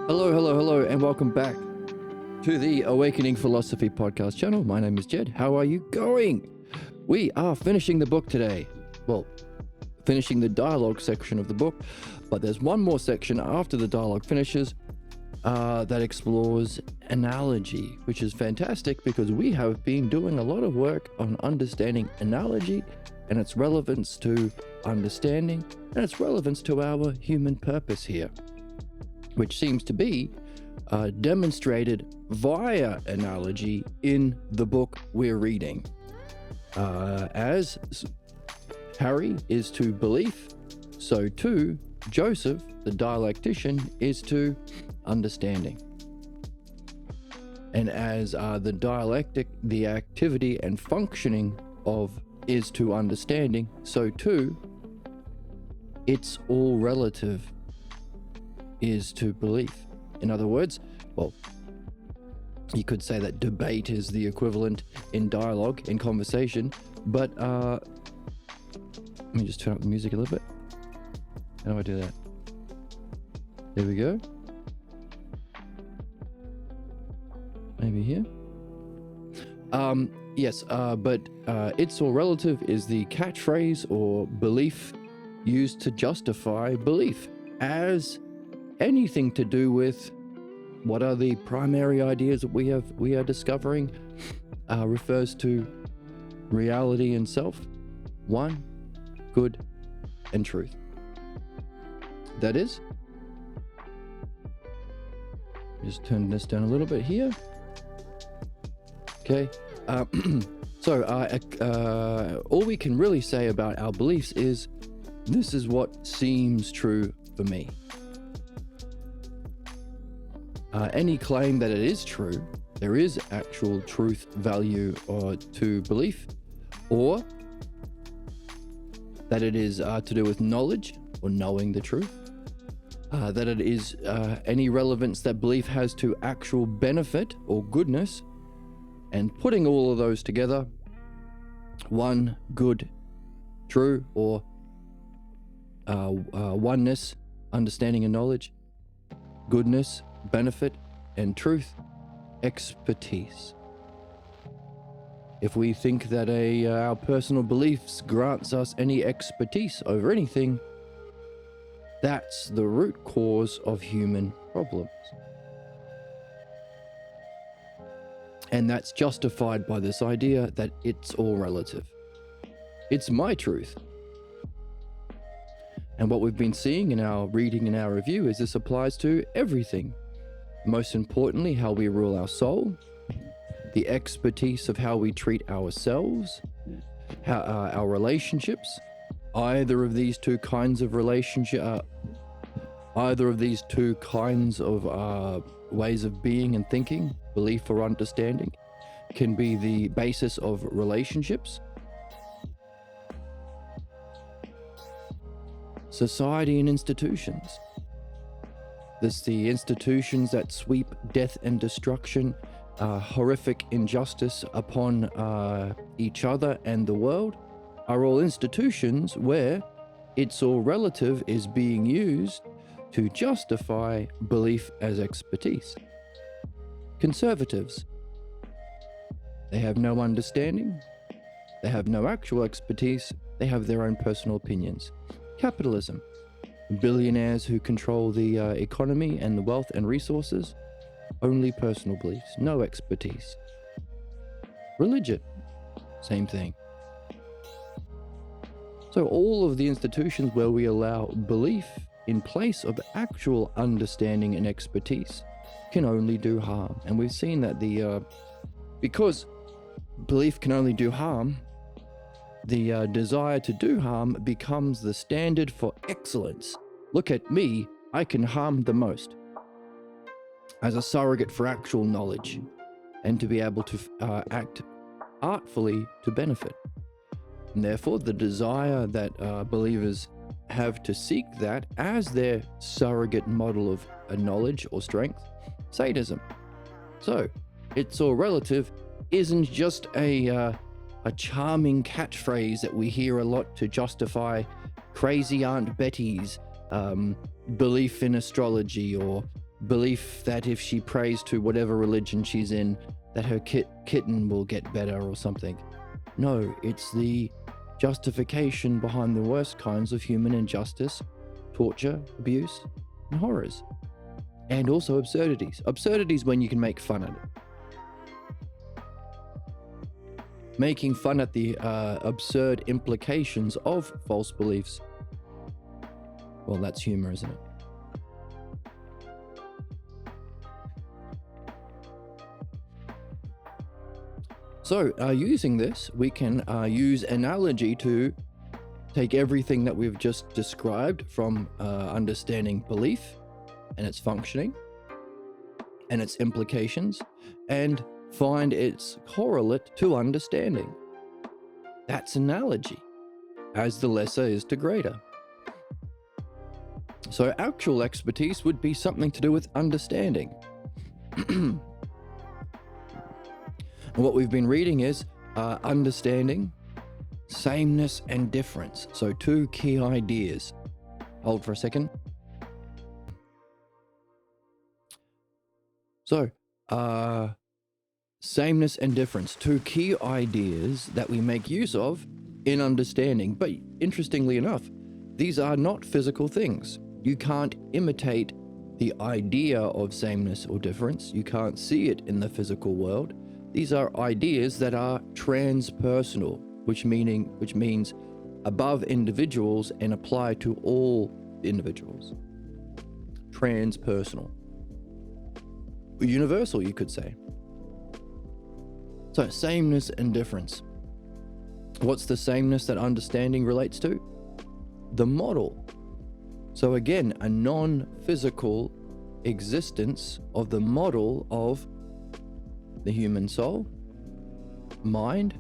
Hello, and welcome back to the Awakening Philosophy podcast channel. My name is Jed. How are you going? We are finishing the book today. Well, finishing the dialogue section of the book, but there's one more section after the dialogue finishes that explores analogy, which is fantastic because we have been doing a lot of work on understanding analogy and its relevance to understanding and its relevance to our human purpose here, which seems to be demonstrated via analogy in the book we're reading. As Harry is to belief, so too Joseph, the dialectician, is to understanding. And as the dialectic, the activity and functioning of is to understanding, so too it's all relative is to belief. In other words, well, you could say that debate is the equivalent in dialogue, in conversation, but let me just turn up the music a little bit. How do I do that? There we go. Maybe here. Yes, but it's all relative is the catchphrase or belief used to justify belief as anything to do with what are the primary ideas that we are discovering refers to reality and self, one, good, and truth. That is, just turn this down a little bit here. Okay, so all we can really say about our beliefs is this is what seems true for me. Any claim that it is true, there is actual truth value or to belief, or that it is to do with knowledge or knowing the truth, that it is any relevance that belief has to actual benefit or goodness, and putting all of those together, one, good, true, or oneness, understanding and knowledge, goodness, benefit, and truth, expertise. If we think that our personal beliefs grants us any expertise over anything, that's the root cause of human problems. And that's justified by this idea that it's all relative. It's my truth. And what we've been seeing in our reading and our review is this applies to everything. Most importantly, how we rule our soul, the expertise of how we treat ourselves, how our relationships, either of these two kinds of ways of being and thinking, belief or understanding, can be the basis of relationships. Society and institutions. The institutions that sweep death and destruction, horrific injustice upon each other and the world, are all institutions where it's all relative is being used to justify belief as expertise. Conservatives. They have no understanding. They have no actual expertise. They have their own personal opinions. Capitalism. Billionaires who control the economy and the wealth and resources, only personal beliefs, no expertise. Religion, same thing. So all of the institutions where we allow belief in place of actual understanding and expertise can only do harm. And we've seen that because belief can only do harm, the desire to do harm becomes the standard for excellence. Look at me, I can harm the most. As a surrogate for actual knowledge and to be able to act artfully to benefit. And therefore, the desire that believers have to seek that as their surrogate model of a knowledge or strength, sadism. So, it's all relative isn't just a charming catchphrase that we hear a lot to justify crazy Aunt Betty's belief in astrology or belief that if she prays to whatever religion she's in, that her kitten will get better or something. No, it's the justification behind the worst kinds of human injustice, torture, abuse, and horrors. And also absurdities. Absurdities when you can make fun at it. Making fun at the absurd implications of false beliefs. Well, that's humor, isn't it? So, using this, we can use analogy to take everything that we've just described from understanding belief and its functioning and its implications, and find its correlate to understanding. That's analogy, as the lesser is to greater. So actual expertise would be something to do with understanding. What we've been reading is understanding, sameness, and difference. So 2 key ideas. Hold for a second. So, sameness and difference, 2 key ideas that we make use of in understanding. But interestingly enough, these are not physical things. You can't imitate the idea of sameness or difference. You can't see it in the physical world. These are ideas that are transpersonal, which means above individuals and apply to all individuals. Transpersonal. Universal, you could say. So, sameness and difference. What's the sameness that understanding relates to? The model. So again, a non-physical existence of the model of the human soul, mind,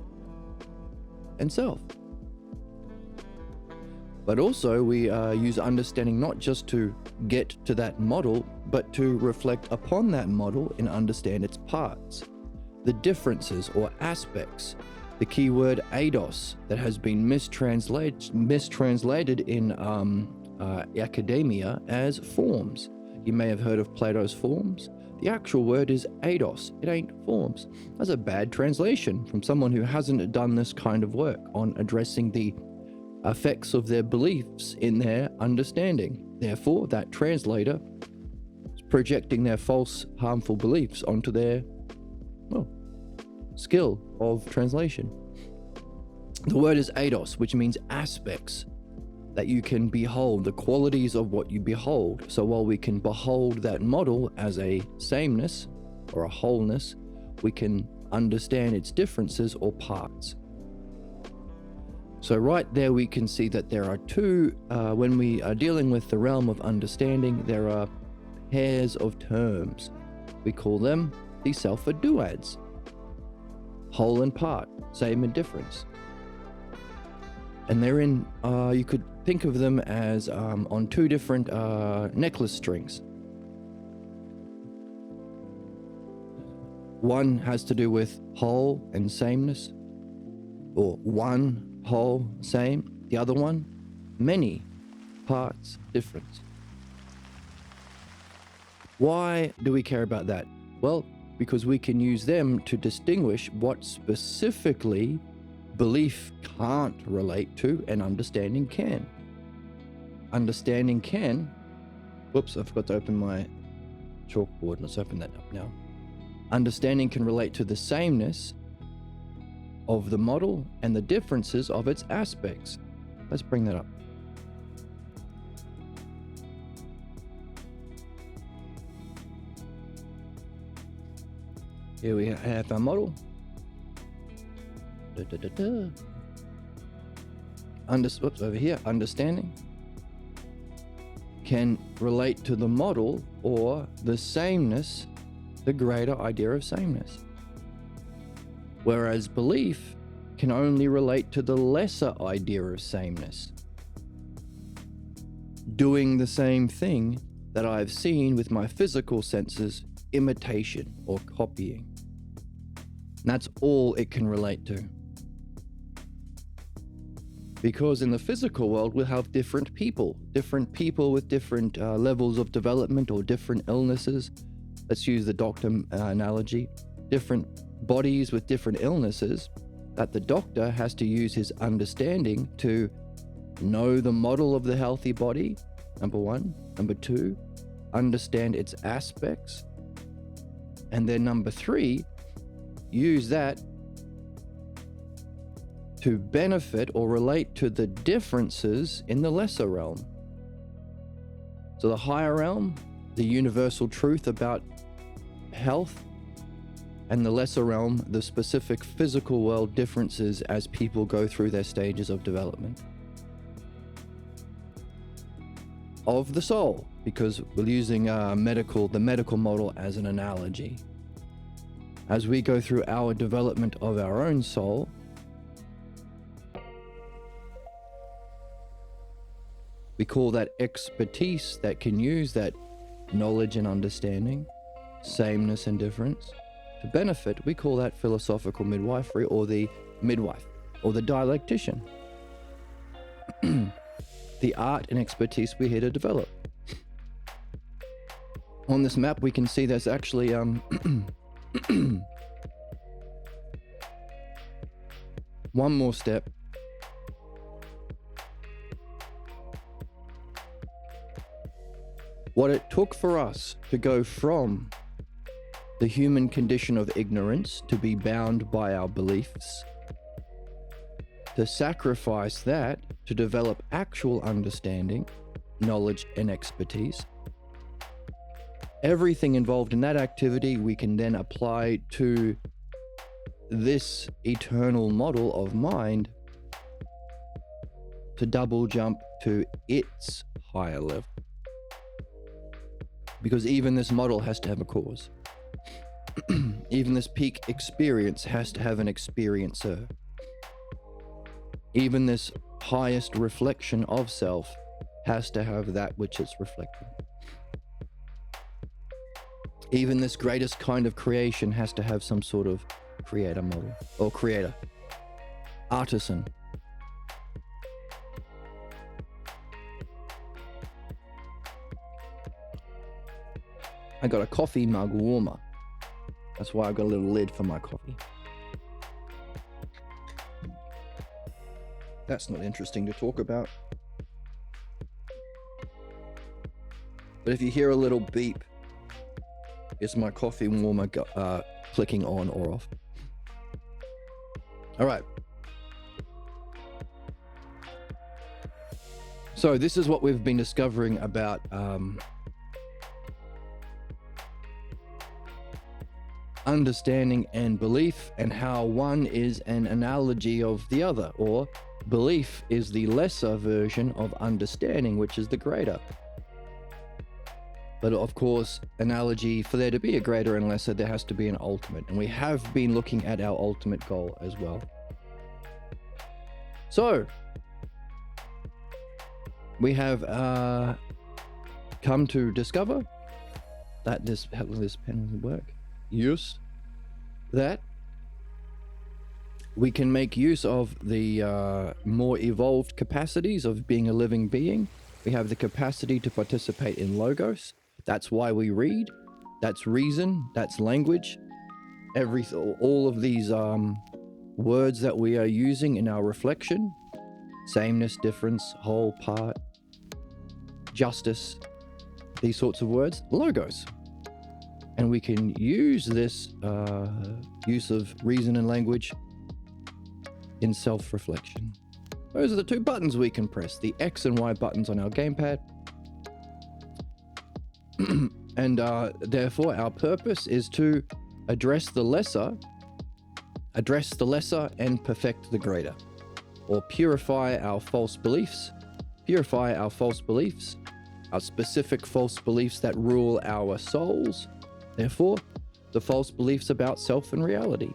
and self. But also we use understanding not just to get to that model, but to reflect upon that model and understand its parts, the differences or aspects. The key word eidos that has been mistranslated in academia as forms. You may have heard of Plato's forms. The actual word is eidos. It ain't forms. That's a bad translation from someone who hasn't done this kind of work on addressing the effects of their beliefs in their understanding. Therefore, that translator is projecting their false, harmful beliefs onto their, skill of translation. The word is eidos, which means aspects that you can behold, the qualities of what you behold. So while we can behold that model as a sameness or a wholeness, we can understand its differences or parts. So right there we can see that there are 2, when we are dealing with the realm of understanding, there are pairs of terms. We call them the self-duads. Whole and part, same and difference. And they're in, you could think of them as on 2 different necklace strings. One has to do with whole and sameness, or one, whole, same. The other one, many parts, difference. Why do we care about that? Well, because we can use them to distinguish what specifically belief can't relate to and understanding can. Understanding can, whoops, I forgot to open my chalkboard. Let's open that up now. Understanding can relate to the sameness of the model and the differences of its aspects. Let's bring that up. Here we have our model. Over here, understanding can relate to the model or the sameness, the greater idea of sameness. Whereas belief can only relate to the lesser idea of sameness. Doing the same thing that I've seen with my physical senses, imitation or copying. And that's all it can relate to. Because in the physical world, we'll have different people with different levels of development or different illnesses. Let's use the doctor analogy. Different bodies with different illnesses that the doctor has to use his understanding to know the model of the healthy body, number one. Number two, understand its aspects. And then number three, use that to benefit or relate to the differences in the lesser realm. So the higher realm, the universal truth about health, and the lesser realm, the specific physical world differences as people go through their stages of development. Of the soul, because we're using the medical model as an analogy. As we go through our development of our own soul, we call that expertise that can use that knowledge and understanding, sameness and difference, to benefit. We call that philosophical midwifery, or the midwife, or the dialectician. The art and expertise we're here to develop. On this map, we can see there's actually one more step. What it took for us to go from the human condition of ignorance, to be bound by our beliefs, to sacrifice that to develop actual understanding, knowledge, and expertise. Everything involved in that activity we can then apply to this eternal model of mind to double jump to its higher level. Because even this model has to have a cause. Even this peak experience has to have an experiencer. Even this highest reflection of self has to have that which it's reflecting. Even this greatest kind of creation has to have some sort of creator model, or creator, artisan. I got a coffee mug warmer. That's why I've got a little lid for my coffee. That's not interesting to talk about. But if you hear a little beep, it's my coffee warmer clicking on or off. All right. So this is what we've been discovering about understanding and belief, and how one is an analogy of the other, or belief is the lesser version of understanding, which is the greater. But of course, analogy, for there to be a greater and lesser, there has to be an ultimate. And we have been looking at our ultimate goal as well. So, we have come to discover that how this pen will work. Use that we can make use of the more evolved capacities of being a living being. We have the capacity to participate in logos. That's why we read. That's reason. That's language. All of these words that we are using in our reflection: sameness, difference, whole, part, justice, these sorts of words, logos. And we can use this use of reason and language in self-reflection. Those are the two buttons we can press, the X and Y buttons on our gamepad. And therefore our purpose is to address the lesser and perfect the greater, or purify our false beliefs, our specific false beliefs that rule our souls, therefore the false beliefs about self and reality,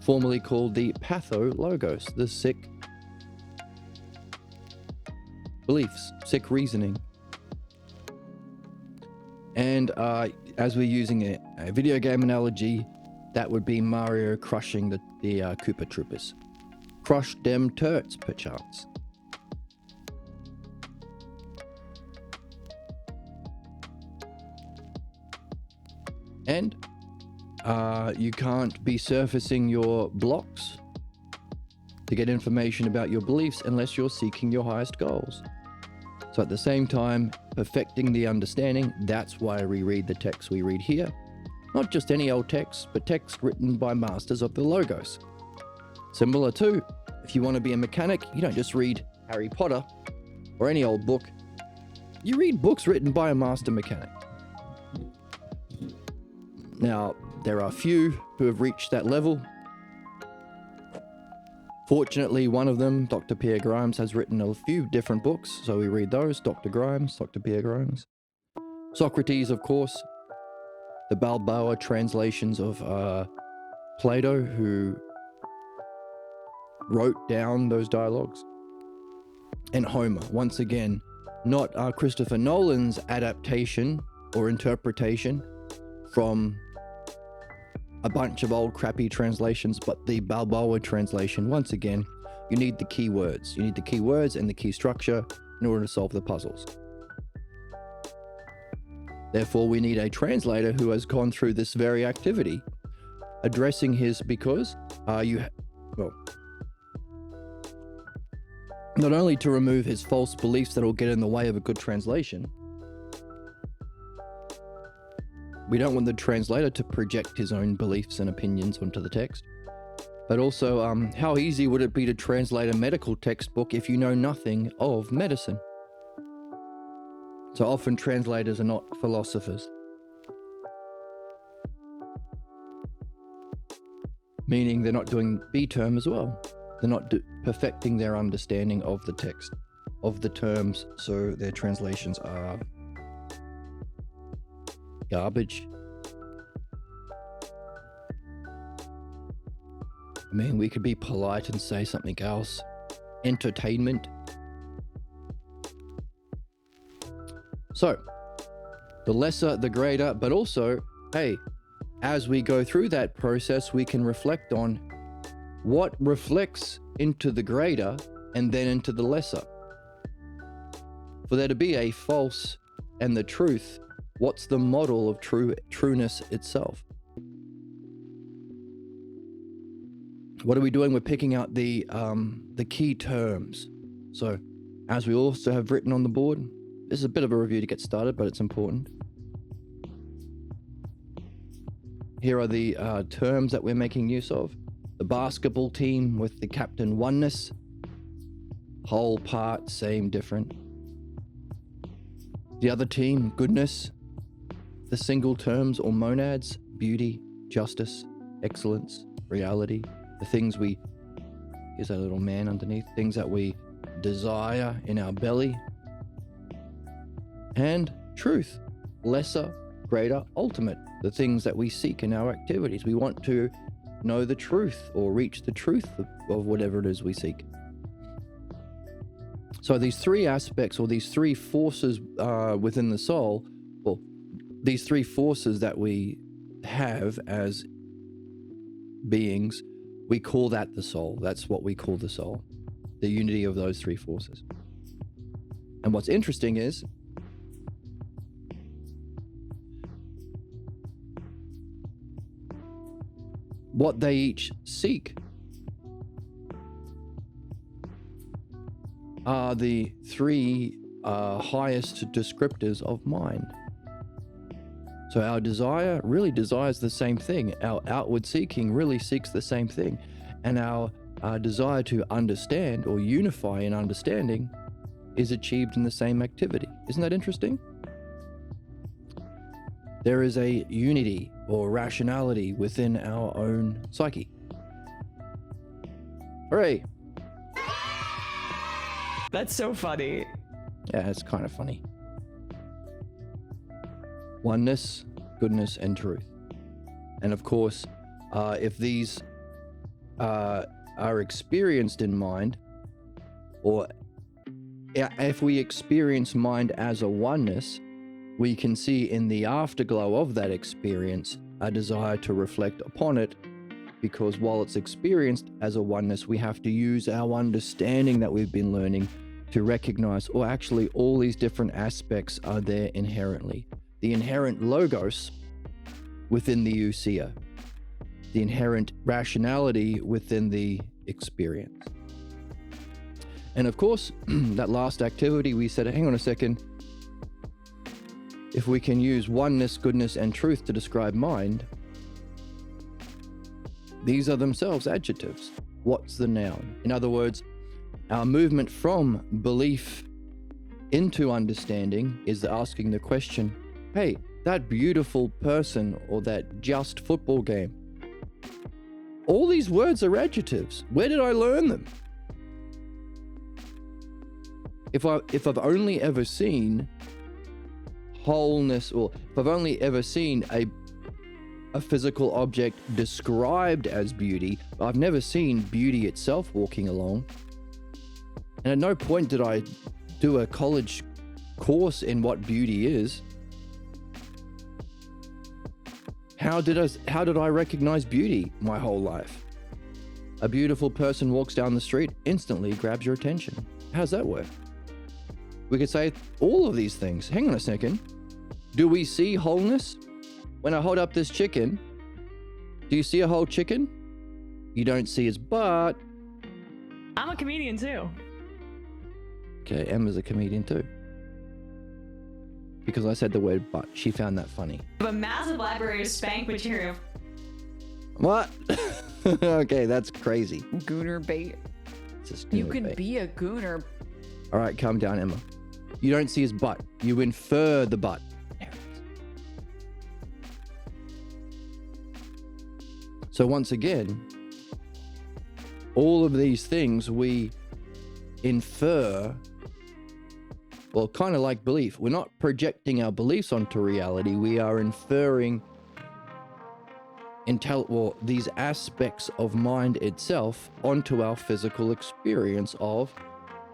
formerly called the pathologos, the sick beliefs, sick reasoning. And as we're using a video game analogy, that would be Mario crushing the Koopa Troopers. Crush dem turts, perchance. And you can't be surfacing your blocks to get information about your beliefs unless you're seeking your highest goals. So at the same time, perfecting the understanding, that's why we read the text we read here. Not just any old text, but text written by masters of the Logos. Similar to, if you want to be a mechanic, you don't just read Harry Potter or any old book. You read books written by a master mechanic. Now, there are few who have reached that level. Fortunately, one of them, Dr. Pierre Grimes, has written a few different books, so we read those. Dr. Grimes, Dr. Pierre Grimes. Socrates, of course. The Balboa translations of Plato, who wrote down those dialogues. And Homer, once again, not Christopher Nolan's adaptation or interpretation from a bunch of old crappy translations, but the Balboa translation. Once again, you need the key words. You need the key words and the key structure in order to solve the puzzles. Therefore, we need a translator who has gone through this very activity, addressing his, because not only to remove his false beliefs that will get in the way of a good translation. We don't want the translator to project his own beliefs and opinions onto the text. But also, how easy would it be to translate a medical textbook if you know nothing of medicine? So often translators are not philosophers. Meaning they're not doing B-term as well. They're not perfecting their understanding of the text, of the terms, so their translations are garbage. I mean, we could be polite and say something else. Entertainment. So, the lesser, the greater, but also, hey, as we go through that process, we can reflect on what reflects into the greater and then into the lesser. For there to be a false and the truth, what's the model of trueness itself? What are we doing? We're picking out the key terms. So, as we also have written on the board, this is a bit of a review to get started, but it's important. Here are the terms that we're making use of. The basketball team with the captain oneness. Whole, part, same, different. The other team, goodness. The single terms or monads, beauty, justice, excellence, reality. The things we, here's a little man underneath, things that we desire in our belly. And truth, lesser, greater, ultimate, the things that we seek in our activities. We want to know the truth or reach the truth of whatever it is we seek. So these three aspects, or these three forces within the soul, well, these three forces that we have as beings, we call that the soul. That's what we call the soul, the unity of those three forces. And what's interesting is what they each seek are the three highest descriptors of mind. So our desire really desires the same thing. Our outward seeking really seeks the same thing. And our desire to understand or unify in understanding is achieved in the same activity. Isn't that interesting? There is a unity or rationality within our own psyche. Hooray! That's so funny. Yeah, it's kind of funny. Oneness, goodness, and truth. And of course, if these are experienced in mind, or if we experience mind as a oneness, we can see in the afterglow of that experience a desire to reflect upon it because while it's experienced as a oneness, we have to use our understanding that we've been learning to recognize, or actually all these different aspects are there inherently. The inherent logos within the ousia, the inherent rationality within the experience. And of course, that last activity, we said, hang on a second, if we can use oneness, goodness, and truth to describe mind, these are themselves adjectives. What's the noun? In other words, our movement from belief into understanding is asking the question, hey, that beautiful person or that just football game, all these words are adjectives. Where did I learn them? If I've only ever seen wholeness, or if I've only ever seen a physical object described as beauty, I've never seen beauty itself walking along. And at no point did I do a college course in what beauty is. How did I recognize beauty my whole life? A beautiful person walks down the street, instantly grabs your attention. How does that work? We could say all of these things. Hang on a second. Do we see wholeness? When I hold up this chicken, do you see a whole chicken? You don't see its butt. I'm a comedian too. Okay, Emma's a comedian too. Because I said the word butt. She found that funny. I have a massive library of spank material. What? Okay, that's crazy. Gooner bait. You could be a gooner. All right, calm down, Emma. You don't see his butt. You infer the butt. So once again, all of these things we infer, well, kind of like belief. We're not projecting our beliefs onto reality. We are inferring these aspects of mind itself onto our physical experience of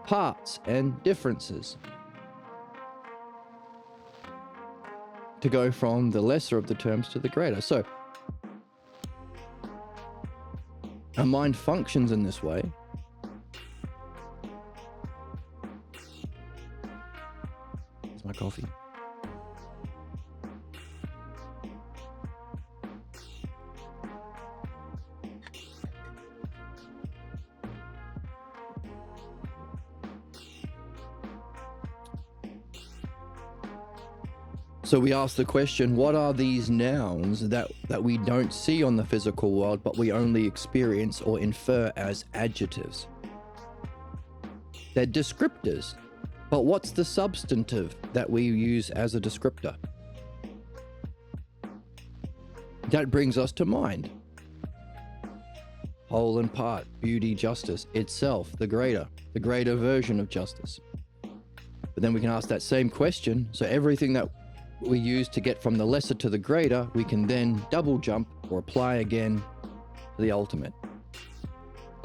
parts and differences. To go from the lesser of the terms to the greater. So, our mind functions in this way. It's my coffee. So we ask the question, what are these nouns that we don't see on the physical world, but we only experience or infer as adjectives? They're descriptors, but what's the substantive that we use as a descriptor? That brings us to mind. Whole and part, beauty, justice, itself, the greater version of justice. But then we can ask that same question, so everything that we use to get from the lesser to the greater, we can then double jump or apply again to the ultimate.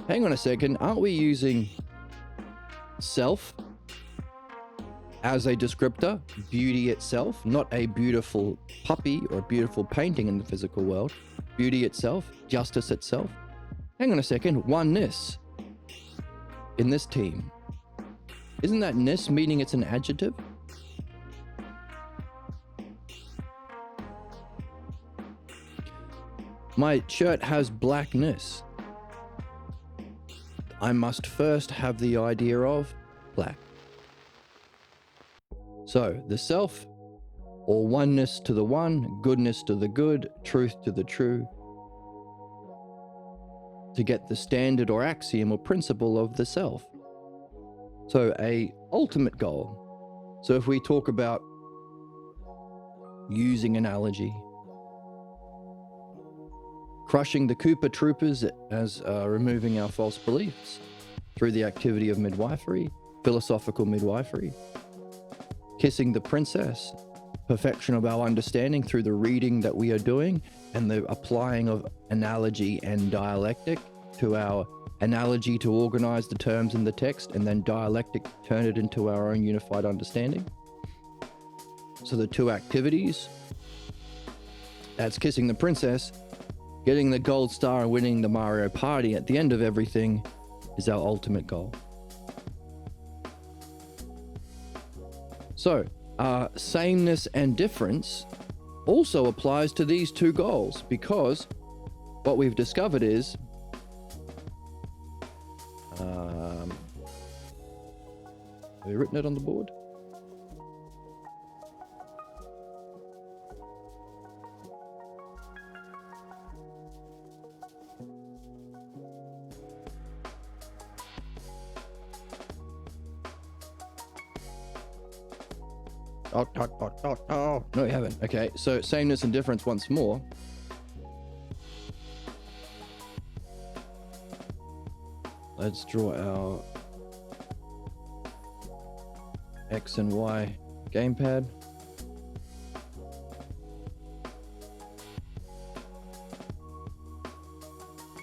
Hang on a second, aren't we using self as a descriptor, beauty itself, not a beautiful puppy or a beautiful painting in the physical world, beauty itself, justice itself? Hang on a second, oneness in this team. Isn't that ness meaning it's an adjective? My shirt has blackness. I must first have the idea of black. So the self, or oneness to the one, goodness to the good, truth to the true, to get the standard or axiom or principle of the self. So a ultimate goal. So if we talk about using analogy, crushing the Koopa Troopers as removing our false beliefs through the activity of midwifery, philosophical midwifery, kissing the princess, perfection of our understanding through the reading that we are doing and the applying of analogy and dialectic to our analogy to organize the terms in the text, and then dialectic turn it into our own unified understanding. So the two activities, that's kissing the princess, Getting the gold star and winning the Mario Party at the end of everything is our ultimate goal. So, sameness and difference also applies to these two goals, because what we've discovered is have we written it on the board? No, you haven't. Okay, so sameness and difference once more. Let's draw our X and Y gamepad.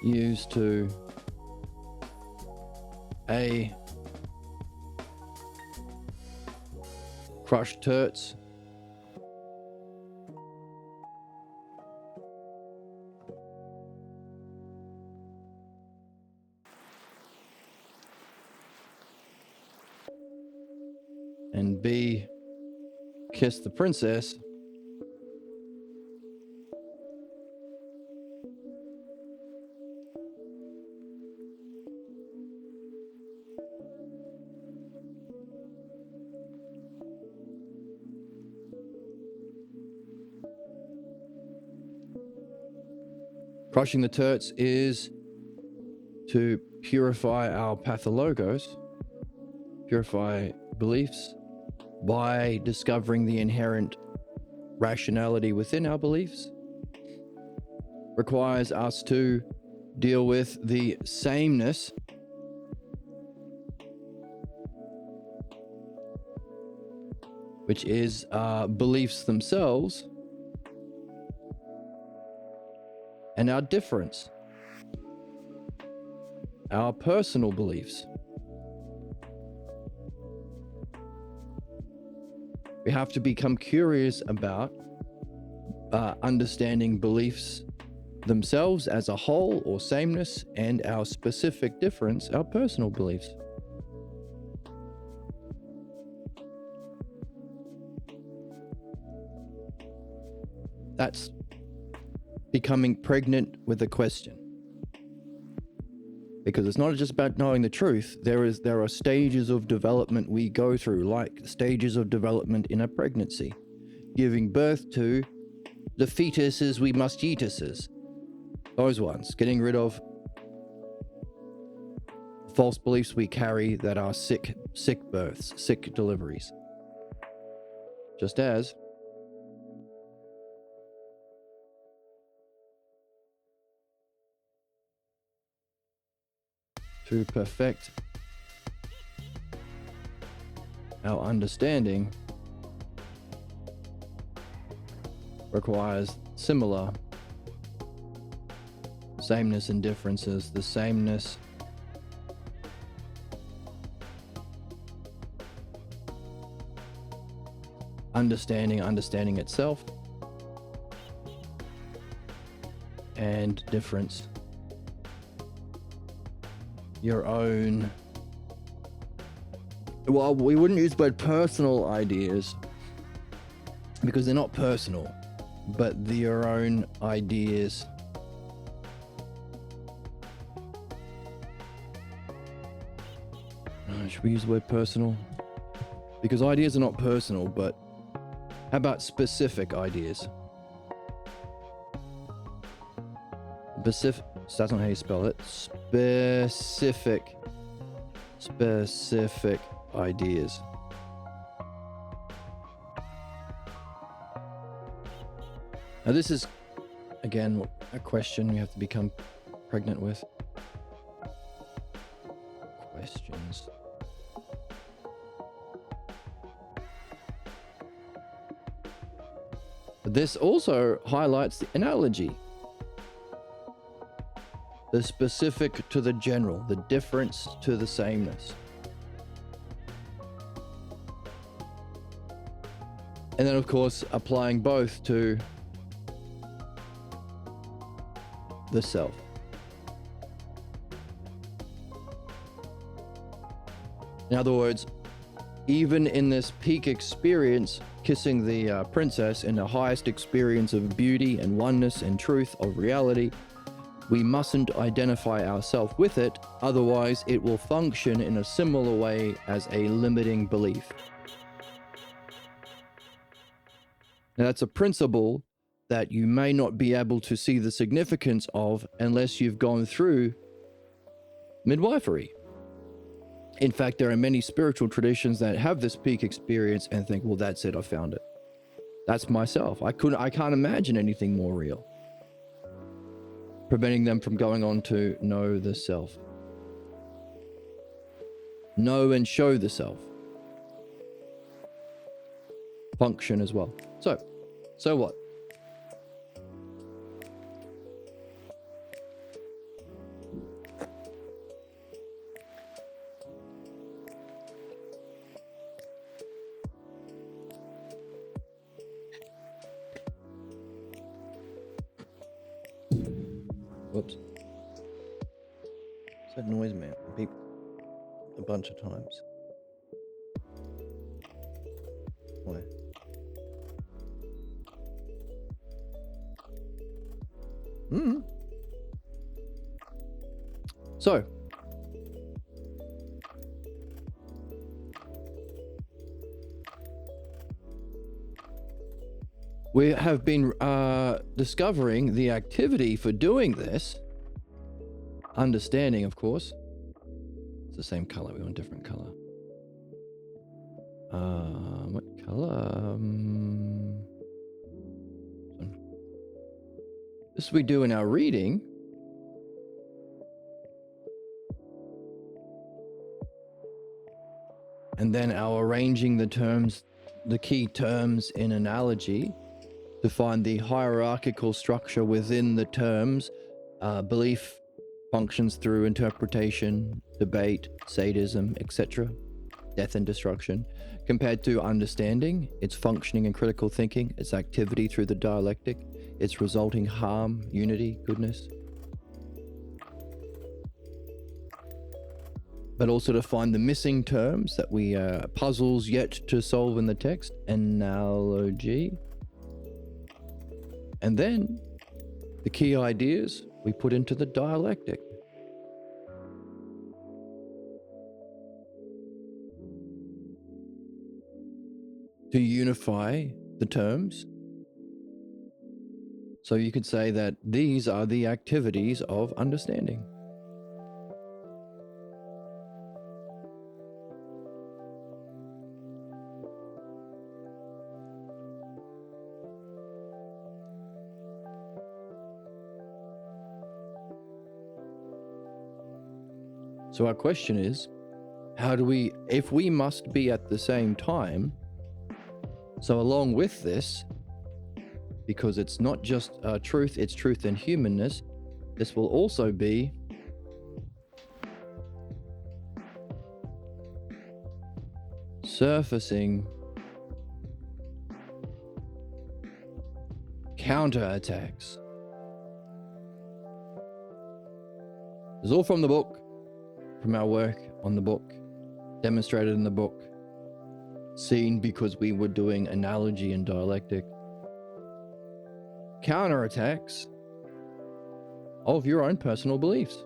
Used to A, crushed turts. And B, kiss the princess. Crushing the turts is to purify our pathologos, purify beliefs by discovering the inherent rationality within our beliefs. Requires us to deal with the sameness which is beliefs themselves, and our difference, our personal beliefs. We have to become curious about understanding beliefs themselves as a whole, or sameness, and our specific difference, our personal beliefs. That's becoming pregnant with a question. Because it's not just about knowing the truth. There are stages of development we go through, like stages of development in a pregnancy, giving birth to the fetuses we must eatuses. Those ones, getting rid of false beliefs we carry that are sick births, sick deliveries. Just as to perfect our understanding requires similar sameness and differences. The sameness understanding itself, and difference, your own, well, we wouldn't use the word personal ideas because they're not personal, but your own ideas should we use the word personal? Because ideas are not personal, but how about specific ideas? Specific, that's not how you spell it. Specific ideas. Now this is, again, a question you have to become pregnant with. Questions. This also highlights the analogy. The specific to the general, the difference to the sameness. And then, of course, applying both to the self. In other words, even in this peak experience, kissing the princess, in the highest experience of beauty and oneness and truth of reality, we mustn't identify ourselves with it, otherwise it will function in a similar way as a limiting belief. Now that's a principle that you may not be able to see the significance of unless you've gone through midwifery. In fact, there are many spiritual traditions that have this peak experience and think, well, that's it, I found it. That's myself. I can't imagine anything more real, preventing them from going on to know the self. Know and show the self. Function as well. So what? Whoops. What's that noise, man? I beeped a bunch of times. Why? So, we have been discovering the activity for doing this. Understanding, of course. It's the same color. We want a different color. What color? This we do in our reading. And then our arranging the terms, the key terms in analogy to find the hierarchical structure within the terms. Belief functions through interpretation, debate, sadism, etc. Death and destruction. Compared to understanding, its functioning and critical thinking, its activity through the dialectic, its resulting harm, unity, goodness. But also to find the missing terms that we puzzles yet to solve in the text, analogy. And then the key ideas we put into the dialectic. To unify the terms. So you could say that these are the activities of understanding. So our question is, how do we, if we must be at the same time, so along with this, because it's not just truth, it's truth and humanness, this will also be surfacing counterattacks. It's all from the book, from our work on the book, demonstrated in the book, seen because we were doing analogy and dialectic. Counterattacks of your own personal beliefs.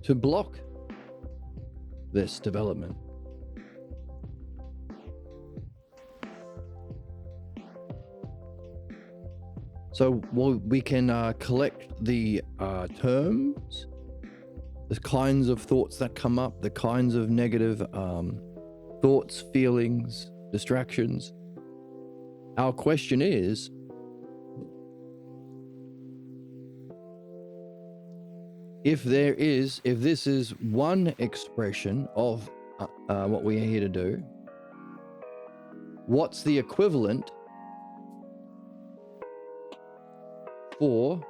To block this development. So we can collect the terms, the kinds of thoughts that come up, the kinds of negative thoughts, feelings, distractions. Our question is, if this is one expression of what we are here to do, what's the equivalent for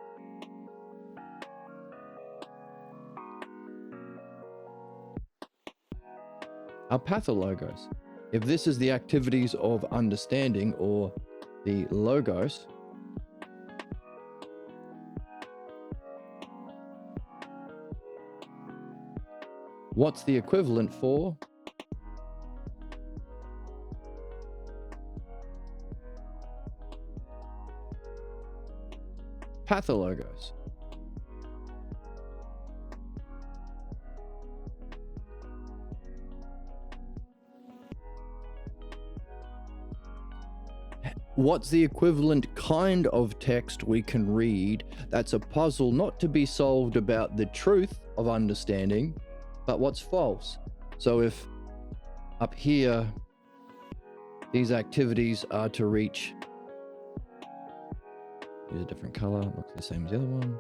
our pathologos? if this is the activities of understanding or the logos, what's the equivalent for pathologos? What's the equivalent kind of text we can read that's a puzzle not to be solved about the truth of understanding, but what's false? So if up here, these activities are to reach, use a different color, looks the same as the other one,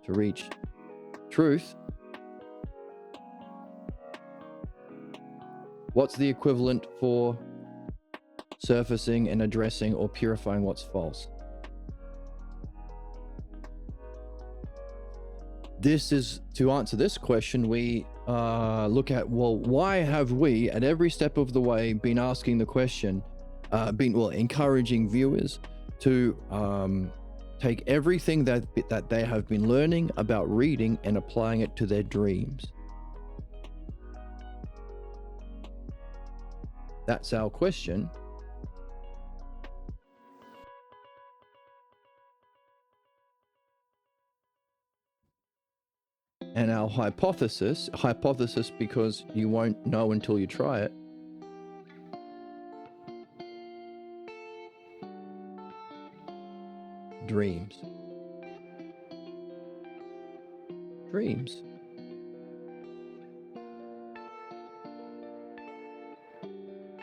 to reach truth, what's the equivalent for surfacing and addressing or purifying what's false? This is, to answer this question, we look at, well, why have we at every step of the way been asking the question, encouraging viewers to take everything that they have been learning about reading and applying it to their dreams? That's our question. And our hypothesis because you won't know until you try it, dreams.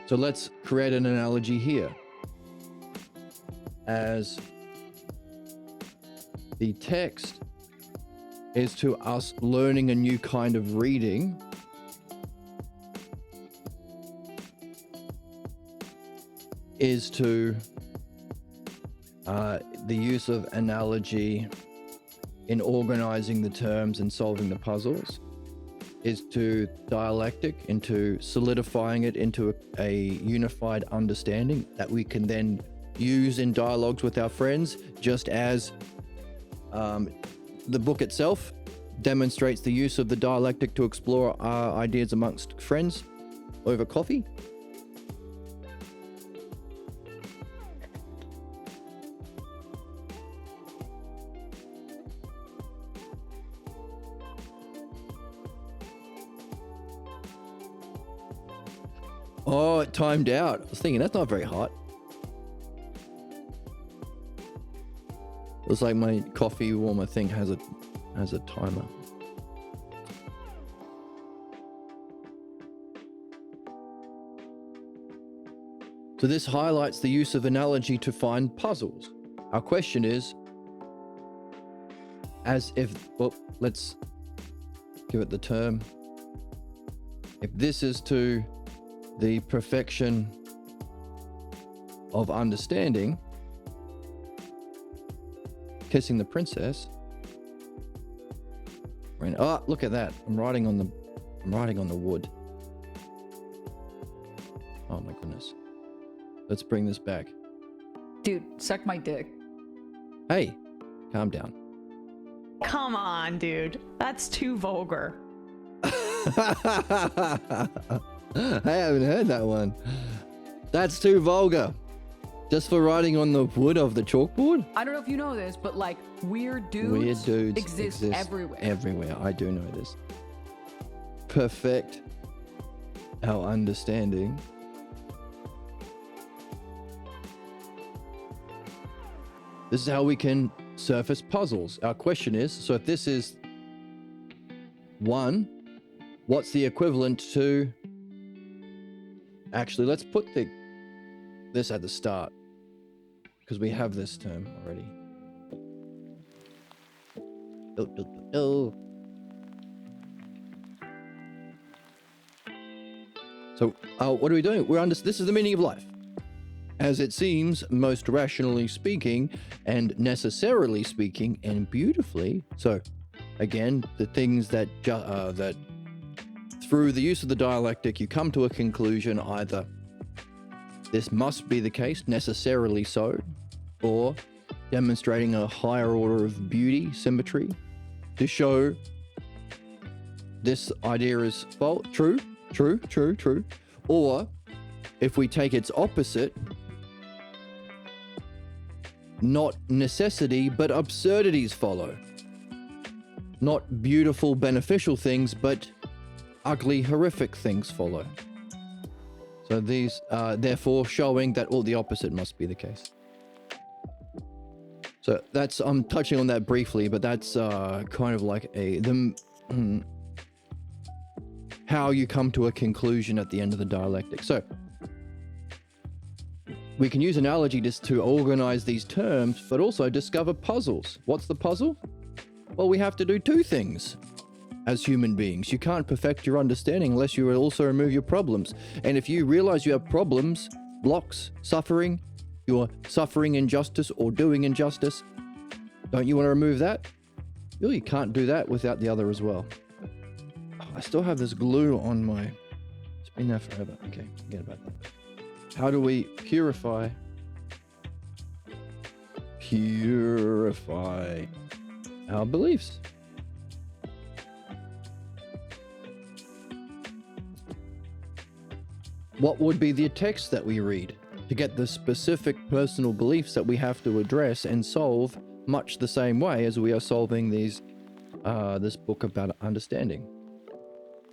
So let's create an analogy here. As the text is to us learning a new kind of reading, is to the use of analogy in organizing the terms and solving the puzzles, is to dialectic, into solidifying it into a unified understanding that we can then use in dialogues with our friends, just as the book itself demonstrates the use of the dialectic to explore our ideas amongst friends over coffee. Oh, it timed out. I was thinking that's not very hot. Looks like my coffee warmer thing has a timer. So this highlights the use of analogy to find puzzles. Our question is, let's give it the term. If this is to the perfection of understanding, kissing the princess. Oh, look at that! I'm writing on the wood. Oh my goodness! Let's bring this back. Dude, suck my dick. Hey, calm down. Come on, dude. That's too vulgar. I haven't heard that one. That's too vulgar. Just for writing on the wood of the chalkboard? I don't know if you know this, but like weird dudes exist everywhere. Everywhere. I do know this. Perfect our understanding. This is how we can surface puzzles. Our question is, so if this is 1, what's the equivalent to... Actually, let's put this at the start, because we have this term already. So, what are we doing? This is the meaning of life. As it seems, most rationally speaking, and necessarily speaking, and beautifully. So, again, the things that through the use of the dialectic, you come to a conclusion either this must be the case, necessarily so, or demonstrating a higher order of beauty, symmetry, to show this idea is true, or if we take its opposite, not necessity, but absurdities follow. Not beautiful, beneficial things, but ugly, horrific things follow. So these are therefore showing that all the opposite must be the case. So that's, I'm touching on that briefly, but that's kind of like how you come to a conclusion at the end of the dialectic. So we can use analogy just to organize these terms, but also discover puzzles. What's the puzzle? Well, we have to do two things as human beings. You can't perfect your understanding unless you also remove your problems. And if you realize you have problems, blocks, suffering, you're suffering injustice or doing injustice, don't you want to remove that? Well, you can't do that without the other as well. Oh, I still have this glue on my... It's been there forever. Okay, forget about that. How do we purify our beliefs? What would be the text that we read to get the specific personal beliefs that we have to address and solve much the same way as we are solving this book about understanding?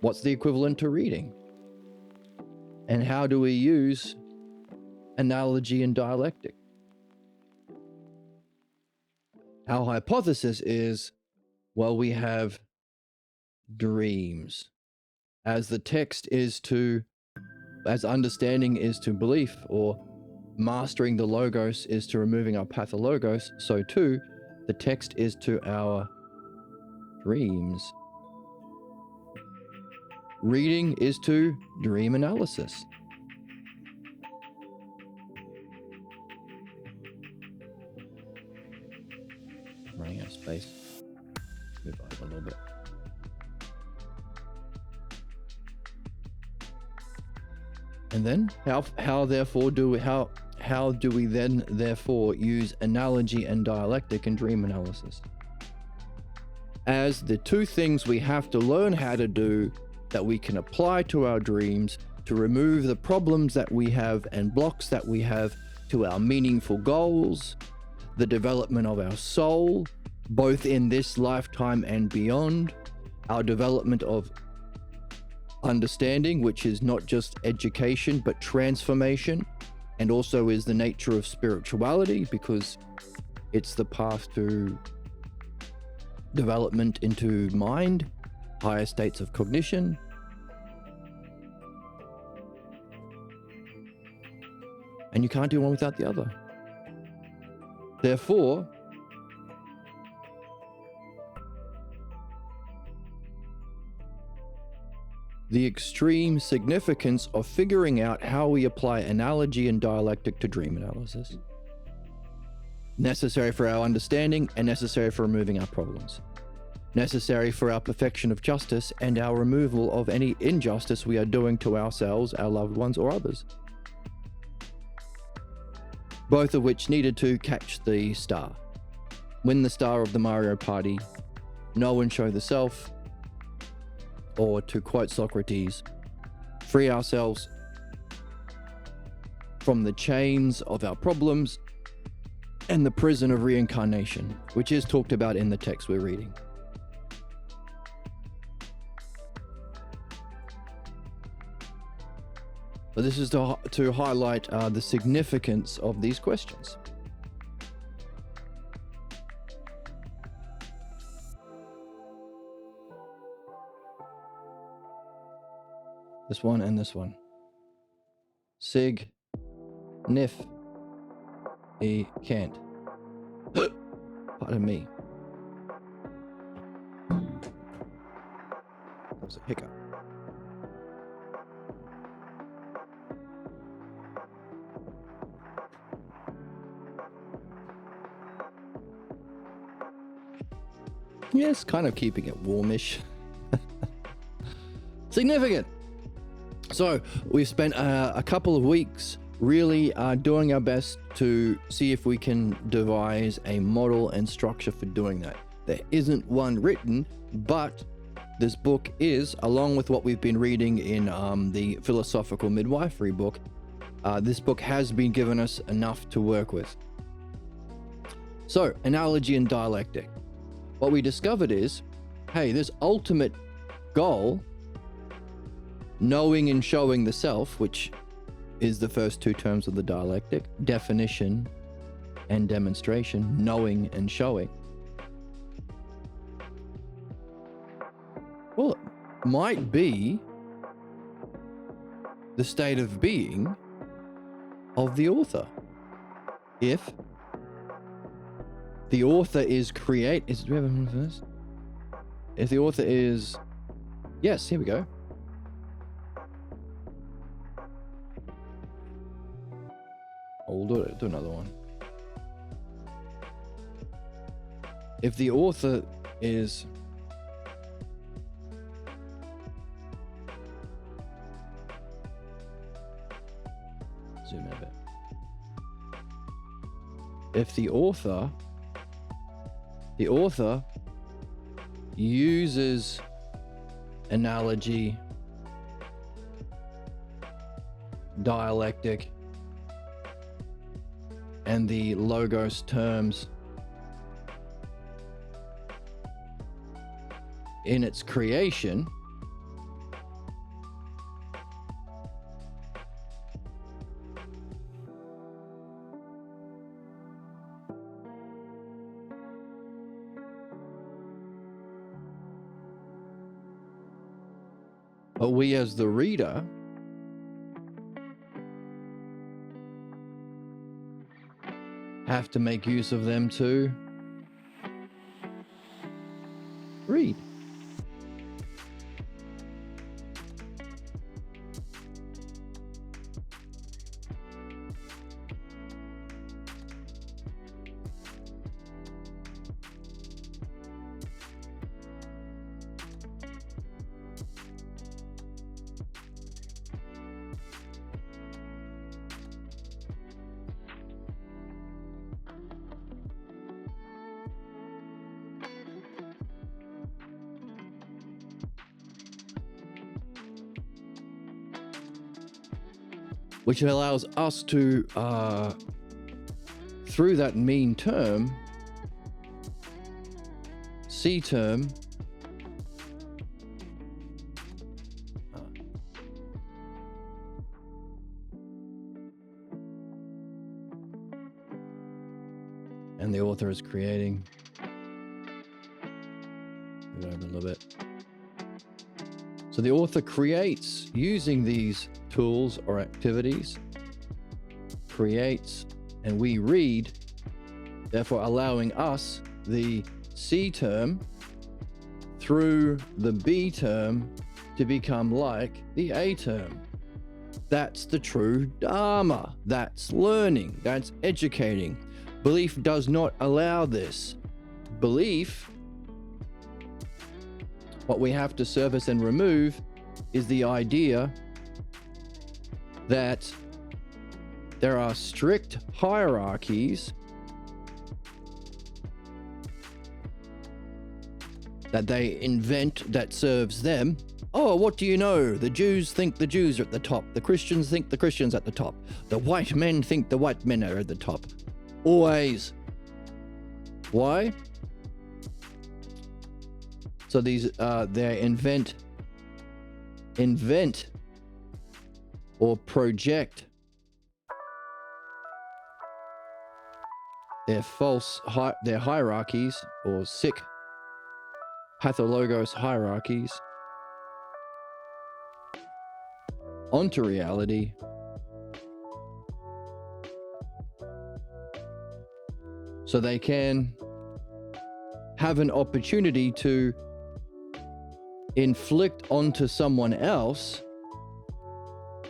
What's the equivalent to reading? And how do we use analogy and dialectic? Our hypothesis is, well, we have dreams. As understanding is to belief, or mastering the logos is to removing our pathologos, so too, the text is to our dreams. Reading is to dream analysis. Running out of space. Move on a little bit. And then how do we then therefore use analogy and dialectic in dream analysis as the two things we have to learn how to do that we can apply to our dreams to remove the problems that we have and blocks that we have to our meaningful goals, the development of our soul, both in this lifetime and beyond, our development of understanding, which is not just education, but transformation, and also is the nature of spirituality, because it's the path to development into mind, higher states of cognition. And you can't do one without the other. Therefore, the extreme significance of figuring out how we apply analogy and dialectic to dream analysis. Necessary for our understanding and necessary for removing our problems. Necessary for our perfection of justice and our removal of any injustice we are doing to ourselves, our loved ones, or others. Both of which needed to catch the star. Win the star of the Mario Party, know and show the self, or to quote Socrates, free ourselves from the chains of our problems and the prison of reincarnation, which is talked about in the text we're reading. So this is to highlight the significance of these questions. This one and this one. Sig, Nif, E, Cant. Pardon me. That was a hiccup. Yes, kind of keeping it warmish. Significant. So we've spent a couple of weeks really are doing our best to see if we can devise a model and structure for doing that. There isn't one written, but this book is, along with what we've been reading in the Philosophical Midwifery book, this book has been given us enough to work with. So, analogy and dialectic. What we discovered is, hey, this ultimate goal, knowing and showing the self, which is the first two terms of the dialectic, definition and demonstration, knowing and showing. Well, it might be the state of being of the author. If the author is do we have one for this? If the author is, yes, here we go. We'll do another one. If the author is zoom in a bit. If the author uses analogy, dialectic, and the logos terms in its creation, but we as the reader have to make use of them to read. Which allows us to, through that mean term, C term, and the author is creating, move it over a little bit. So the author creates using these tools or activities, creates, and we read, therefore allowing us, the C term, through the B term, to become like the A term. That's the true Dharma. That's learning. That's educating. Belief does not allow this. Belief, what we have to service and remove, is the idea that there are strict hierarchies that they invent that serves them. Oh, what do you know? The Jews think the Jews are at the top. The Christians think the Christians at the top. The white men think the white men are at the top. Always. Why? So these, they invent or project their their hierarchies, or sick pathologos hierarchies, onto reality, so they can have an opportunity to inflict onto someone else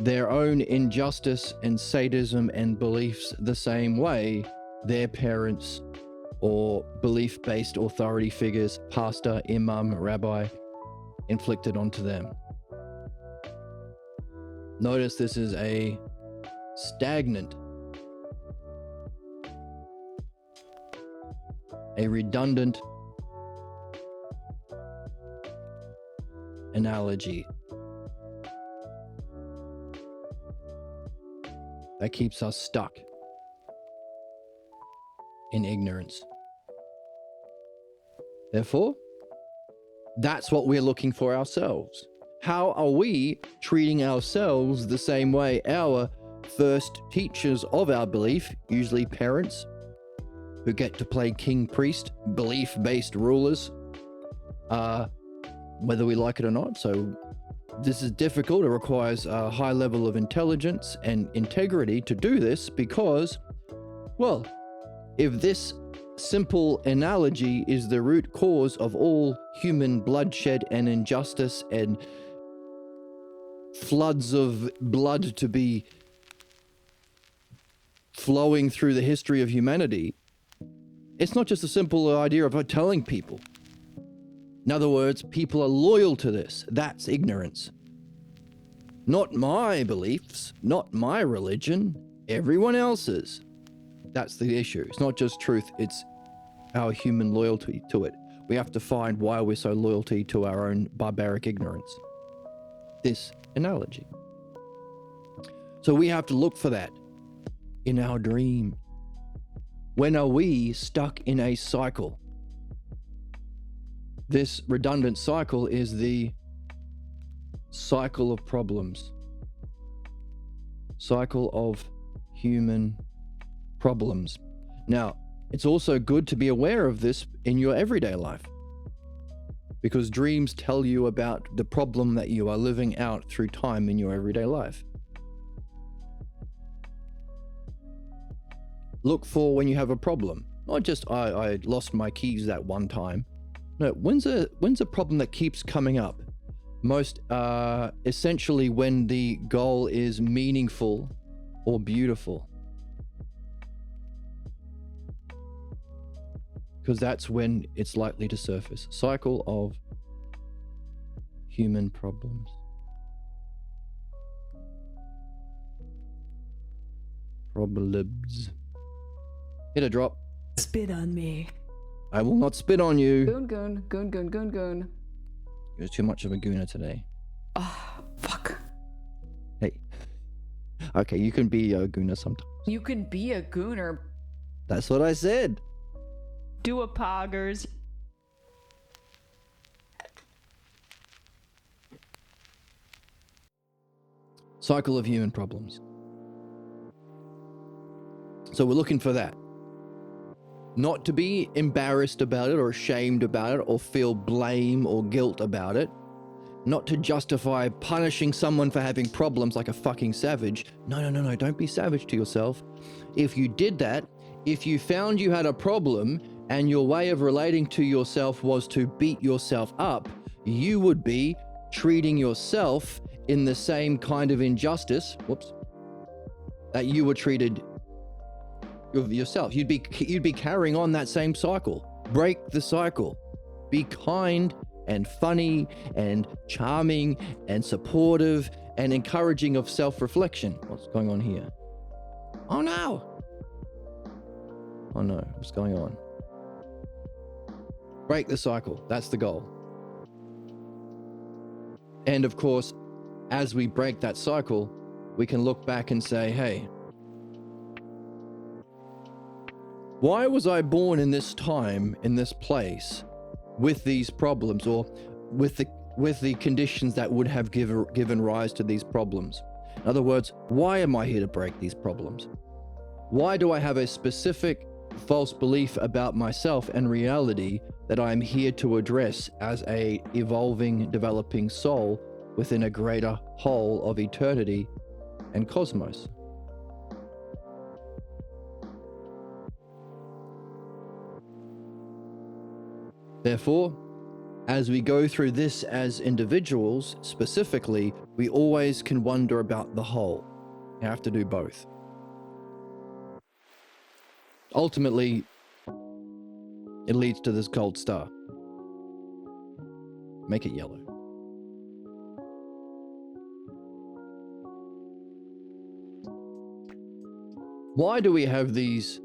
their own injustice and sadism and beliefs the same way their parents or belief-based authority figures, pastor, imam, rabbi, inflicted onto them. Notice this is a stagnant, a redundant analogy that keeps us stuck in ignorance. Therefore, that's what we're looking for ourselves. How are we treating ourselves the same way our first teachers of our belief, usually parents, who get to play king priest, belief-based rulers, whether we like it or not? So this is difficult. It requires a high level of intelligence and integrity to do this because, well, if this simple analogy is the root cause of all human bloodshed and injustice and floods of blood to be flowing through the history of humanity, it's not just a simple idea of telling people. In other words, people are loyal to this. That's ignorance. Not my beliefs, not my religion, everyone else's. That's the issue. It's not just truth, it's our human loyalty to it. We have to find why we're so loyal to our own barbaric ignorance. This analogy. So we have to look for that in our dream. When are we stuck in a cycle? This redundant cycle is the cycle of problems. Cycle of human problems. Now, it's also good to be aware of this in your everyday life, because dreams tell you about the problem that you are living out through time in your everyday life. Look for when you have a problem, not just I lost my keys that one time. No, when's a problem that keeps coming up? Most essentially when the goal is meaningful or beautiful. Because that's when it's likely to surface. Cycle of human problems. Problems. Hit a drop. Spit on me. I will not spit on you. Goon. You're too much of a gooner today. Ah, fuck. Hey. Okay, you can be a gooner sometimes. You can be a gooner. That's what I said. Do a poggers. Cycle of human problems. So we're looking for that. Not to be embarrassed about it or ashamed about it or feel blame or guilt about it. Not to justify punishing someone for having problems like a fucking savage. No, don't be savage to yourself. If you did that, if you found you had a problem and your way of relating to yourself was to beat yourself up, you would be treating yourself in the same kind of injustice, that you were treated yourself. You'd be carrying on that same cycle. Break the cycle. Be kind and funny and charming and supportive and encouraging of self-reflection. What's going on here? Oh no, what's going on? Break the cycle. That's the goal. And of course, as we break that cycle, we can look back and say, hey, why was I born in this time, in this place, with these problems, or with the conditions that would have given rise to these problems? In other words, why am I here to break these problems? Why do I have a specific false belief about myself and reality that I'm here to address as a evolving, developing soul within a greater whole of eternity and cosmos? Therefore, as we go through this as individuals, specifically, we always can wonder about the whole. You have to do both. Ultimately, it leads to this gold star. Make it yellow. Why do we have these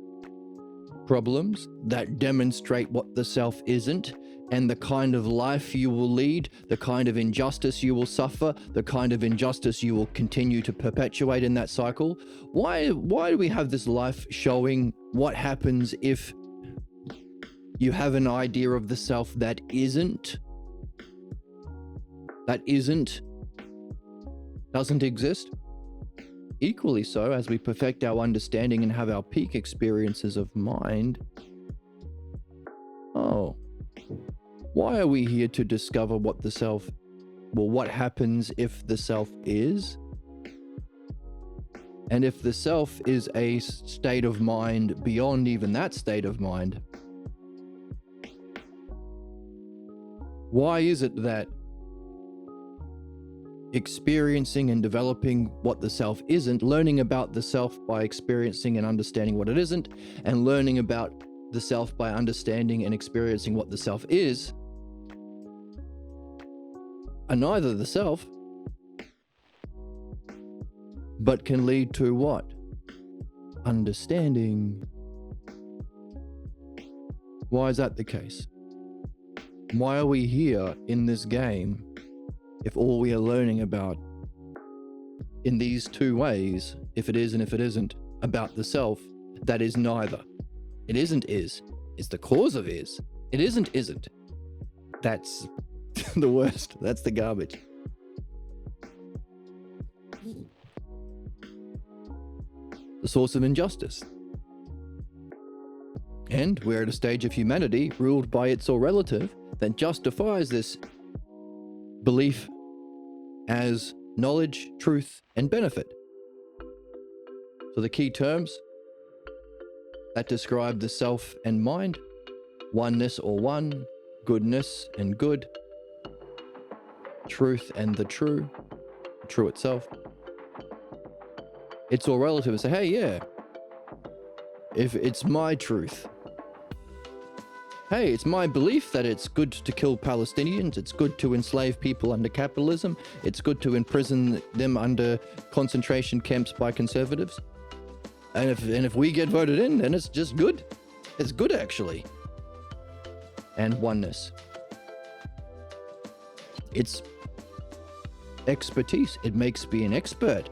problems that demonstrate what the self isn't, and the kind of life you will lead, the kind of injustice you will suffer, the kind of injustice you will continue to perpetuate in that cycle? Why do we have this life showing what happens if you have an idea of the self that doesn't exist? Equally so, as we perfect our understanding and have our peak experiences of mind, why are we here to discover what the self, what happens if the self is? And if the self is a state of mind beyond even that state of mind, why is it that experiencing and developing what the self isn't, learning about the self by experiencing and understanding what it isn't, and learning about the self by understanding and experiencing what the self is, are neither the self, but can lead to what? Understanding. Why is that the case? Why are we here in this game if all we are learning about in these two ways, if it is and if it isn't, about the self, that is neither? It isn't is the cause of is. It isn't. That's the worst. That's the garbage. The source of injustice. And we're at a stage of humanity ruled by its or relative that justifies this belief as knowledge, truth, and benefit. So the key terms that describe the self and mind: oneness or one, goodness and good, truth and the true itself. It's all relative and say, hey, yeah, if it's my truth, hey, it's my belief that it's good to kill Palestinians, it's good to enslave people under capitalism, it's good to imprison them under concentration camps by conservatives. And if we get voted in, then it's just good. It's good, actually. And oneness. It's expertise. It makes me an expert.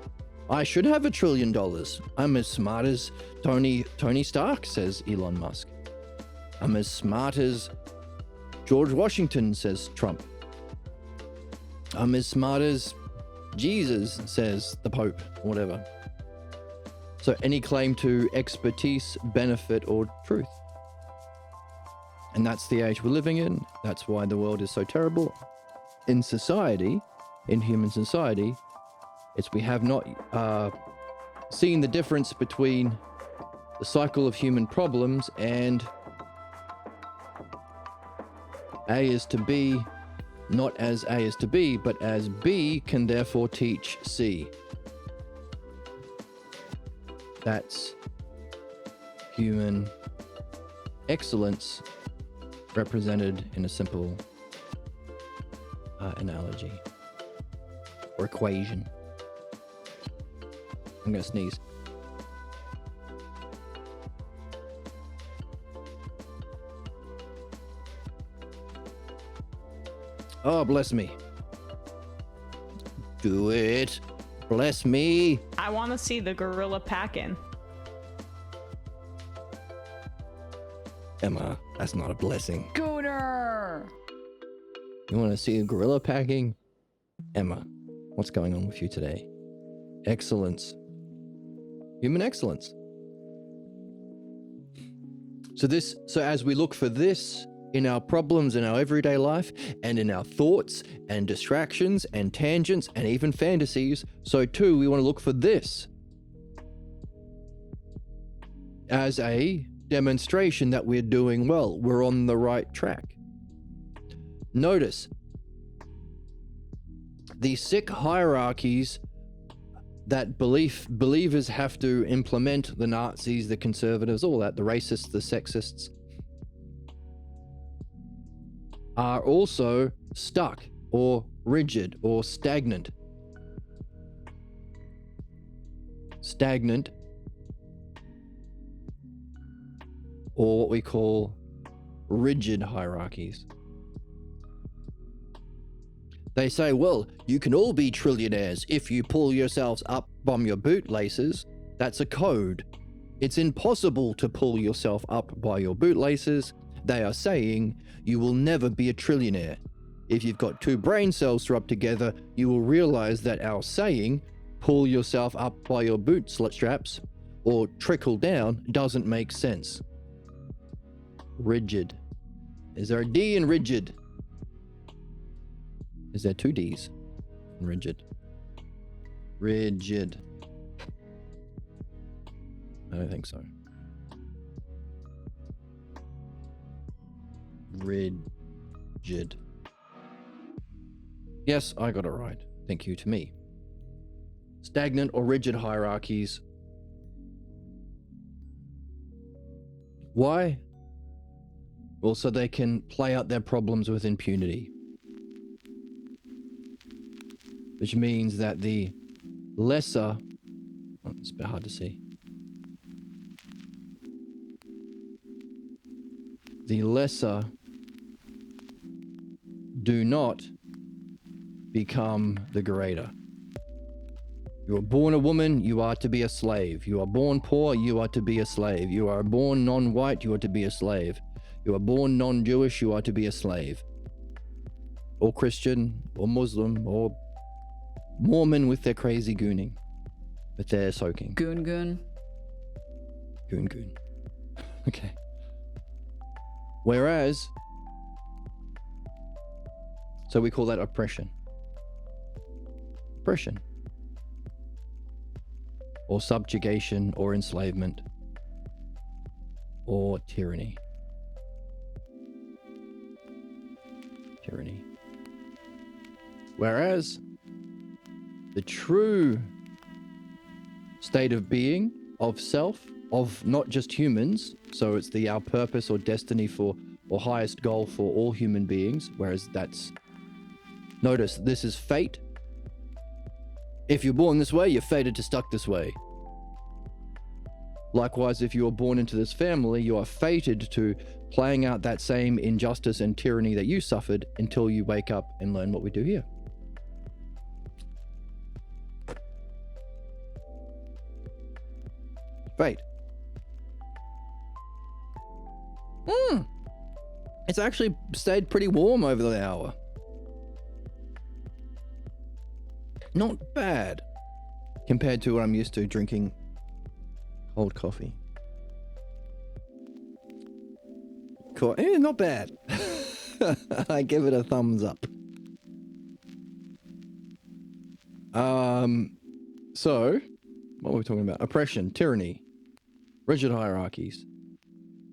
I should have $1 trillion. I'm as smart as Tony Stark, says Elon Musk. I'm as smart as George Washington, says Trump. I'm as smart as Jesus, says the Pope, or whatever. So any claim to expertise, benefit, or truth. And that's the age we're living in. That's why the world is so terrible. In society, in human society, we have not seen the difference between the cycle of human problems and A is to B, not as A is to B, but as B can therefore teach C. That's human excellence represented in a simple analogy or equation. I'm gonna sneeze. Oh, bless me. Do it. Bless me. I want to see the gorilla packing. Emma, that's not a blessing. Gooner! You want to see a gorilla packing? Emma, what's going on with you today? Excellence. Human excellence. So as we look for this in our problems in our everyday life and in our thoughts and distractions and tangents and even fantasies, so too we want to look for this as a demonstration that we're doing well, we're on the right track. Notice the sick hierarchies that believers have to implement, the Nazis, the conservatives, all that, the racists, the sexists, are also stuck or rigid or stagnant. or what we call rigid hierarchies. They say, well, you can all be trillionaires if you pull yourselves up from your bootlaces. That's a code. It's impossible to pull yourself up by your bootlaces. They are saying you will never be a trillionaire. If you've got two brain cells rubbed together, you will realize that our saying, pull yourself up by your bootstraps or trickle down, doesn't make sense. Rigid. Is there a D in rigid? Is there two D's in rigid? Rigid. I don't think so. Rigid. Yes, I got it right. Thank you to me. Stagnant or rigid hierarchies. Why? Well, so they can play out their problems with impunity. Which means that the lesser... Oh, it's a bit hard to see. The lesser do not become the greater. You are born a woman, you are to be a slave. You are born poor, you are to be a slave. You are born non-white, you are to be a slave. You are born non-Jewish, you are to be a slave. Or Christian, or Muslim, or Mormon with their crazy gooning. With their soaking. Goon. Goon. Okay. Whereas, so we call that oppression. Oppression. Or subjugation, or enslavement, or tyranny. Tyranny. Whereas, the true state of being, of self, of not just humans, so it's our purpose or destiny for, or highest goal for all human beings, whereas notice, this is fate. If you're born this way, you're fated to stuck this way. Likewise, if you are born into this family, you are fated to playing out that same injustice and tyranny that you suffered until you wake up and learn what we do here. Fate. It's actually stayed pretty warm over the hour. Not bad compared to what I'm used to drinking cold coffee. Cool. Not bad. I give it a thumbs up. So what were we talking about? Oppression, tyranny, rigid hierarchies.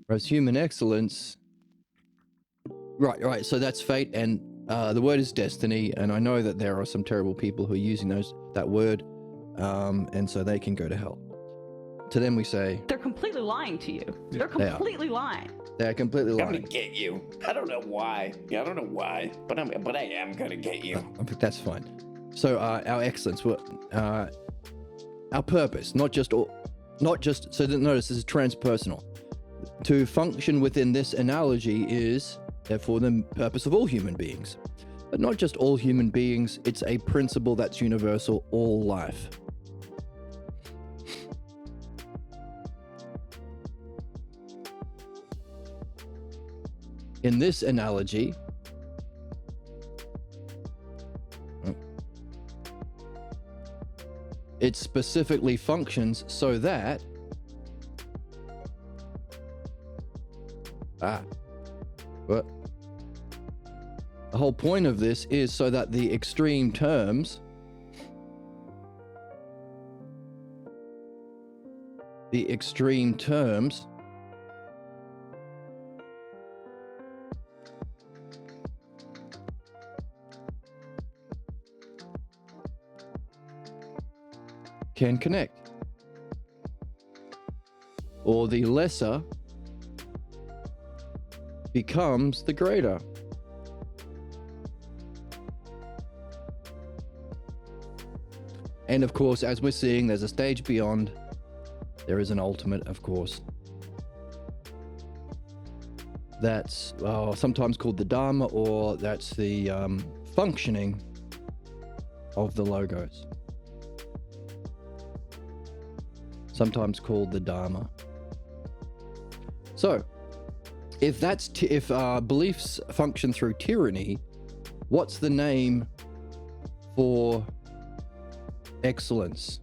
Whereas human excellence. Right. So that's fate, and the word is destiny, and I know that there are some terrible people who are using that word, and so they can go to hell. To them we say... They're completely lying to you. They're completely lying. They're completely lying. I'm gonna get you. I don't know why. Yeah, I don't know why, but I am gonna get you. That's fine. So our excellence, our purpose, not just. So notice this is transpersonal. To function within this analogy is therefore the purpose of all human beings, but not just all human beings. It's a principle that's universal, all life. In this analogy, it specifically functions so that what? The whole point of this is so that the extreme terms can connect, or the lesser becomes the greater. And of course, as we're seeing, there's a stage beyond. There is an ultimate, of course. That's sometimes called the Dharma, or that's the functioning of the logos. Sometimes called the Dharma. So, if beliefs function through tyranny, what's the name for excellence?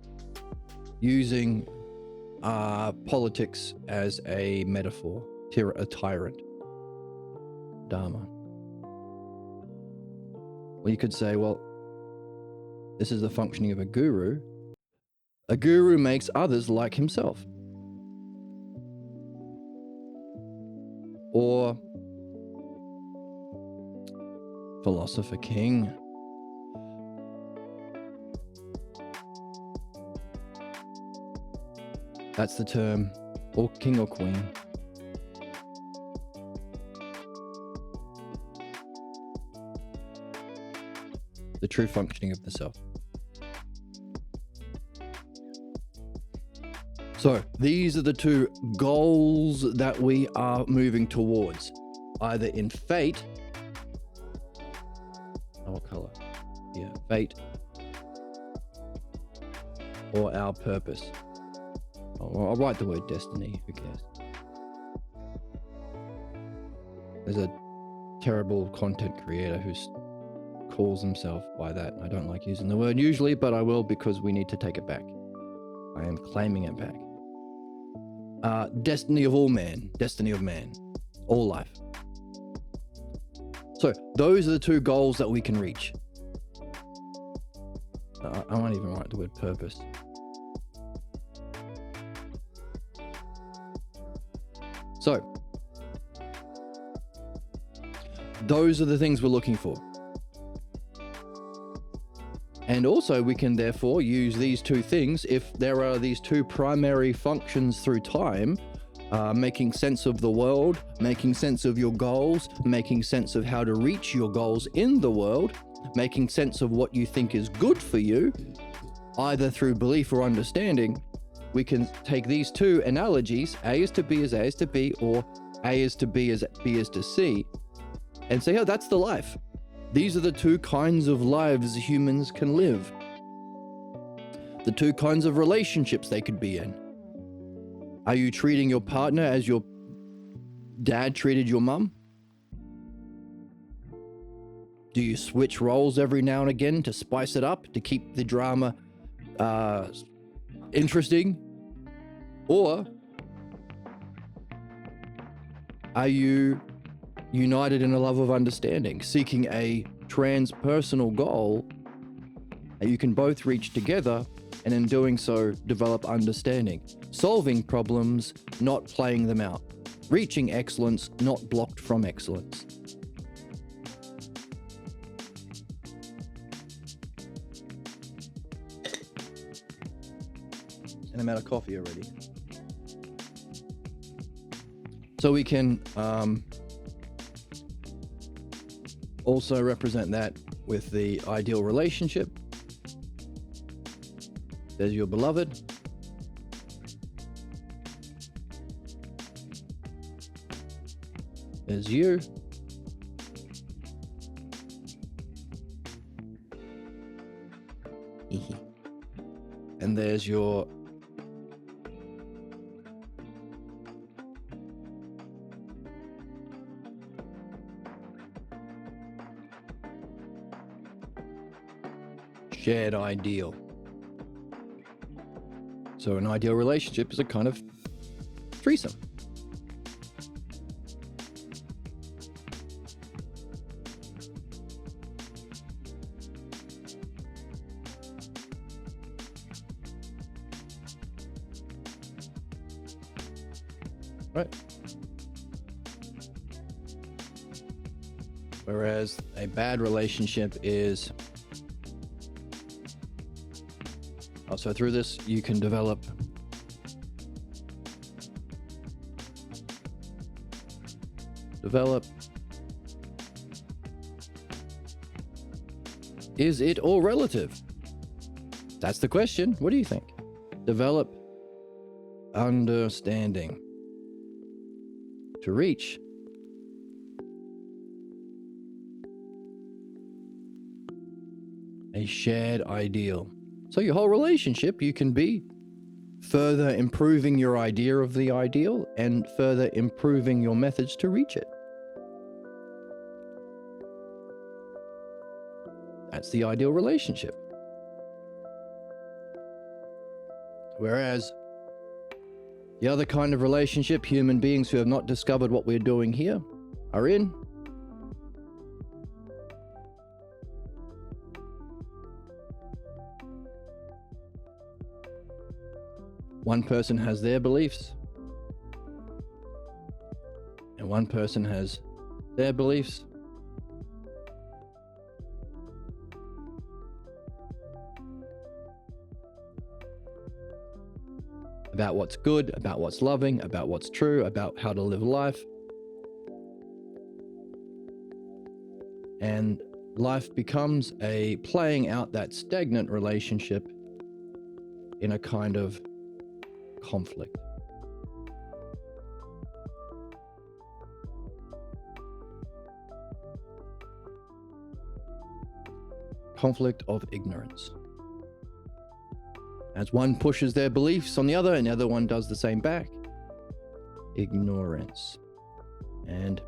Using politics as a metaphor, a tyrant. Dharma. Well, you could say, well, this is the functioning of a guru. A guru makes others like himself. Or philosopher king. That's the term, or king or queen. The true functioning of the self. So these are the two goals that we are moving towards, either in fate. Oh, what color? Yeah, fate. Or our purpose. I'll write the word destiny, who cares? There's a terrible content creator who calls himself by that. I don't like using the word usually, but I will because we need to take it back. I am claiming it back. Destiny of all man, destiny of man, all life. So those are the two goals that we can reach. I won't even write the word purpose. So, those are the things we're looking for. And also we can therefore use these two things if there are these two primary functions through time, making sense of the world, making sense of your goals, making sense of how to reach your goals in the world, making sense of what you think is good for you, either through belief or understanding. We can take these two analogies, A is to B as A is to B, or A is to B as B is to C, and say, oh, that's the life. These are the two kinds of lives humans can live. The two kinds of relationships they could be in. Are you treating your partner as your dad treated your mum? Do you switch roles every now and again to spice it up, to keep the drama interesting? Or are you united in a love of understanding, seeking a transpersonal goal that you can both reach together, and in doing so, develop understanding, solving problems, not playing them out, reaching excellence, not blocked from excellence. And I'm out of coffee already. So we can also represent that with the ideal relationship. There's your beloved. There's you. And there's your shared ideal. So an ideal relationship is a kind of threesome. Right. Whereas a bad relationship is also, through this, you can develop is it all relative? That's the question. What do you think? Develop understanding to reach A shared ideal. So your whole relationship, you can be further improving your idea of the ideal and further improving your methods to reach it. That's the ideal relationship. Whereas the other kind of relationship human beings who have not discovered what we're doing here are in, one person has their beliefs and one person has their beliefs. About what's good, about what's loving, about what's true, about how to live life. And life becomes a playing out that stagnant relationship in a kind of conflict. Conflict of ignorance. As one pushes their beliefs on the other and the other one does the same back. Ignorance. And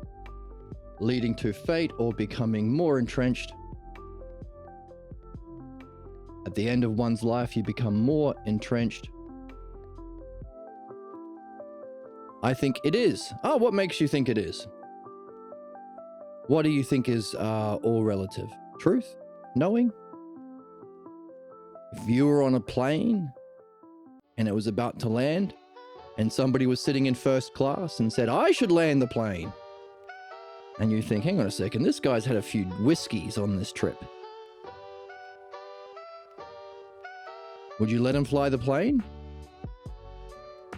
leading to fate or becoming more entrenched. At the end of one's life, you become more entrenched. I think it is. Oh, what makes you think it is? What do you think is all relative? Truth? Knowing? If you were on a plane and it was about to land and somebody was sitting in first class and said, I should land the plane. And you think, hang on a second, this guy's had a few whiskeys on this trip. Would you let him fly the plane?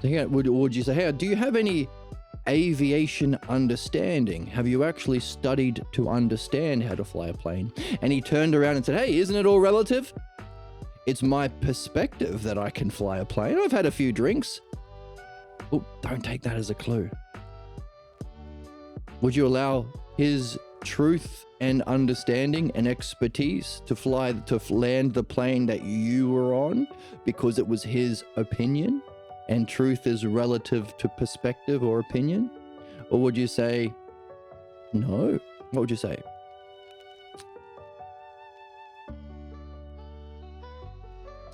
Would you say, hey, do you have any aviation understanding? Have you actually studied to understand how to fly a plane? And he turned around and said, hey, isn't it all relative? It's my perspective that I can fly a plane. I've had a few drinks. Oh, don't take that as a clue. Would you allow his truth and understanding and expertise to land the plane that you were on because it was his opinion and truth is relative to perspective or opinion? Or would you say, no? What would you say?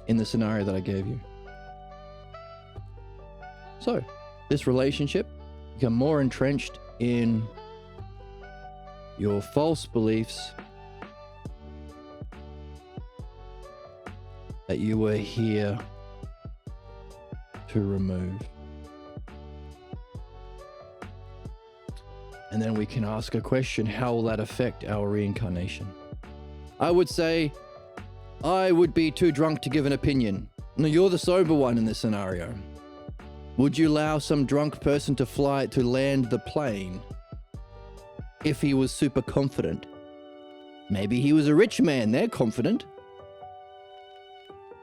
In the scenario that I gave you. So, this relationship, become more entrenched in your false beliefs that you were here to remove. And then we can ask a question, how will that affect our reincarnation? I would say, I would be too drunk to give an opinion. No, you're the sober one in this scenario. Would you allow some drunk person to land the plane if he was super confident? Maybe he was a rich man, they're confident.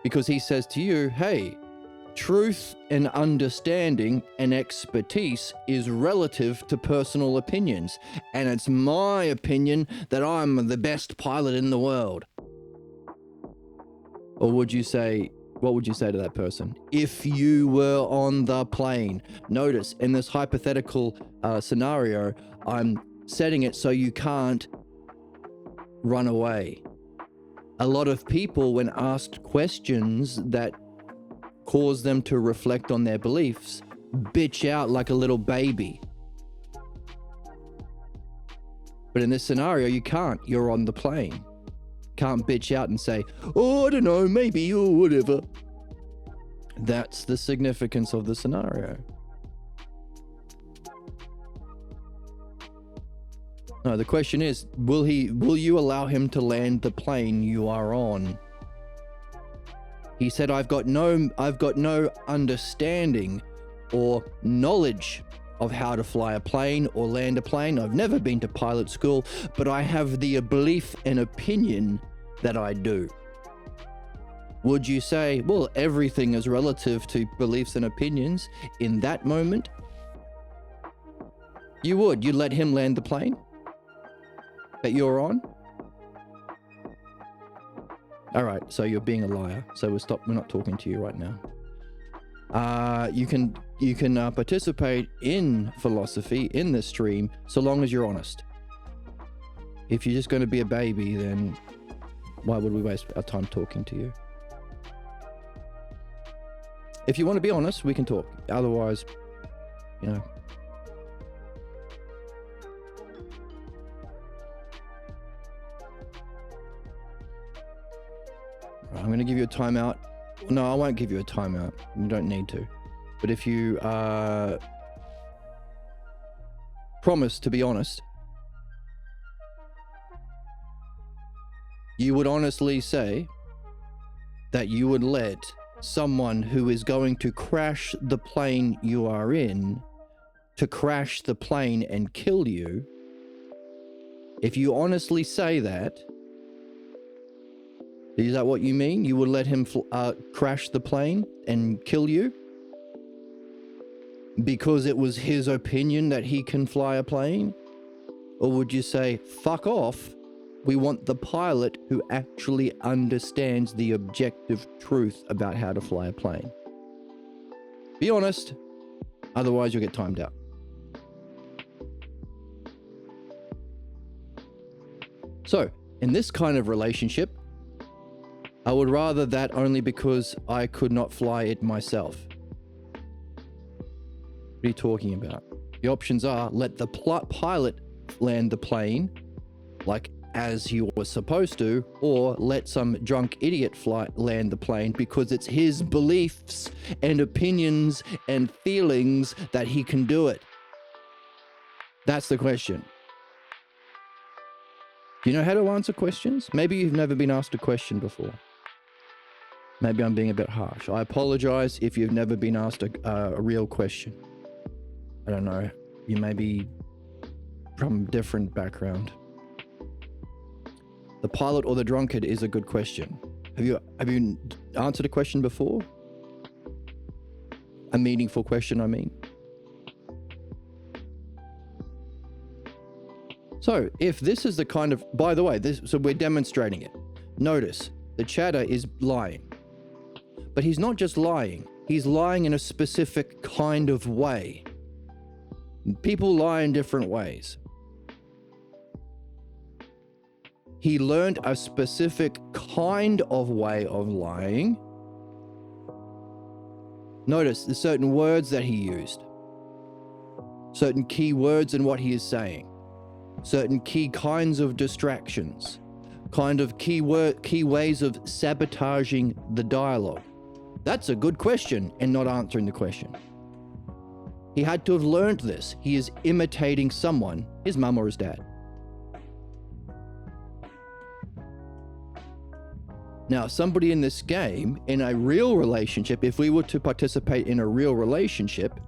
Because he says to you, hey, truth and understanding and expertise is relative to personal opinions. And it's my opinion that I'm the best pilot in the world. Or would you say, what would you say to that person? If you were on the plane, notice in this hypothetical scenario, I'm setting it so you can't run away. A lot of people, when asked questions that cause them to reflect on their beliefs, bitch out like a little baby. But in this scenario, you can't. You're on the plane. Can't bitch out and say, oh, I don't know, maybe, or whatever. That's the significance of the scenario. No, the question is, will you allow him to land the plane you are on? He said, I've got no understanding or knowledge of how to fly a plane or land a plane. I've never been to pilot school, but I have the belief and opinion that I do. Would you say, well, everything is relative to beliefs and opinions in that moment? You would. You'd let him land the plane that you're on? All right, so you're being a liar. So we're not talking to you right now. You can participate in philosophy in this stream so long as you're honest. If you're just going to be a baby, then why would we waste our time talking to you? If you want to be honest, we can talk. Otherwise, you know. I'm going to give you a timeout. No, I won't give you a timeout. You don't need to. But if you promise to be honest, you would honestly say that you would let someone who is going to crash the plane you are in to crash the plane and kill you. If you honestly say that, is that what you mean? You would let him crash the plane and kill you? Because it was his opinion that he can fly a plane? Or would you say, fuck off, we want the pilot who actually understands the objective truth about how to fly a plane? Be honest, otherwise you'll get timed out. So, in this kind of relationship, I would rather that only because I could not fly it myself. What are you talking about? The options are let the pilot land the plane, like as he was supposed to, or let some drunk idiot land the plane because it's his beliefs and opinions and feelings that he can do it. That's the question. Do you know how to answer questions? Maybe you've never been asked a question before. Maybe I'm being a bit harsh. I apologize if you've never been asked a real question. I don't know. You may be from a different background. The pilot or the drunkard is a good question. Have you answered a question before? A meaningful question, I mean. So if this is the kind of, by the way, so we're demonstrating it. Notice the chatter is lying, but he's not just lying. He's lying in a specific kind of way. People lie in different ways. He learned a specific kind of way of lying. Notice the certain words that he used, certain key words in what he is saying, certain key kinds of distractions, kind of key ways of sabotaging the dialogue. That's a good question and not answering the question. He had to have learned this. He is imitating someone, his mum or his dad. Now, somebody in this game, in a real relationship, if we were to participate in a real relationship,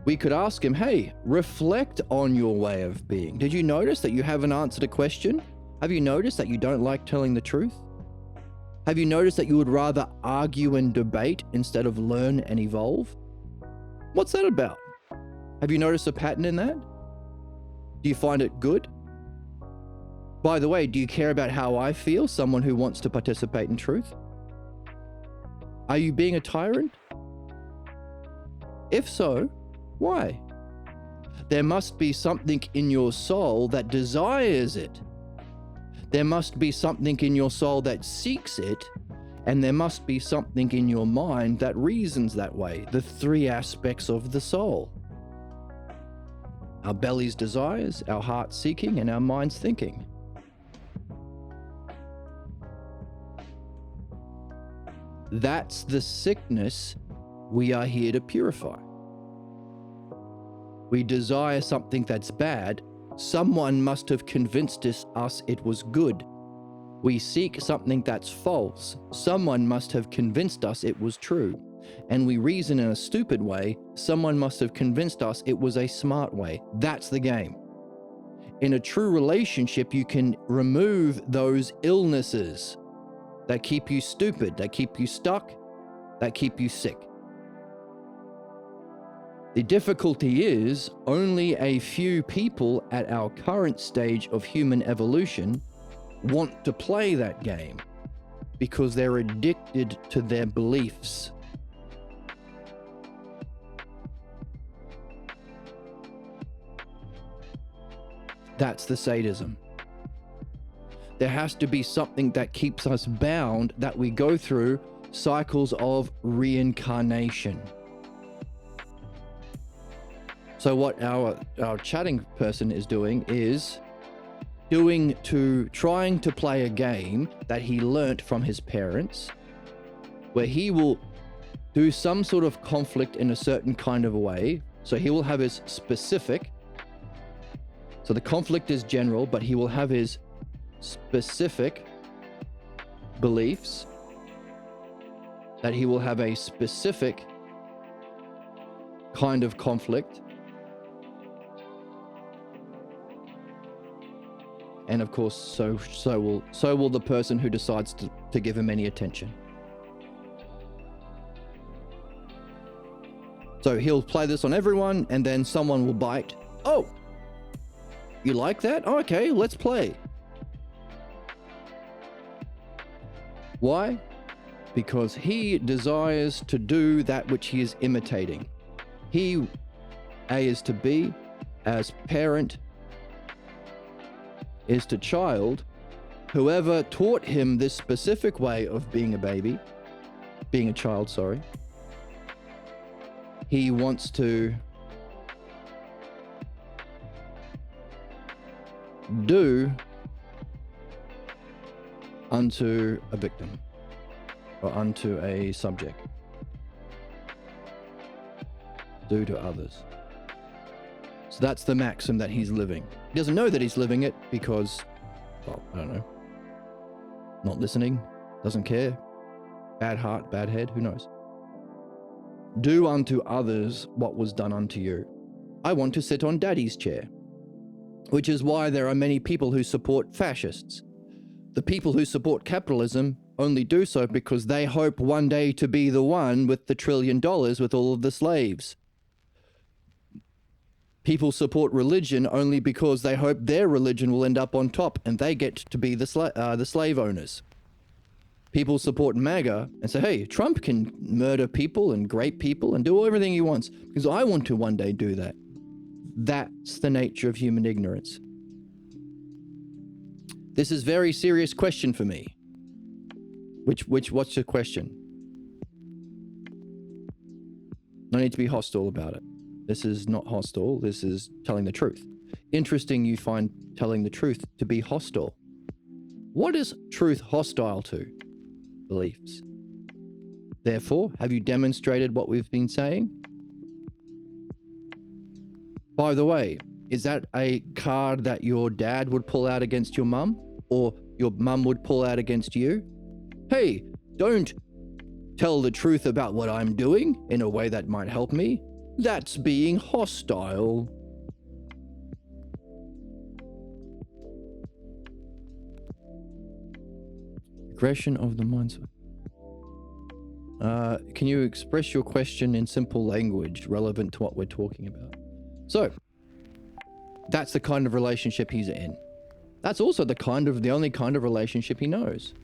we could ask him, hey, reflect on your way of being. Did you notice that you haven't answered a question? Have you noticed that you don't like telling the truth? Have you noticed that you would rather argue and debate instead of learn and evolve? What's that about? Have you noticed a pattern in that? Do you find it good? By the way, do you care about how I feel, someone who wants to participate in truth? Are you being a tyrant? If so, why? There must be something in your soul that desires it. There must be something in your soul that seeks it, and there must be something in your mind that reasons that way. The three aspects of the soul. Our belly's desires, our heart's seeking, and our mind's thinking. That's the sickness we are here to purify. We desire something that's bad. Someone must have convinced us it was good. We seek something that's false. Someone must have convinced us it was true. And we reason in a stupid way. Someone must have convinced us it was a smart way. That's the game. In a true relationship, you can remove those illnesses that keep you stupid, that keep you stuck, that keep you sick. The difficulty is only a few people at our current stage of human evolution want to play that game. because they're addicted to their beliefs. That's the sadism. There has to be something that keeps us bound, that we go through cycles of reincarnation. So what our chatting person is doing is trying to play a game that he learnt from his parents, where he will do some sort of conflict in a certain kind of way. So he will have his specific. So the conflict is general, but he will have his specific beliefs, that he will have a specific kind of conflict. And of course, so will the person who decides to give him any attention. So he'll play this on everyone, and then someone will bite. Oh, you like that? Okay, let's play. Why? Because he desires to do that which he is imitating. He, A is to B, as parent is to child. Whoever taught him this specific way of being a child, sorry, he wants to do unto a victim or unto a subject. Do to others. So that's the maxim that he's living. He doesn't know that he's living it because, well, I don't know. Not listening, doesn't care. Bad heart, bad head, who knows? Do unto others what was done unto you. I want to sit on daddy's chair. Which is why there are many people who support fascists. The people who support capitalism only do so because they hope one day to be the one with the $1 trillion with all of the slaves. People support religion only because they hope their religion will end up on top and they get to be the slave owners. People support MAGA and say, hey, Trump can murder people and rape people and do everything he wants because I want to one day do that. That's the nature of human ignorance. This is a very serious question for me. What's your question? No need to be hostile about it. This is not hostile. This is telling the truth. Interesting you find telling the truth to be hostile. What is truth hostile to? Beliefs. Therefore, have you demonstrated what we've been saying? By the way, is that a card that your dad would pull out against your mum? Or your mum would pull out against you? Hey, don't tell the truth about what I'm doing in a way that might help me. That's being hostile. Aggression of the mindset. Can you express your question in simple language relevant to what we're talking about? So, that's the kind of relationship he's in. That's also the only kind of relationship he knows.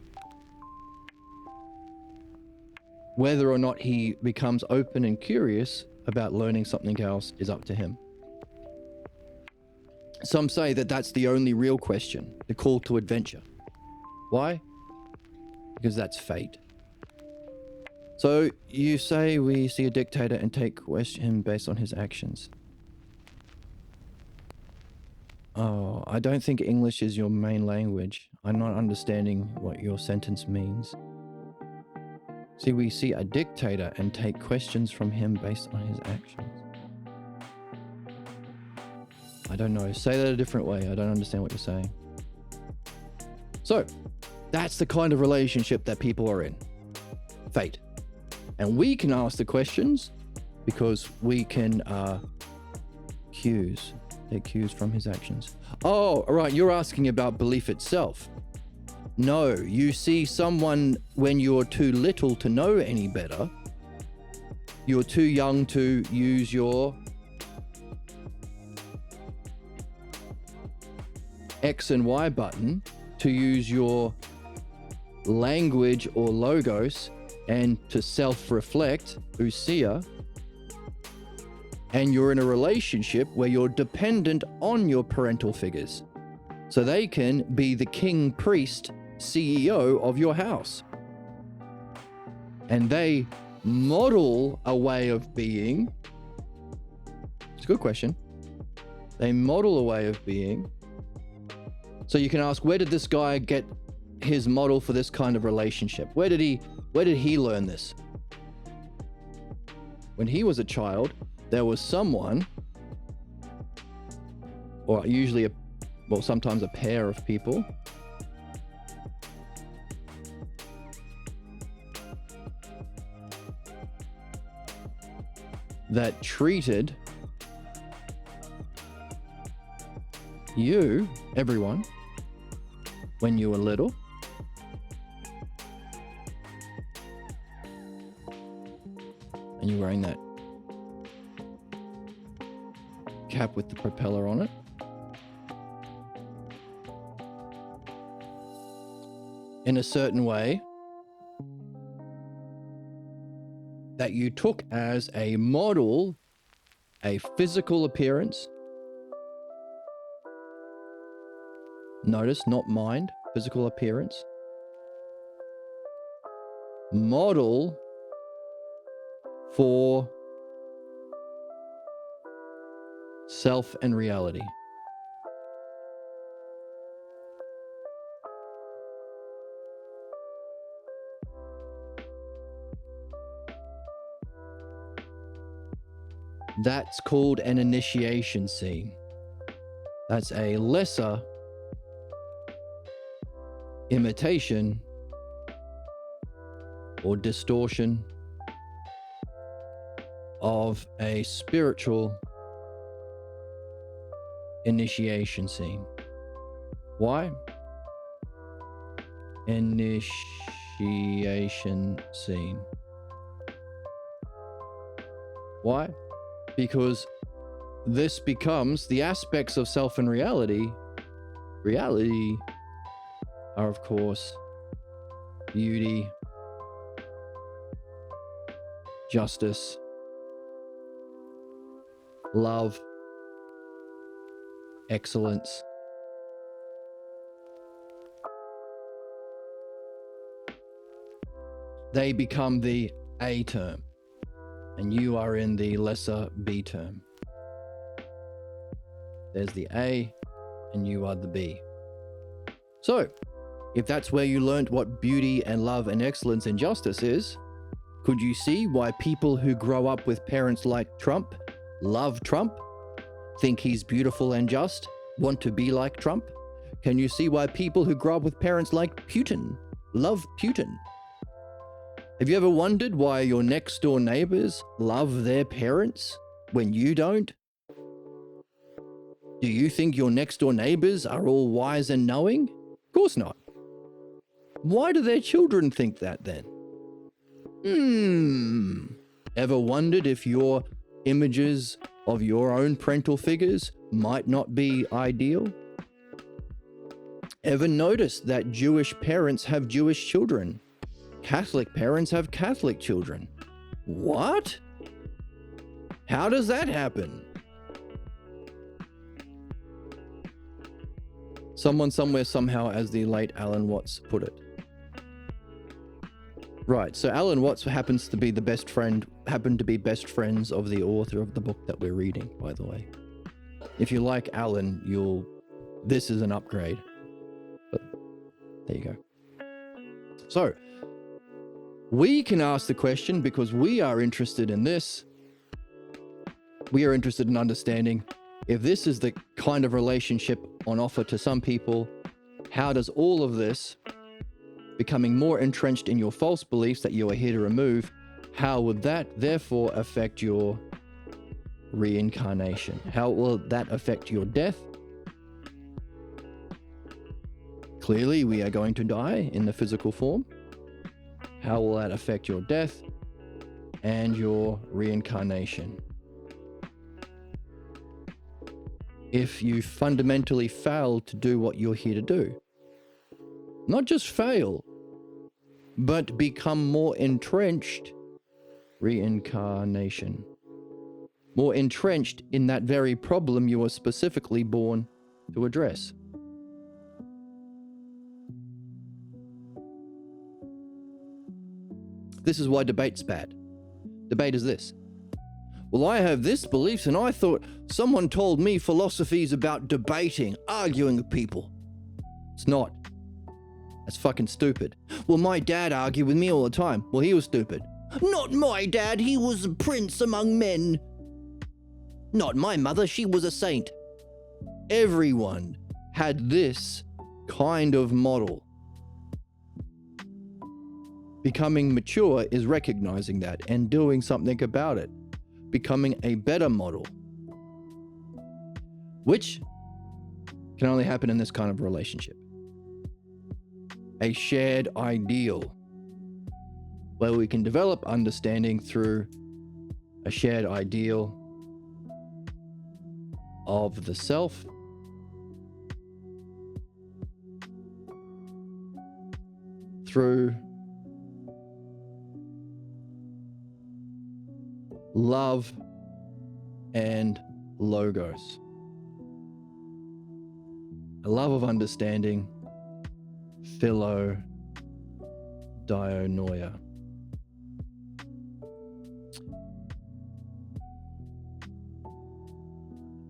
Whether or not he becomes open and curious about learning something else is up to him. Some say that that's the only real question, the call to adventure. Why? Because that's fate. So you say we see a dictator and take him based on his actions. Oh, I don't think English is your main language. I'm not understanding what your sentence means. See, we see a dictator and take questions from him based on his actions. I don't know. Say that a different way. I don't understand what you're saying. So, that's the kind of relationship that people are in. Fate. And we can ask the questions because we can take cues from his actions. Oh, all right. You're asking about belief itself. No, you see someone when you're too little to know any better. You're too young to use your X and Y button, to use your language or logos, and to self-reflect, ousia, and you're in a relationship where you're dependent on your parental figures. So they can be the king, priest, CEO of your house. And they model a way of being. It's a good question. They model a way of being. So you can ask, where did this guy get his model for this kind of relationship? Where did he learn this? When he was a child, there was someone, or usually sometimes a pair of people, that treated you, everyone, when you were little, and you're wearing that cap with the propeller on it, in a certain way that you took as a model, a physical appearance. Notice, not mind, physical appearance. Model for self and reality. That's called an initiation scene. That's a lesser imitation or distortion of a spiritual initiation scene. Why? Initiation scene. Why? Because this becomes the aspects of self and reality. Reality are, of course, beauty, justice, love, excellence. They become the A term, and you are in the lesser B term. There's the A, and you are the B. So, if that's where you learnt what beauty and love and excellence and justice is, could you see why people who grow up with parents like Trump love Trump, think he's beautiful and just, want to be like Trump? Can you see why people who grow up with parents like Putin love Putin? Have you ever wondered why your next door neighbors love their parents when you don't? Do you think your next door neighbors are all wise and knowing? Of course not. Why do their children think that then? Ever wondered if your images of your own parental figures might not be ideal? Ever noticed that Jewish parents have Jewish children? Catholic parents have Catholic children. What? How does that happen? Someone somewhere somehow, as the late Alan Watts put it. Right, so Alan Watts happens to be best friends of the author of the book that we're reading, by the way. If you like Alan, this is an upgrade. But there you go. So, we can ask the question because we are interested in this. We are interested in understanding if this is the kind of relationship on offer to some people, how does all of this, becoming more entrenched in your false beliefs that you are here to remove, how would that therefore affect your reincarnation? How will that affect your death? Clearly, we are going to die in the physical form. How will that affect your death and your reincarnation? If you fundamentally fail to do what you're here to do. Not just fail, but become more entrenched. Reincarnation. More entrenched in that very problem you were specifically born to address. This is why debate's bad. Debate is this. Well, I have this belief, and I thought someone told me philosophy is about debating, arguing with people. It's not. That's fucking stupid. Well, my dad argued with me all the time. Well, he was stupid. Not my dad, he was a prince among men. Not my mother, she was a saint. Everyone had this kind of model. Becoming mature is recognizing that and doing something about it. Becoming a better model. Which can only happen in this kind of relationship. A shared ideal where we can develop understanding through a shared ideal of the self through love and logos. A love of understanding, philodianoia.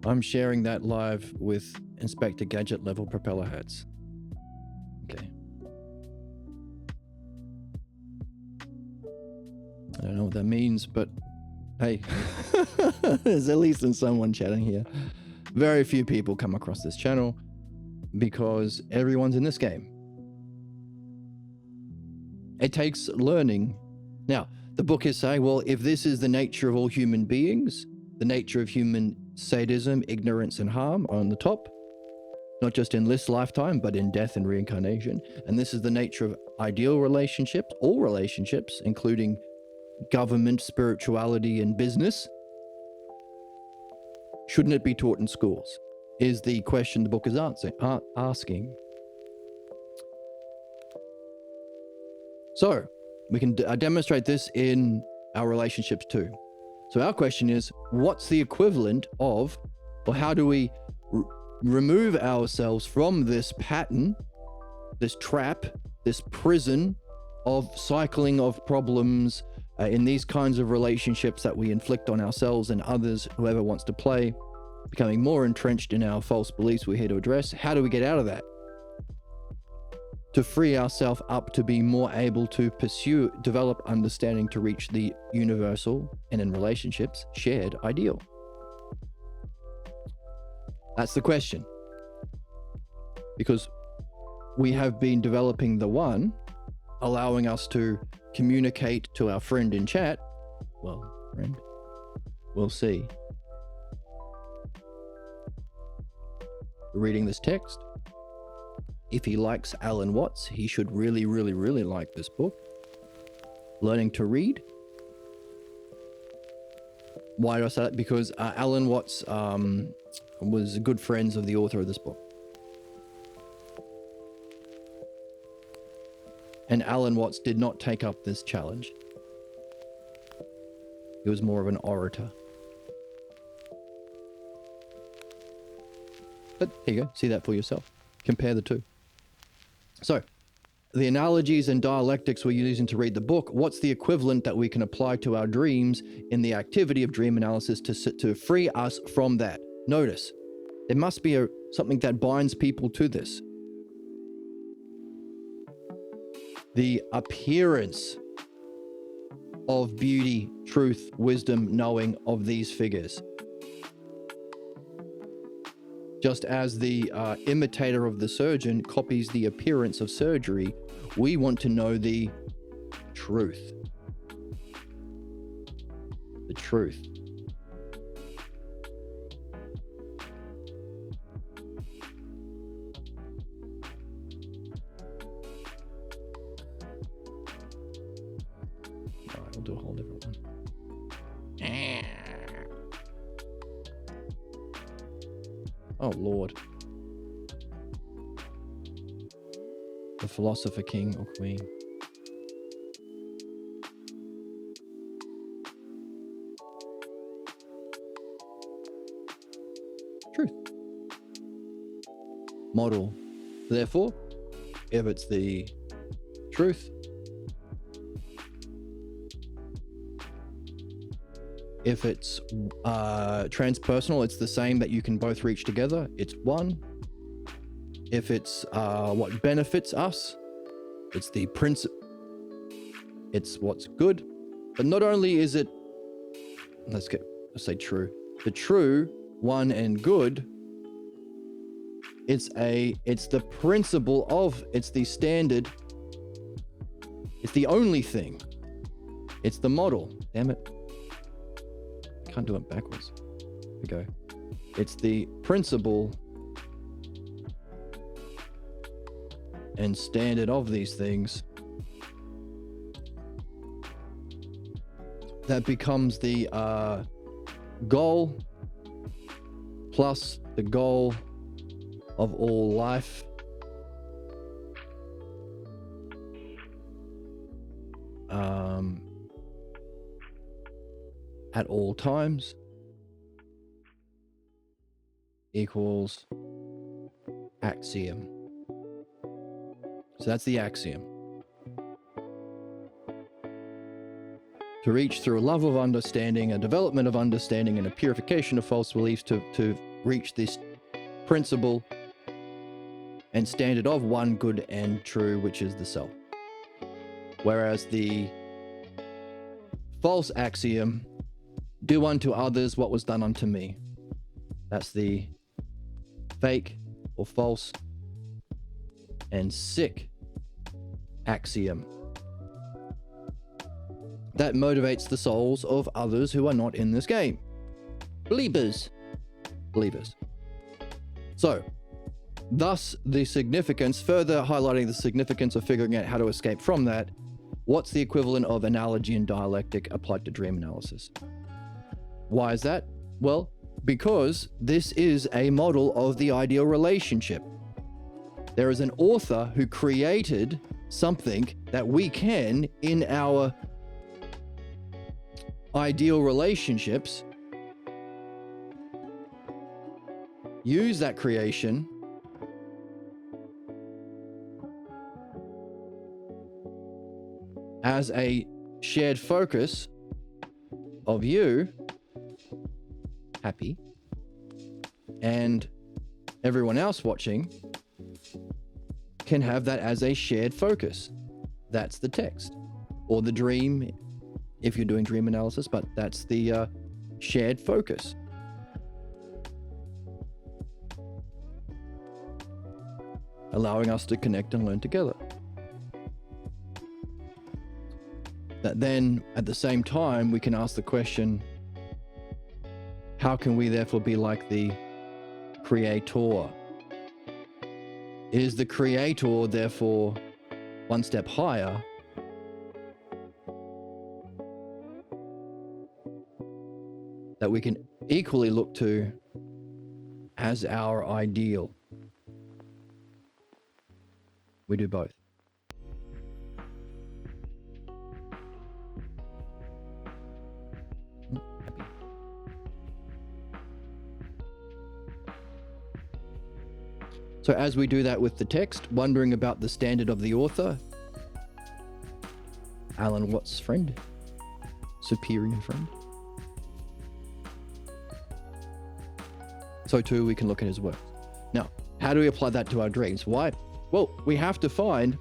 I'm sharing that live with Inspector Gadget level propeller hats. Okay. I don't know what that means, but hey, there's at least someone chatting here. Very few people come across this channel because everyone's in this game. It takes learning. Now, the book is saying, well, if this is the nature of all human beings, the nature of human sadism, ignorance, and harm are on the top, not just in this lifetime, but in death and reincarnation. And this is the nature of ideal relationships, all relationships, including government, spirituality, and business. Shouldn't it be taught in schools? Is the question the book is asking. So, we can demonstrate this in our relationships too. So our question is, what's the equivalent of, or how do we remove ourselves from this pattern, this trap, this prison of cycling of problems in these kinds of relationships that we inflict on ourselves and others, whoever wants to play, becoming more entrenched in our false beliefs we're here to address? How do we get out of that? To free ourselves up to be more able to pursue, develop understanding to reach the universal, and in relationships, shared ideal. That's the question. Because we have been developing the one, allowing us to communicate to our friend in chat. Well, friend, we'll see. Reading this text. If he likes Alan Watts, he should really, really, really like this book. Learning to read. Why do I say that? Because Alan Watts was good friends of the author of this book. And Alan Watts did not take up this challenge. He was more of an orator. But here you go, see that for yourself. Compare the two. So, the analogies and dialectics we're using to read the book, what's the equivalent that we can apply to our dreams in the activity of dream analysis to free us from that? Notice, there must be something that binds people to this. The appearance of beauty, truth, wisdom, knowing of these figures. Just as the imitator of the surgeon copies the appearance of surgery, we want to know the truth. The truth. All right, I'll do a whole different one. Oh, Lord. The philosopher king or queen. model. Therefore, if it's the truth, if it's transpersonal, it's the same that you can both reach together. It's one. If it's what benefits us, it's the principle. It's what's good. But not only is it, let's say true. The true, one, and good. It's the principle of. It's the standard. It's the only thing. It's the model. Damn it. Can't do it backwards. Here we go. It's the principle and standard of these things that becomes the goal plus the goal of all life. At all times equals axiom. So that's the axiom. To reach through a love of understanding, a development of understanding, and a purification of false beliefs to reach this principle and standard of one, good and true, which is the self. Whereas the false axiom, do unto others what was done unto me. That's the fake or false and sick axiom that motivates the souls of others who are not in this game. Believers. So, thus the significance, further highlighting the significance of figuring out how to escape from that. What's the equivalent of analogy and dialectic applied to dream analysis? Why is that? Well, because this is a model of the ideal relationship. There is an author who created something that we can, in our ideal relationships, use that creation as a shared focus of you happy and everyone else watching can have that as a shared focus. That's the text or the dream if you're doing dream analysis, but that's the shared focus. Allowing us to connect and learn together. That then at the same time we can ask the question, how can we therefore be like the creator? Is the creator therefore one step higher that we can equally look to as our ideal? We do both. So as we do that with the text, wondering about the standard of the author, Alan Watts' friend, superior friend. So too, we can look at his work. Now, how do we apply that to our dreams? Why? Well, we have to find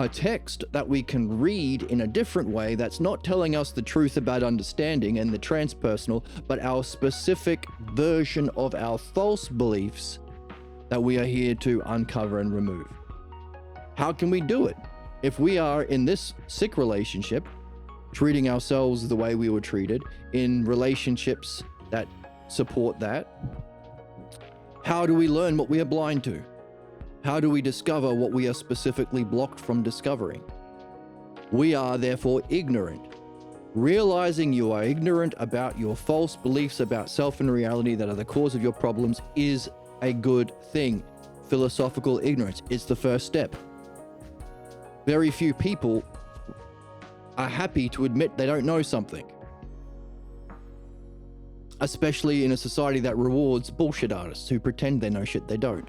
a text that we can read in a different way that's not telling us the truth about understanding and the transpersonal, but our specific version of our false beliefs that we are here to uncover and remove. How can we do it? If we are in this sick relationship, treating ourselves the way we were treated, in relationships that support that, how do we learn what we are blind to? How do we discover what we are specifically blocked from discovering? We are therefore ignorant. Realizing you are ignorant about your false beliefs about self and reality that are the cause of your problems is a good thing. Philosophical ignorance is the first step. Very few people are happy to admit they don't know something. especially in a society that rewards bullshit artists who pretend they know shit they don't.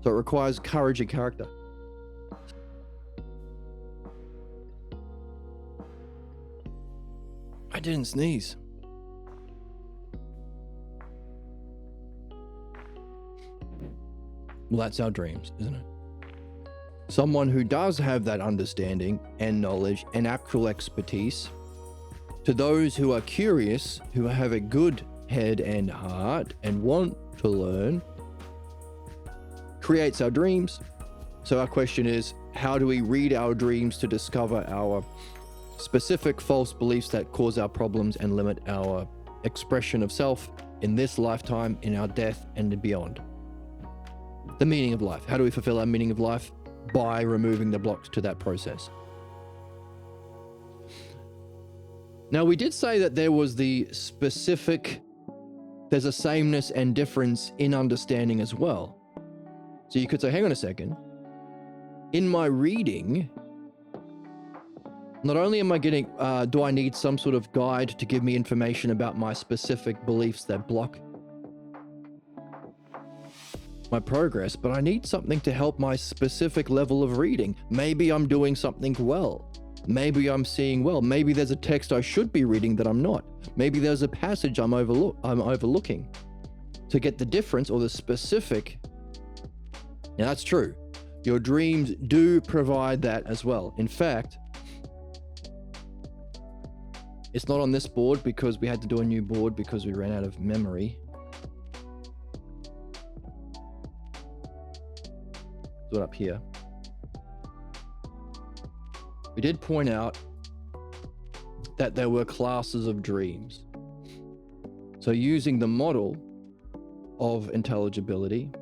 So it requires courage and character. I didn't sneeze. Well, that's our dreams, isn't it? Someone who does have that understanding and knowledge and actual expertise. To those who are curious, who have a good head and heart and want to learn, creates our dreams. So our question is, how do we read our dreams to discover our specific false beliefs that cause our problems and limit our expression of self in this lifetime, in our death, and beyond? The meaning of life. How do we fulfill our meaning of life? By removing the blocks to that process. Now, we did say that there was there's a sameness and difference in understanding as well. So you could say, hang on a second. In my reading, not only am I getting, do I need some sort of guide to give me information about my specific beliefs that block my progress, but I need something to help my specific level of reading. Maybe I'm doing something well. Maybe I'm seeing well. Maybe there's a text I should be reading that I'm not. Maybe there's a passage I'm overlooking. To get the difference or the specific. Now that's true. Your dreams do provide that as well. In fact, it's not on this board because we had to do a new board because we ran out of memory. Do it up here. We did point out that there were classes of dreams. So using the model of intelligibility,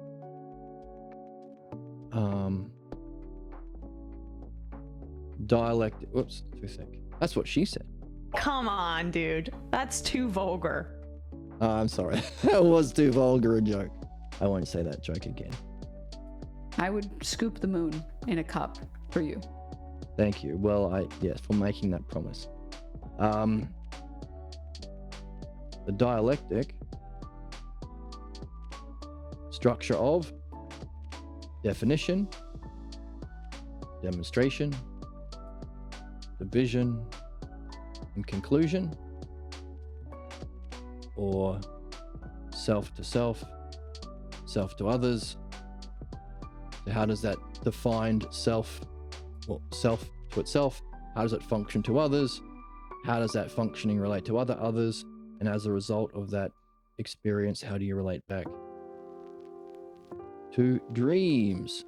dialect, whoops, too thick. That's what she said. Come on, dude. That's too vulgar. I'm sorry. That was too vulgar a joke. I won't say that joke again. I would scoop the moon in a cup for you. Thank you. Well, yes, for making that promise. The dialectic structure of definition, demonstration, division, and conclusion, or self to self, self to others. So how does that defined self, well, self to itself, how does it function to others? How does that functioning relate to others? And as a result of that experience, how do you relate back to dreams?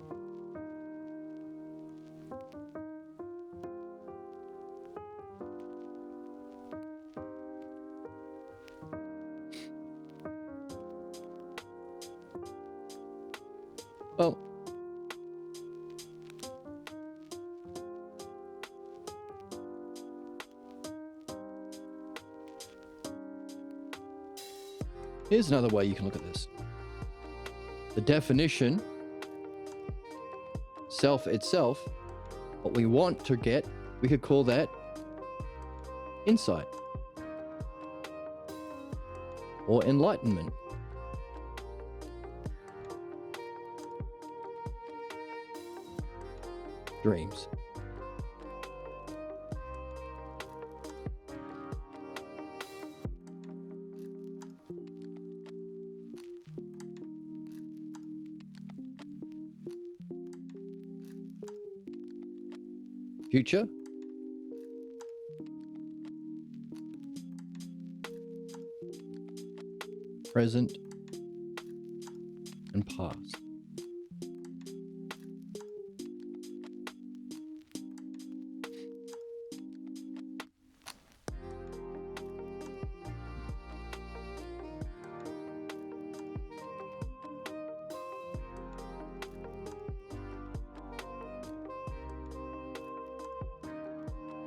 Well, here's another way you can look at this. The definition, self itself, what we want to get, we could call that insight or enlightenment. Dreams. Future. Present and past.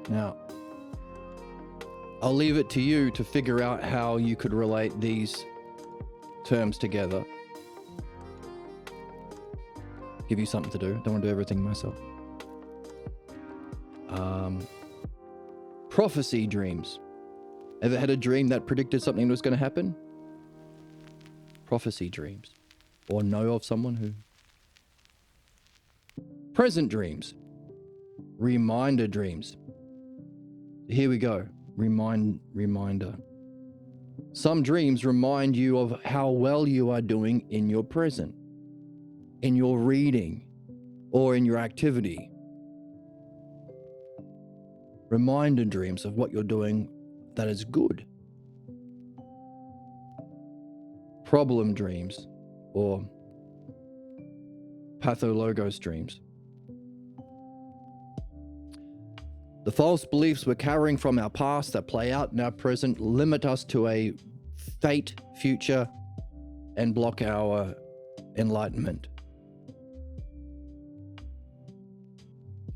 Now, I'll leave it to you to figure out how you could relate these terms together. Give you something to do. Don't want to do everything myself. Prophecy dreams. Ever had a dream that predicted something was going to happen? Prophecy dreams. Or know of someone who... Present dreams. Reminder dreams. Here we go. Reminder. Some dreams remind you of how well you are doing in your present, in your reading, or in your activity. Reminder dreams of what you're doing that is good. Problem dreams, or pathologos dreams. The false beliefs we're carrying from our past that play out in our present limit us to a fate future and block our enlightenment.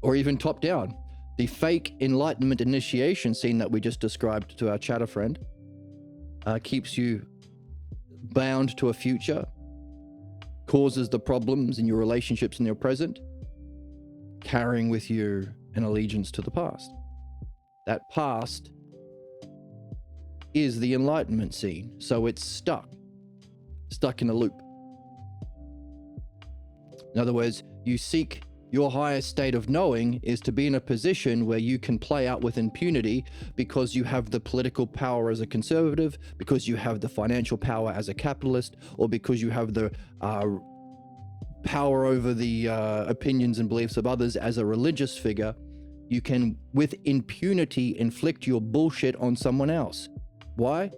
Or even top down. The fake enlightenment initiation scene that we just described to our chatter friend keeps you bound to a future, causes the problems in your relationships in your present, carrying with you an allegiance to the past. That past is the enlightenment scene, so it's stuck in a loop. In other words, you seek your highest state of knowing is to be in a position where you can play out with impunity because you have the political power as a conservative, because you have the financial power as a capitalist, or because you have the power over the opinions and beliefs of others as a religious figure. You can, with impunity, inflict your bullshit on someone else. Why?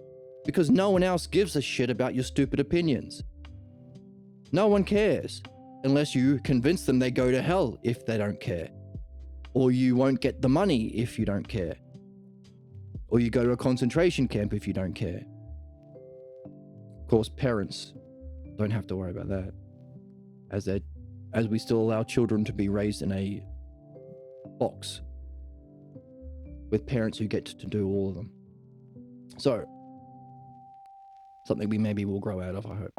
Because no one else gives a shit about your stupid opinions. No one cares, unless you convince them they go to hell if they don't care. Or you won't get the money if you don't care. Or you go to a concentration camp if you don't care. Of course, parents don't have to worry about that, as we still allow children to be raised in a box with parents who get to do all of them. So, something we maybe will grow out of, I hope.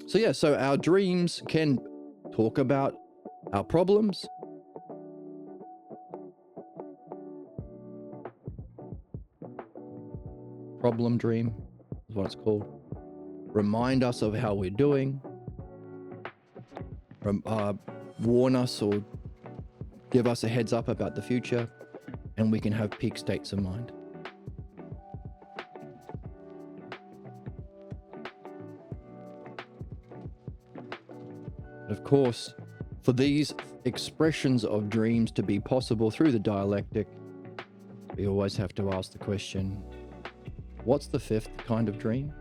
So yeah, so our dreams can talk about our problems. Problem dream is what it's called. Remind us of how we're doing. Warn us or give us a heads up about the future, and we can have peak states of mind. Of course, for these expressions of dreams to be possible through the dialectic, we always have to ask the question, what's the fifth kind of dream?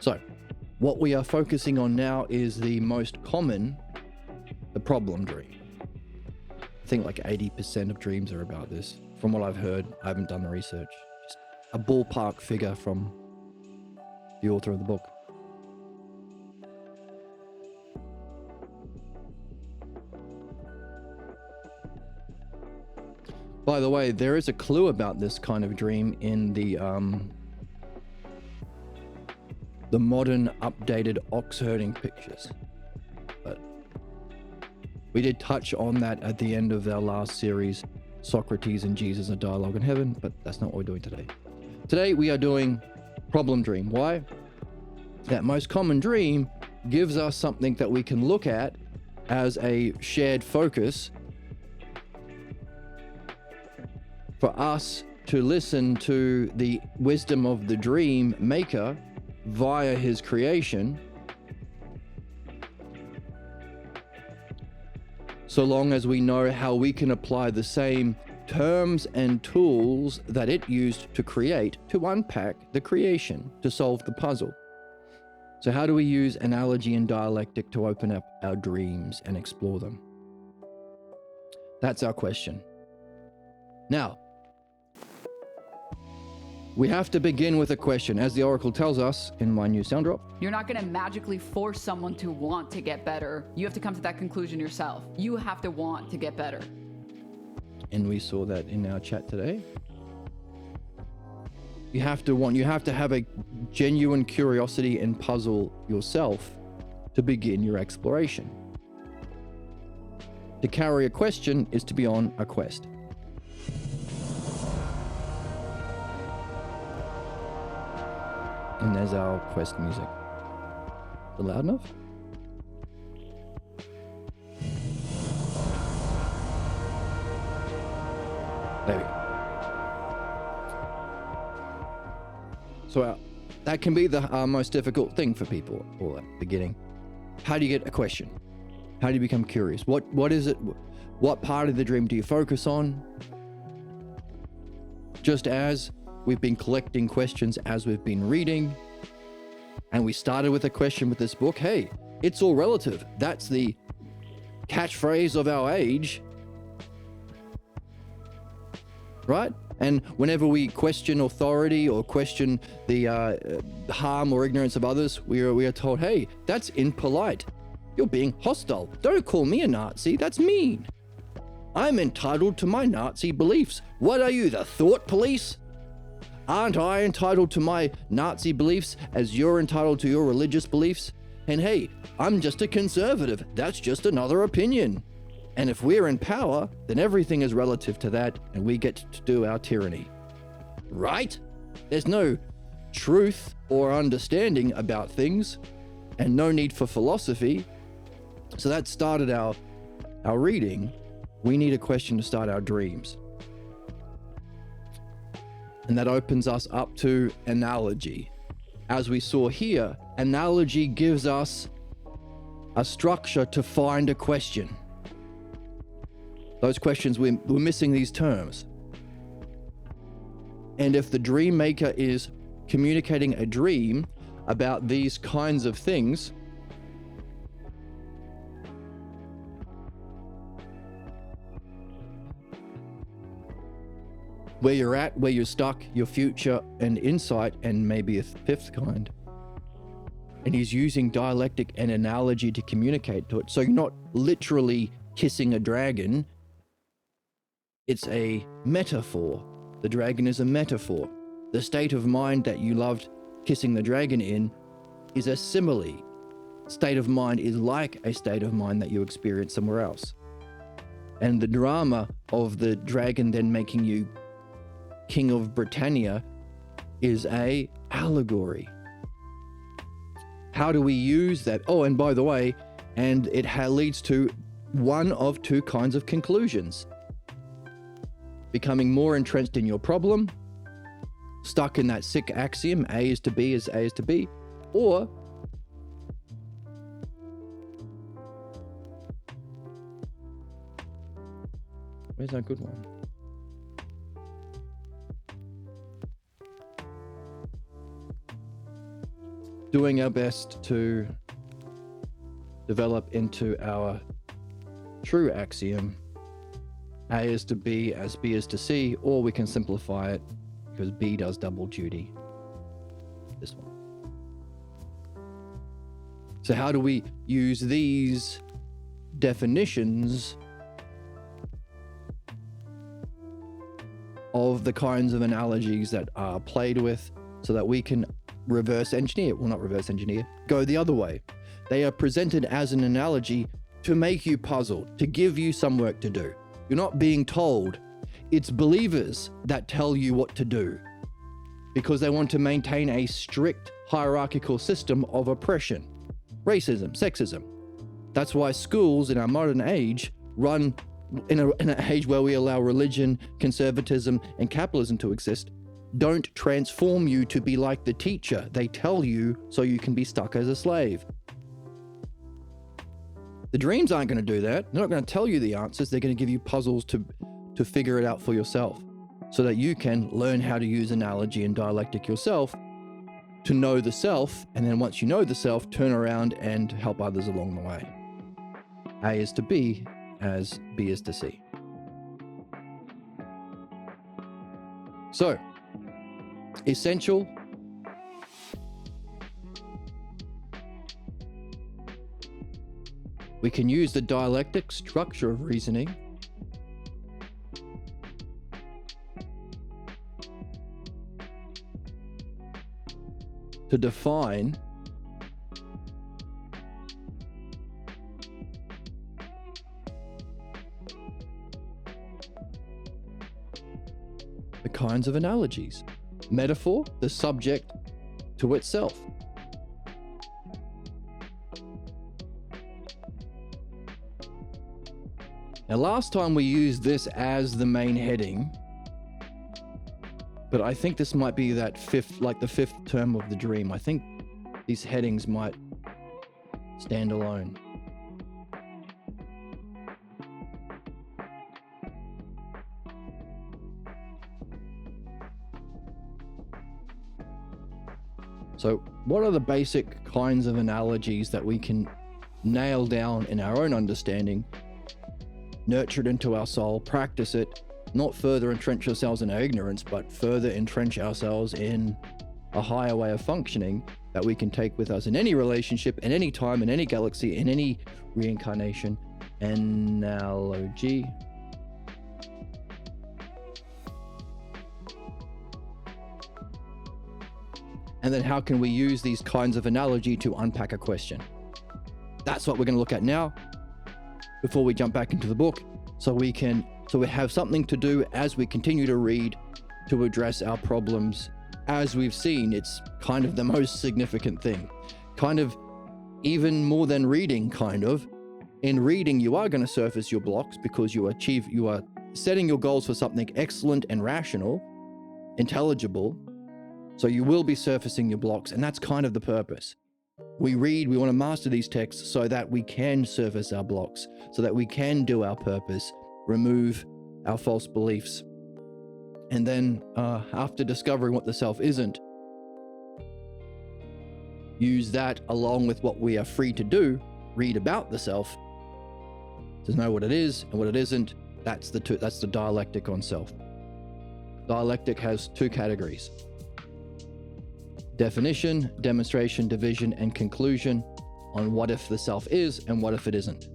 So, what we are focusing on now is the most common, the problem dream. I think like 80% of dreams are about this. From what I've heard, I haven't done the research. Just a ballpark figure from the author of the book. By the way, there is a clue about this kind of dream in the modern updated ox herding pictures. But we did touch on that at the end of our last series, Socrates and Jesus, a Dialogue in Heaven, but that's not what we're doing today. Today we are doing problem dream. Why? That most common dream gives us something that we can look at as a shared focus for us to listen to the wisdom of the dream maker via his creation, so long as we know how we can apply the same terms and tools that it used to create to unpack the creation, to solve the puzzle. So how do we use analogy and dialectic to open up our dreams and explore them? That's our question. Now, we have to begin with a question. As the Oracle tells us in my new sound drop, you're not going to magically force someone to want to get better. You have to come to that conclusion yourself. You have to want to get better. And we saw that in our chat today. You have to have a genuine curiosity and puzzle yourself to begin your exploration. To carry a question is to be on a quest. And there's our quest music. Is it loud enough? There we go. So that can be the most difficult thing for people all at the beginning. How do you get a question? How do you become curious? What is it? What part of the dream do you focus on? Just as we've been collecting questions as we've been reading, and we started with a question with this book. Hey, it's all relative. That's the catchphrase of our age, right? And whenever we question authority or question the harm or ignorance of others, we are told, hey, that's impolite. You're being hostile. Don't call me a Nazi. That's mean. I'm entitled to my Nazi beliefs. What are you, the thought police? Aren't I entitled to my Nazi beliefs as you're entitled to your religious beliefs? And hey, I'm just a conservative. That's just another opinion. And if we're in power, then everything is relative to that, and we get to do our tyranny. Right? There's no truth or understanding about things, and no need for philosophy. So that started our reading. We need a question to start our dreams. And that opens us up to analogy. As we saw here, analogy gives us a structure to find a question. Those questions, we're missing these terms. And if the dream maker is communicating a dream about these kinds of things, where you're at, where you're stuck, your future and insight, and maybe a fifth kind. And he's using dialectic and analogy to communicate to it. So you're not literally kissing a dragon. It's a metaphor. The dragon is a metaphor. The state of mind that you loved kissing the dragon in is a simile. State of mind is like a state of mind that you experience somewhere else. And the drama of the dragon then making you King of Britannia is a allegory. How do we use that? Oh, and by the way, and it leads to one of two kinds of conclusions. Becoming more entrenched in your problem, stuck in that sick axiom, A is to B is A is to B, or where's that good one? Doing our best to develop into our true axiom, A is to B as B is to C, or we can simplify it because B does double duty. This one. So how do we use these definitions of the kinds of analogies that are played with so that we can reverse engineer, well, not reverse engineer, go the other way. They are presented as an analogy to make you puzzled, to give you some work to do. You're not being told. It's believers that tell you what to do because they want to maintain a strict hierarchical system of oppression, racism, sexism. That's why schools in our modern age run in an age where we allow religion, conservatism, and capitalism to exist. Don't transform you to be like the teacher. They tell you so you can be stuck as a slave. The dreams aren't going to do that. They're not going to tell you the answers. They're going to give you puzzles to figure it out for yourself so that you can learn how to use analogy and dialectic yourself to know the self. And then once you know the self, turn around and help others along the way. A is to B as B is to C. So, essential. We can use the dialectic structure of reasoning to define the kinds of analogies. Metaphor, the subject to itself. Now, last time we used this as the main heading, but I think this might be that the fifth term of the dream. I think these headings might stand alone. So, what are the basic kinds of analogies that we can nail down in our own understanding, nurture it into our soul, practice it, not further entrench ourselves in our ignorance, but further entrench ourselves in a higher way of functioning that we can take with us in any relationship, in any time, in any galaxy, in any reincarnation? Analogy. And then how can we use these kinds of analogy to unpack a question? That's what we're going to look at now before we jump back into the book, so we have something to do as we continue to read to address our problems. As we've seen, it's kind of the most significant thing. Kind of even more than reading, kind of. In reading, you are going to surface your blocks because you are setting your goals for something excellent and rational, intelligible. So you will be surfacing your blocks, and that's kind of the purpose. We read, we want to master these texts so that we can surface our blocks, so that we can do our purpose, remove our false beliefs. And then after discovering what the self isn't, use that along with what we are free to do, read about the self, to know what it is and what it isn't. That's the dialectic on self. Dialectic has two categories: definition, demonstration, division, and conclusion on what if the self is and what if it isn't.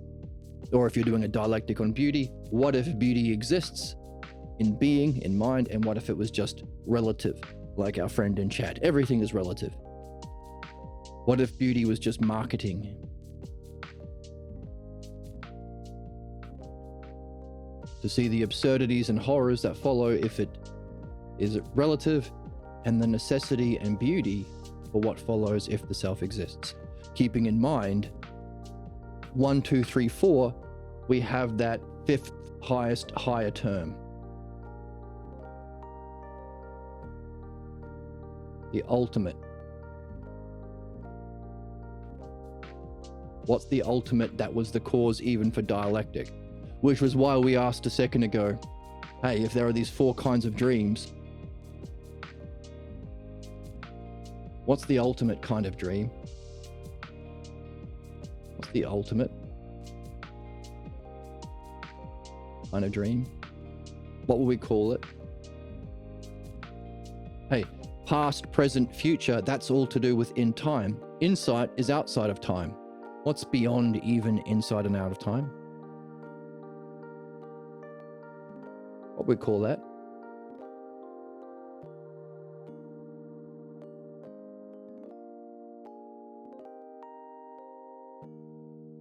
Or if you're doing a dialectic on beauty, what if beauty exists in being, in mind, and what if it was just relative, like our friend in chat? Everything is relative. What if beauty was just marketing? To see the absurdities and horrors that follow if it is relative, and the necessity and beauty for what follows if the self exists. Keeping in mind, 1, 2, 3, 4, we have that fifth highest higher term. The ultimate. What's the ultimate that was the cause even for dialectic? Which was why we asked a second ago, hey, if there are these 4 kinds of dreams, what's the ultimate kind of dream? What's the ultimate kind of dream? What will we call it? Hey, past, present, future, that's all to do with in time. Insight is outside of time. What's beyond even inside and out of time? What we call that?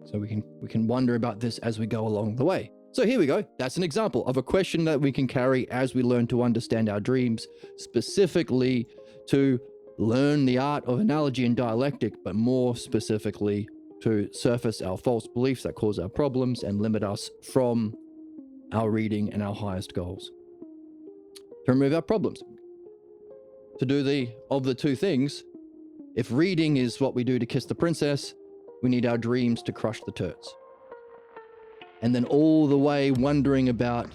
So we can wonder about this as we go along the way. So here we go. That's an example of a question that we can carry as we learn to understand our dreams, specifically to learn the art of analogy and dialectic, but more specifically to surface our false beliefs that cause our problems and limit us from our reading and our highest goals. To remove our problems. To do of the two things, if reading is what we do to kiss the princess, we need our dreams to crush the turds. And then all the way wondering about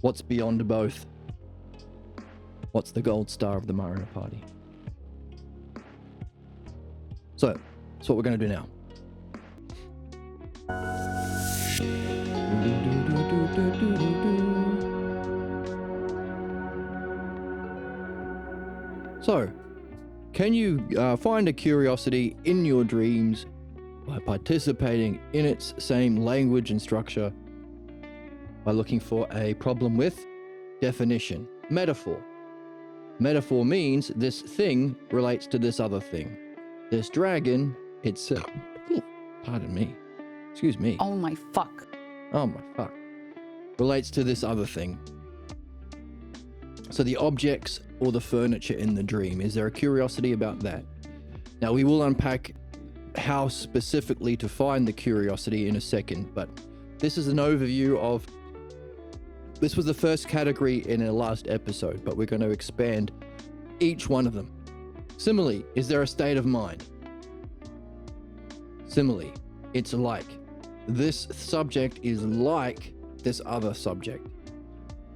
what's beyond both. What's the gold star of the Mario Party? So, that's what we're going to do now. So, can you find a curiosity in your dreams by participating in its same language and structure, by looking for a problem with definition, metaphor, Metaphor means this thing relates to this other thing. This dragon itself. Pardon me. Excuse me. Oh my fuck. Oh my fuck. Relates to this other thing. So the objects or the furniture in the dream, is there a curiosity about that? Now we will unpack how specifically to find the curiosity in a second, but this is an overview of, this was the first category in our last episode, but we're going to expand each one of them. Simile, is there a state of mind? Simile, it's like, this subject is like this other subject.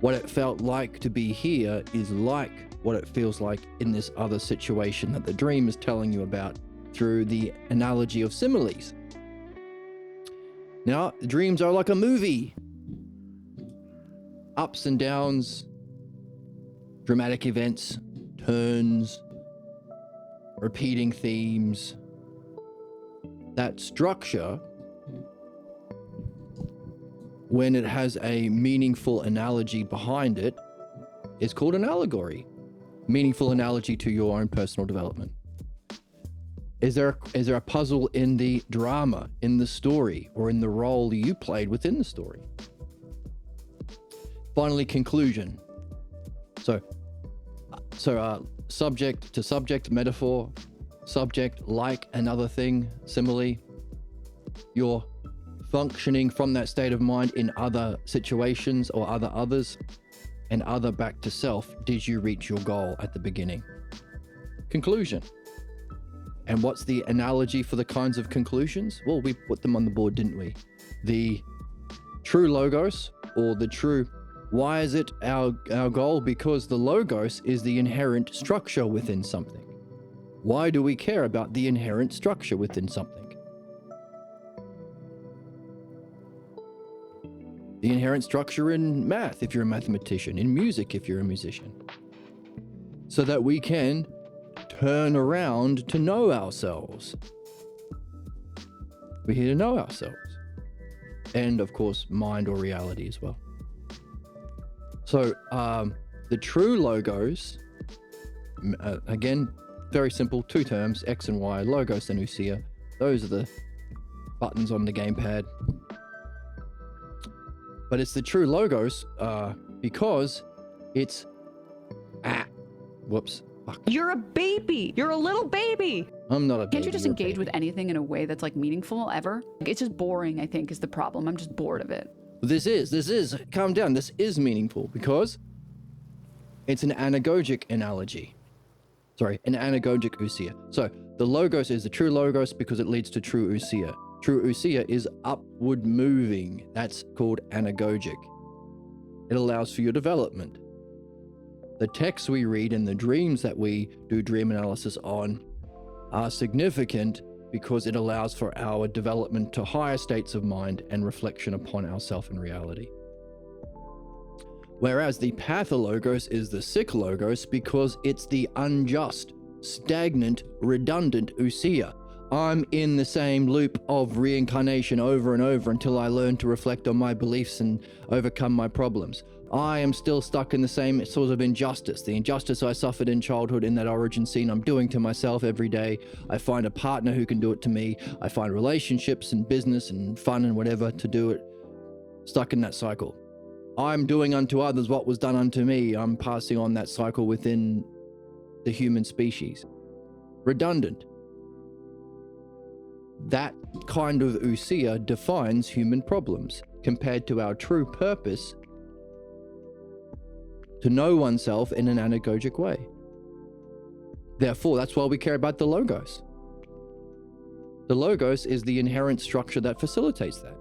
What it felt like to be here is like what it feels like in this other situation that the dream is telling you about through the analogy of similes. Now, dreams are like a movie. Ups and downs, dramatic events, turns, repeating themes. That structure, when it has a meaningful analogy behind it, is called an allegory. Meaningful analogy to your own personal development. Is there a puzzle in the drama, in the story, or in the role you played within the story? Finally, conclusion. So subject to subject, metaphor, subject like another thing, simile. You're functioning from that state of mind in other situations or others, and other back to self. Did you reach your goal at the beginning? Conclusion. And what's the analogy for the kinds of conclusions? Well, we put them on the board, didn't we? The true logos, or the true, why is it our goal? Because the logos is the inherent structure within something. Why do we care about the inherent structure within something? The inherent structure in math, if you're a mathematician, in music, if you're a musician. So that we can turn around to know ourselves. We're here to know ourselves. And of course, mind or reality as well. So the true logos, again, very simple, two terms, X and Y, logos and ousia. Those are the buttons on the gamepad. But it's the true logos because it's... whoops. Fuck. You're a baby. You're a little baby. I'm not a baby. Can't you just you're a engage baby. with anything in a way that's like meaningful ever? It's just boring, I think, is the problem. I'm just bored of it. This is, calm down, this is meaningful because it's an anagogic analogy. Sorry, an anagogic ousia. So the logos is the true logos because it leads to true ousia. True ousia is upward moving. That's called anagogic. It allows for your development. The texts we read and the dreams that we do dream analysis on are significant because it allows for our development to higher states of mind and reflection upon ourself and reality. Whereas the pathologos is the sick logos because it's the unjust, stagnant, redundant ousia. I'm in the same loop of reincarnation over and over until I learn to reflect on my beliefs and overcome my problems. I am still stuck in the same sort of injustice. The injustice I suffered in childhood in that origin scene, I'm doing to myself every day. I find a partner who can do it to me. I find relationships and business and fun and whatever to do it. Stuck in that cycle. I'm doing unto others what was done unto me. I'm passing on that cycle within the human species. Redundant. That kind of ousia defines human problems compared to our true purpose to know oneself in an anagogic way. Therefore, that's why we care about the logos. The logos is the inherent structure that facilitates that,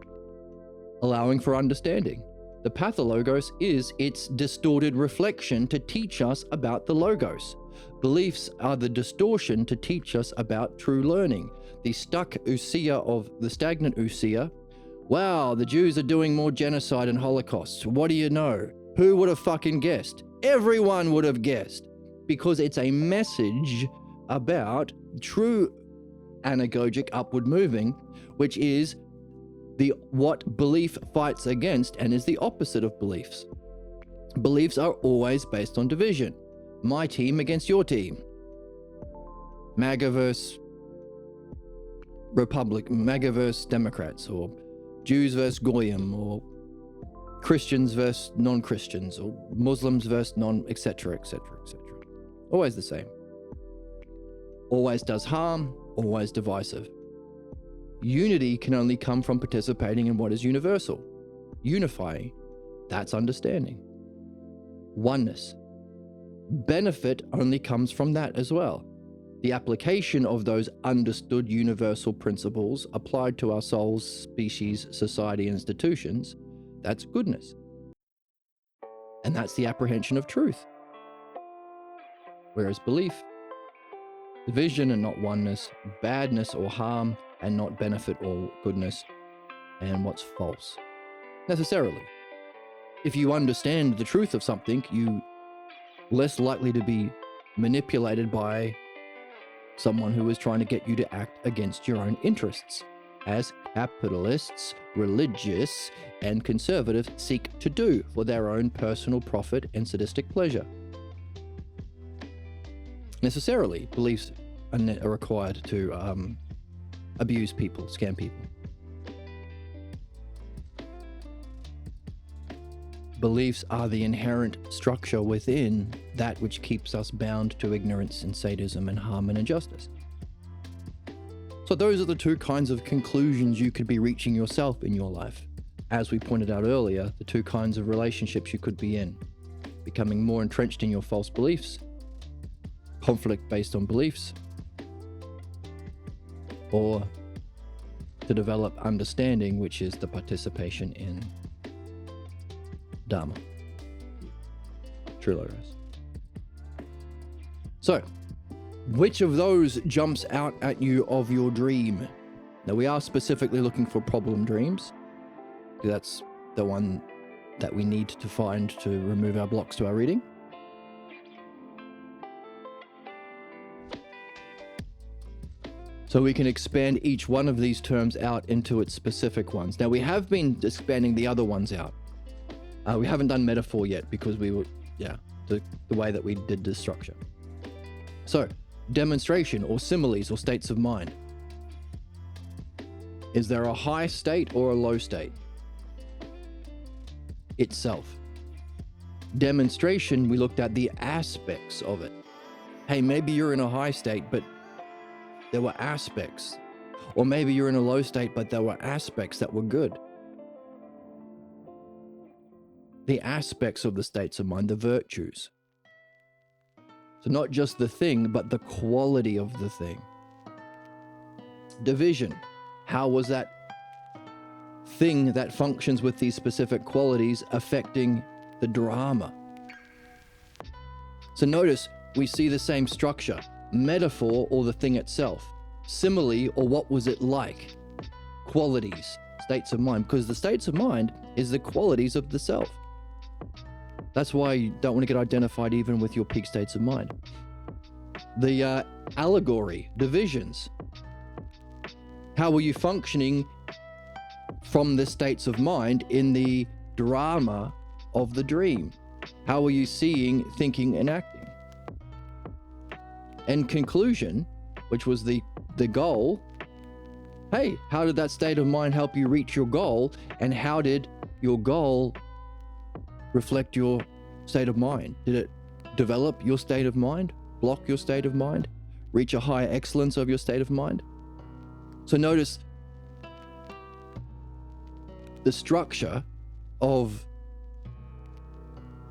allowing for understanding. The pathologos is its distorted reflection to teach us about the logos. Beliefs are the distortion to teach us about true learning. The stuck ousia of the stagnant ousia. Wow, the Jews are doing more genocide and holocausts. What do you know? Who would have fucking guessed? Everyone would have guessed. Because it's a message about true anagogic upward moving, which is what belief fights against and is the opposite of beliefs. Beliefs are always based on division. my team against your team. MAGA versus MAGA versus Democrats, or Jews versus Goyim, or Christians versus non-Christians, or Muslims versus etc., etc., etc. Always the same. Always does harm, always divisive. Unity can only come from participating in what is universal. Unifying, that's understanding. Oneness. Benefit only comes from that as well. The application of those understood universal principles applied to our souls, species, society, and institutions, that's goodness. And that's the apprehension of truth. Whereas belief, division and not oneness, badness or harm and not benefit or goodness, and what's false. Necessarily. If you understand the truth of something, you're less likely to be manipulated by someone who is trying to get you to act against your own interests, as capitalists, religious, and conservatives seek to do for their own personal profit and sadistic pleasure. Necessarily, beliefs are required to abuse people, scam people. Beliefs are the inherent structure within that which keeps us bound to ignorance and sadism and harm and injustice. So those are the two kinds of conclusions you could be reaching yourself in your life. As we pointed out earlier, the two kinds of relationships you could be in. Becoming more entrenched in your false beliefs, conflict based on beliefs, or to develop understanding, which is the participation in Dharma, true logos. So, which of those jumps out at you of your dream? Now, we are specifically looking for problem dreams. That's the one that we need to find to remove our blocks to our reading. So we can expand each one of these terms out into its specific ones. Now, we have been expanding the other ones out. We haven't done metaphor yet because we were, the way that we did the structure. So, demonstration or similes or states of mind. Is there a high state or a low state? Itself. Demonstration, we looked at the aspects of it. Hey, maybe you're in a high state, but there were aspects. Or maybe you're in a low state, but there were aspects that were good. The aspects of the states of mind, the virtues. So not just the thing, but the quality of the thing. Division. How was that thing that functions with these specific qualities affecting the drama? So notice we see the same structure. Metaphor or the thing itself. Simile or what was it like? Qualities, states of mind. Because the states of mind is the qualities of the self. That's why you don't want to get identified even with your peak states of mind. The allegory, divisions. How were you functioning from the states of mind in the drama of the dream? How were you seeing, thinking, and acting? And conclusion, which was the goal. Hey, how did that state of mind help you reach your goal? And how did your goal reflect your state of mind? Did it develop your state of mind? Block your state of mind? Reach a higher excellence of your state of mind? So notice the structure of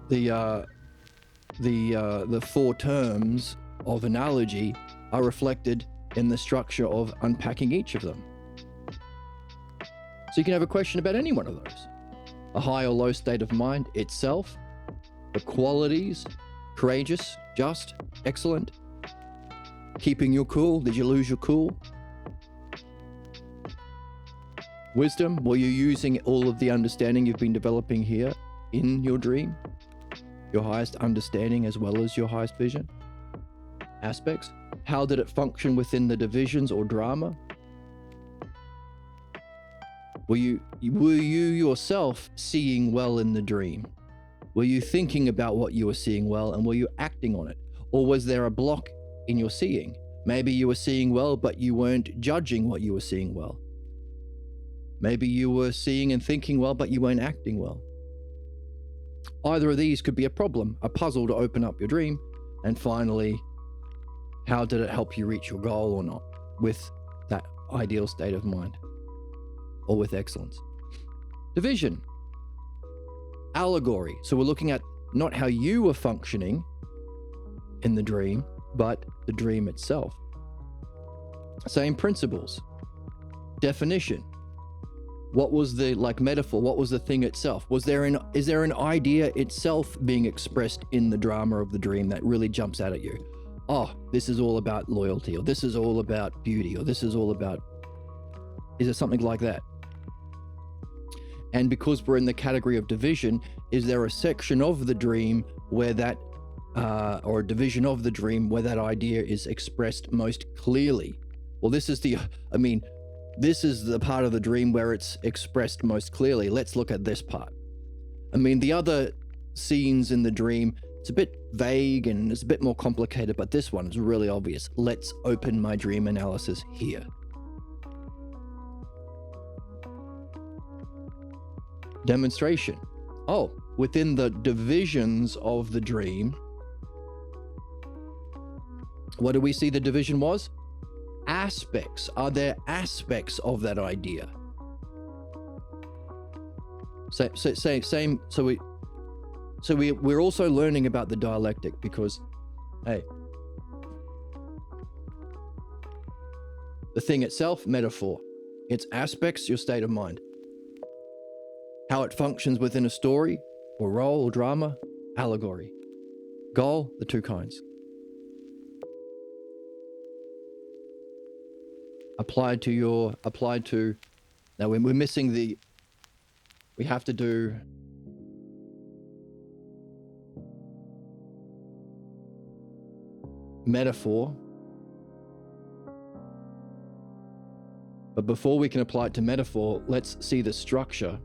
the four terms of analogy are reflected in the structure of unpacking each of them. So you can have a question about any one of those. A high or low state of mind itself, the qualities, courageous, just, excellent, keeping your cool, did you lose your cool? Wisdom, were you using all of the understanding you've been developing here in your dream? Your highest understanding as well as your highest vision? Aspects, how did it function within the divisions or drama? Were you yourself seeing well in the dream? Were you thinking about what you were seeing well, and were you acting on it? Or was there a block in your seeing? Maybe you were seeing well, but you weren't judging what you were seeing well. Maybe you were seeing and thinking well, but you weren't acting well. Either of these could be a problem, a puzzle to open up your dream. And finally, how did it help you reach your goal or not with that ideal state of mind or with excellence? Division. Allegory. So we're looking at not how you were functioning in the dream, but the dream itself. Same principles. Definition. What was the metaphor? What was the thing itself? Is there an idea itself being expressed in the drama of the dream that really jumps out at you? Oh, this is all about loyalty, or this is all about beauty, or this is all about... Is it something like that? And because we're in the category of division, is there a section of the dream where that, or a division of the dream where that idea is expressed most clearly? Well, this is the part of the dream where it's expressed most clearly. Let's look at this part. I mean, the other scenes in the dream, it's a bit vague and it's a bit more complicated, but this one is really obvious. Let's open my dream analysis here. Demonstration. Oh, within the divisions of the dream, what do we see the division was? Aspects. Are there aspects of that idea? We're also learning about the dialectic because, hey, the thing itself, metaphor. Its aspects, your state of mind. How it functions within a story or role or drama, allegory. Goal, the two kinds. Now we're missing we have to do metaphor. But before we can apply it to metaphor, let's see the structure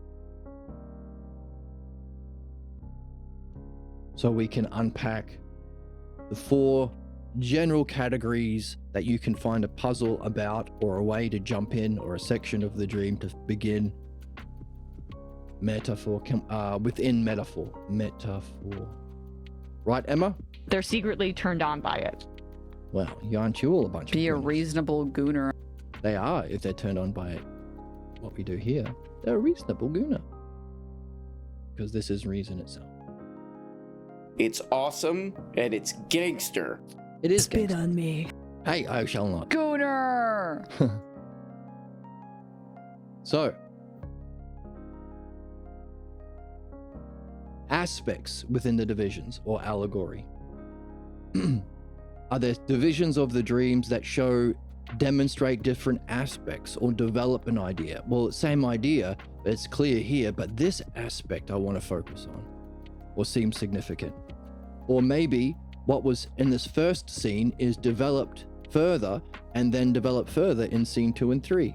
so we can unpack the four general categories that you can find a puzzle about, or a way to jump in, or a section of the dream to begin metaphor within metaphor. Right, Emma? They're secretly turned on by it. Well, aren't you all a bunch of Be a gooners? reasonable gooner. They are, if they're turned on by what we do here. They're a reasonable gooner. Because this is reason itself. It's awesome and it's gangster. It is Spit gangster. on me. Hey, I shall not. Gooner! So, aspects within the divisions or allegory. Are there divisions of the dreams that demonstrate different aspects or develop an idea? Well, same idea, but it's clear here, but this aspect I want to focus on or seems significant. Or maybe what was in this first scene is developed further and then developed further in scene 2 and 3.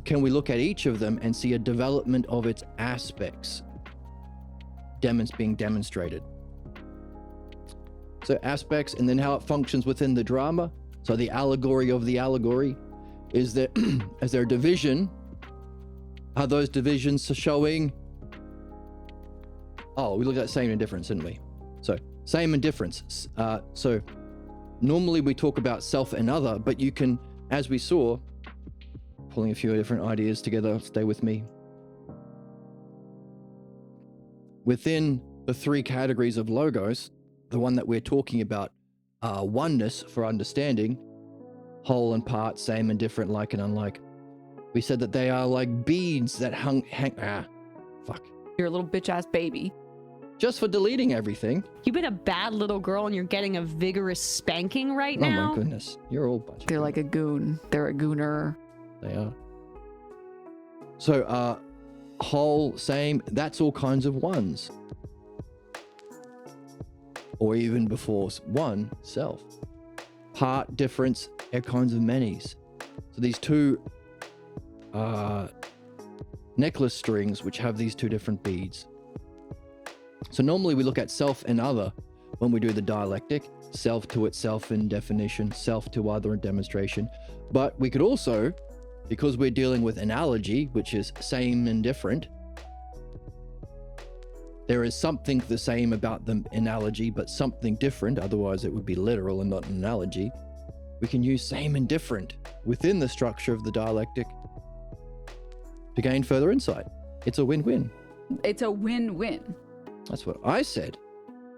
Can we look at each of them and see a development of its aspects being demonstrated? So aspects, and then how it functions within the drama. So the allegory of the allegory. Is there a division? Are those divisions showing? Oh, we looked at same and difference, didn't we? So same and difference. So normally we talk about self and other, but you can, as we saw, pulling a few different ideas together, stay with me. Within the three categories of logos, the one that we're talking about, oneness for understanding, whole and part, same and different, like and unlike. We said that they are like beads that You're a little bitch ass baby. just for deleting everything. You've been a bad little girl and you're getting a vigorous spanking right Oh now. my goodness, you're all a bunch of They're like a goon. They're a gooner. They are. So, whole, same, that's all kinds of ones. Or even before one, self. Part, difference, all kinds of manys. So these two necklace strings, which have these two different beads. So normally we look at self and other when we do the dialectic, self to itself in definition, self to other in demonstration. But we could also, because we're dealing with analogy, which is same and different, there is something the same about the analogy, but something different. Otherwise it would be literal and not an analogy. We can use same and different within the structure of the dialectic to gain further insight. It's a win-win. It's a win-win. That's what I said.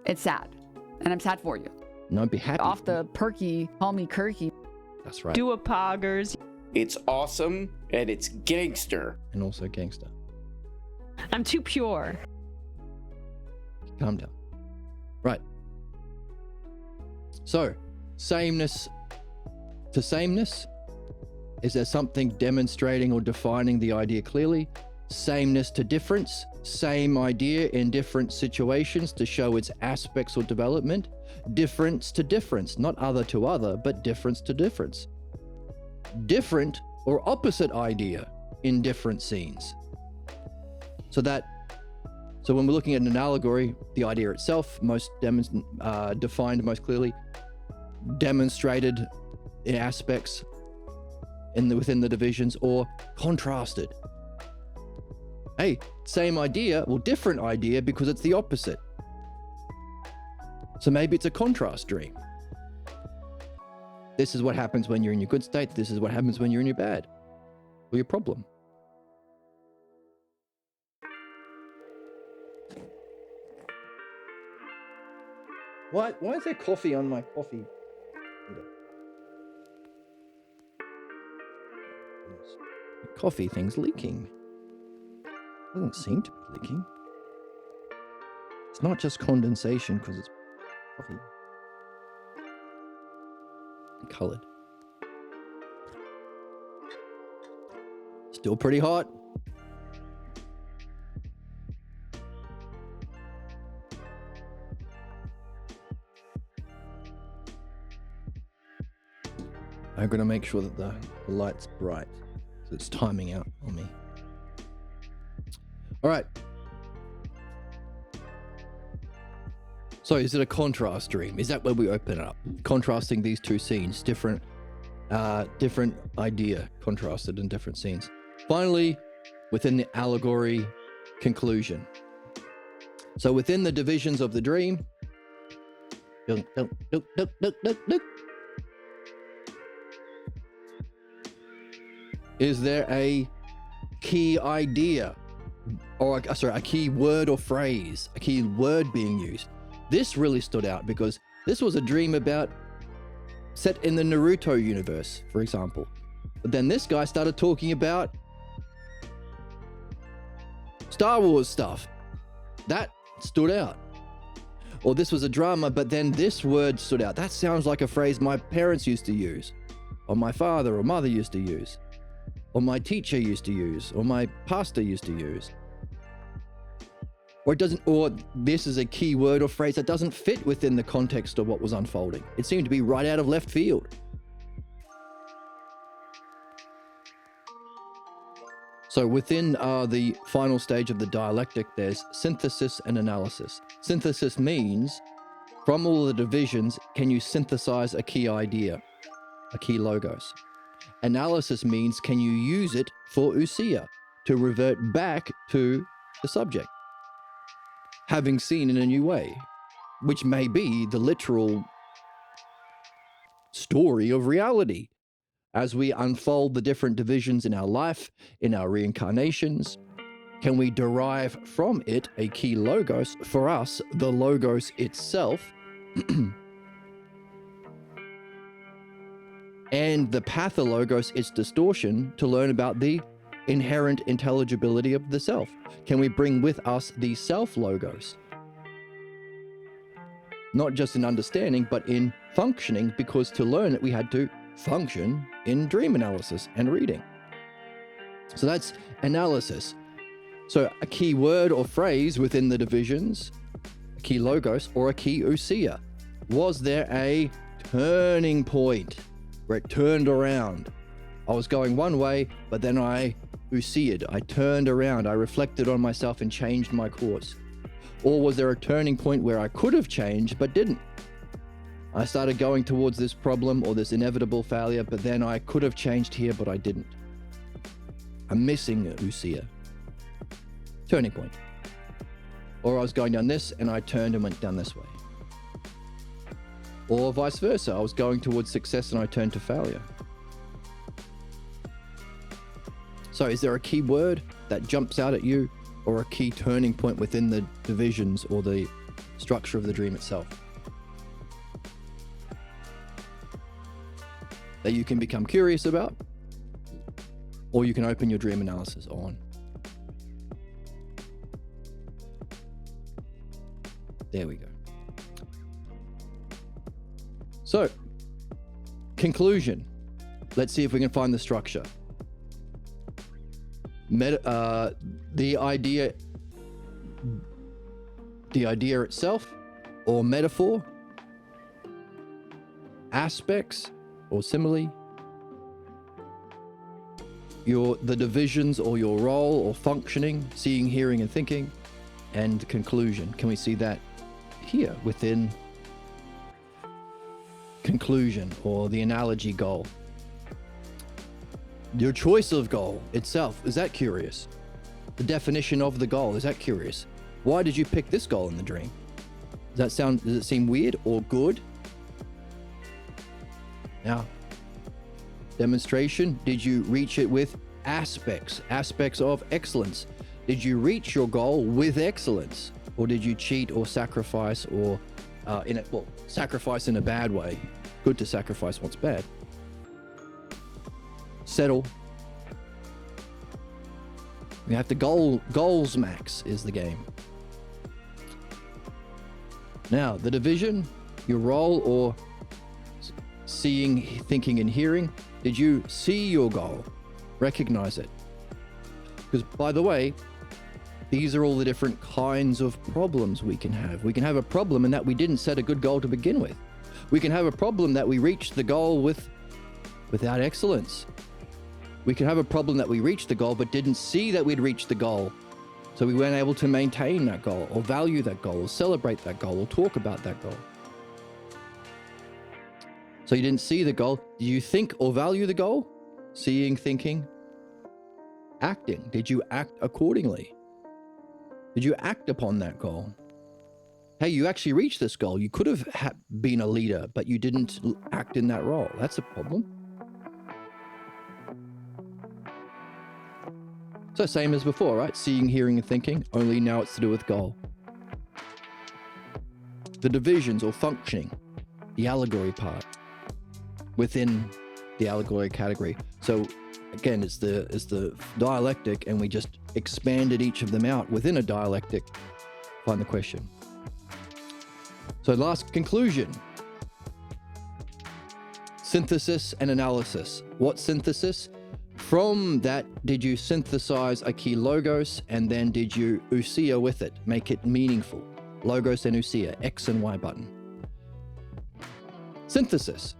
It's sad. And I'm sad for you. And I'd be happy. Off the perky, call me Kirky. That's right. Do a poggers. It's awesome and it's gangster. And also gangster. I'm too pure. Calm down. Right. So, sameness to sameness. Is there something demonstrating or defining the idea clearly? Sameness to difference. Same idea in different situations to show its aspects or development. Difference to difference, not other to other, but difference to difference. Different or opposite idea in different scenes. So when we're looking at an allegory, the idea itself most defined most clearly, demonstrated in aspects within the divisions, or contrasted. Hey, same idea, well, different idea because it's the opposite. So maybe it's a contrast dream. This is what happens when you're in your good state. This is what happens when you're in your bad, or your problem. Why is there coffee on my coffee? The coffee thing's leaking. Doesn't seem to be leaking. It's not just condensation because it's coffee. Colored. Still pretty hot. I'm gonna make sure that the light's bright, so it's timing out on me. All right. So is it a contrast dream? Is that where we open it up? Contrasting these two scenes, different idea contrasted in different scenes. Finally, within the allegory conclusion. So within the divisions of the dream, is there a key idea, or a key word or phrase, a key word being used? This really stood out because this was a dream set in the Naruto universe, for example. But then this guy started talking about Star Wars stuff. That stood out. Or this was a drama, but then this word stood out. That sounds like a phrase my parents used to use, or my father or mother used to use, or my teacher used to use, or my pastor used to use. Or this is a key word or phrase that doesn't fit within the context of what was unfolding. It seemed to be right out of left field. So within the final stage of the dialectic, there's synthesis and analysis. Synthesis means, from all the divisions, can you synthesize a key idea, a key logos? Analysis means, can you use it for ousia, to revert back to the subject, having seen in a new way, which may be the literal story of reality as we unfold the different divisions in our life, in our reincarnations. Can we derive from it a key logos, for us, the logos itself, and the pathologos, its distortion, to learn about the inherent intelligibility of the self? Can we bring with us the self logos? Not just in understanding, but in functioning, because to learn it, we had to function in dream analysis and reading. So that's analysis. So a key word or phrase within the divisions, a key logos, or a key ousia. Was there a turning point where it turned around? I was going one way, but then I ousia'd. I turned around. I reflected on myself and changed my course. Or was there a turning point where I could have changed but didn't? I started going towards this problem or this inevitable failure, but then I could have changed here, but I didn't. I'm missing ousia. Turning point. Or I was going down this and I turned and went down this way. Or vice versa, I was going towards success and I turned to failure. So is there a key word that jumps out at you, or a key turning point within the divisions or the structure of the dream itself that you can become curious about, or you can open your dream analysis on? There we go. So, conclusion. Let's see if we can find the structure. The idea itself, or metaphor, aspects or simile, the divisions or your role or functioning, seeing, hearing, and thinking, and conclusion. Can we see that here within conclusion or the analogy goal? Your choice of goal itself, is that curious? The definition of the goal, is that curious? Why did you pick this goal in the dream? Does it seem weird or good? Now, demonstration, did you reach it with aspects of excellence? Did you reach your goal with excellence? Or did you cheat or sacrifice, or sacrifice in a bad way? Good to sacrifice what's bad. Settle. We have to goals max is the game. Now, the division, your role, or seeing, thinking, and hearing. Did you see your goal? Recognize it. Because, by the way, these are all the different kinds of problems we can have. We can have a problem in that we didn't set a good goal to begin with. We can have a problem that we reached the goal without excellence. We can have a problem that we reached the goal but didn't see that we'd reached the goal. So we weren't able to maintain that goal, or value that goal, or celebrate that goal, or talk about that goal. So you didn't see the goal. Did you think or value the goal? Seeing, thinking, acting. Did you act accordingly? Did you act upon that goal? Hey, you actually reached this goal. You could have been a leader, but you didn't act in that role. That's a problem. So same as before, right? Seeing, hearing, and thinking, only now it's to do with goal. The divisions or functioning, the allegory part within the allegory category. So again, it's the dialectic, and we just expanded each of them out within a dialectic. Find the question. So last conclusion. Synthesis and analysis. What synthesis? From that, did you synthesize a key logos, and then did you ousia with it? Make it meaningful. Logos and ousia, X and Y button. Synthesis.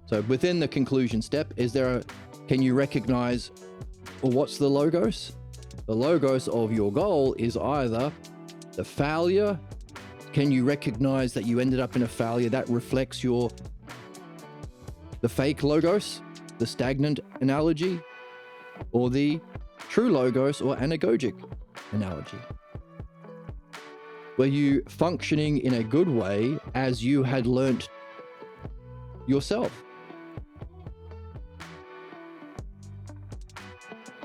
So within the conclusion step, can you recognize, or what's the logos? The logos of your goal is either the failure. Can you recognize that you ended up in a failure that reflects the fake logos, the stagnant analogy, or the true logos or anagogic analogy? Were you functioning in a good way as you had learnt yourself?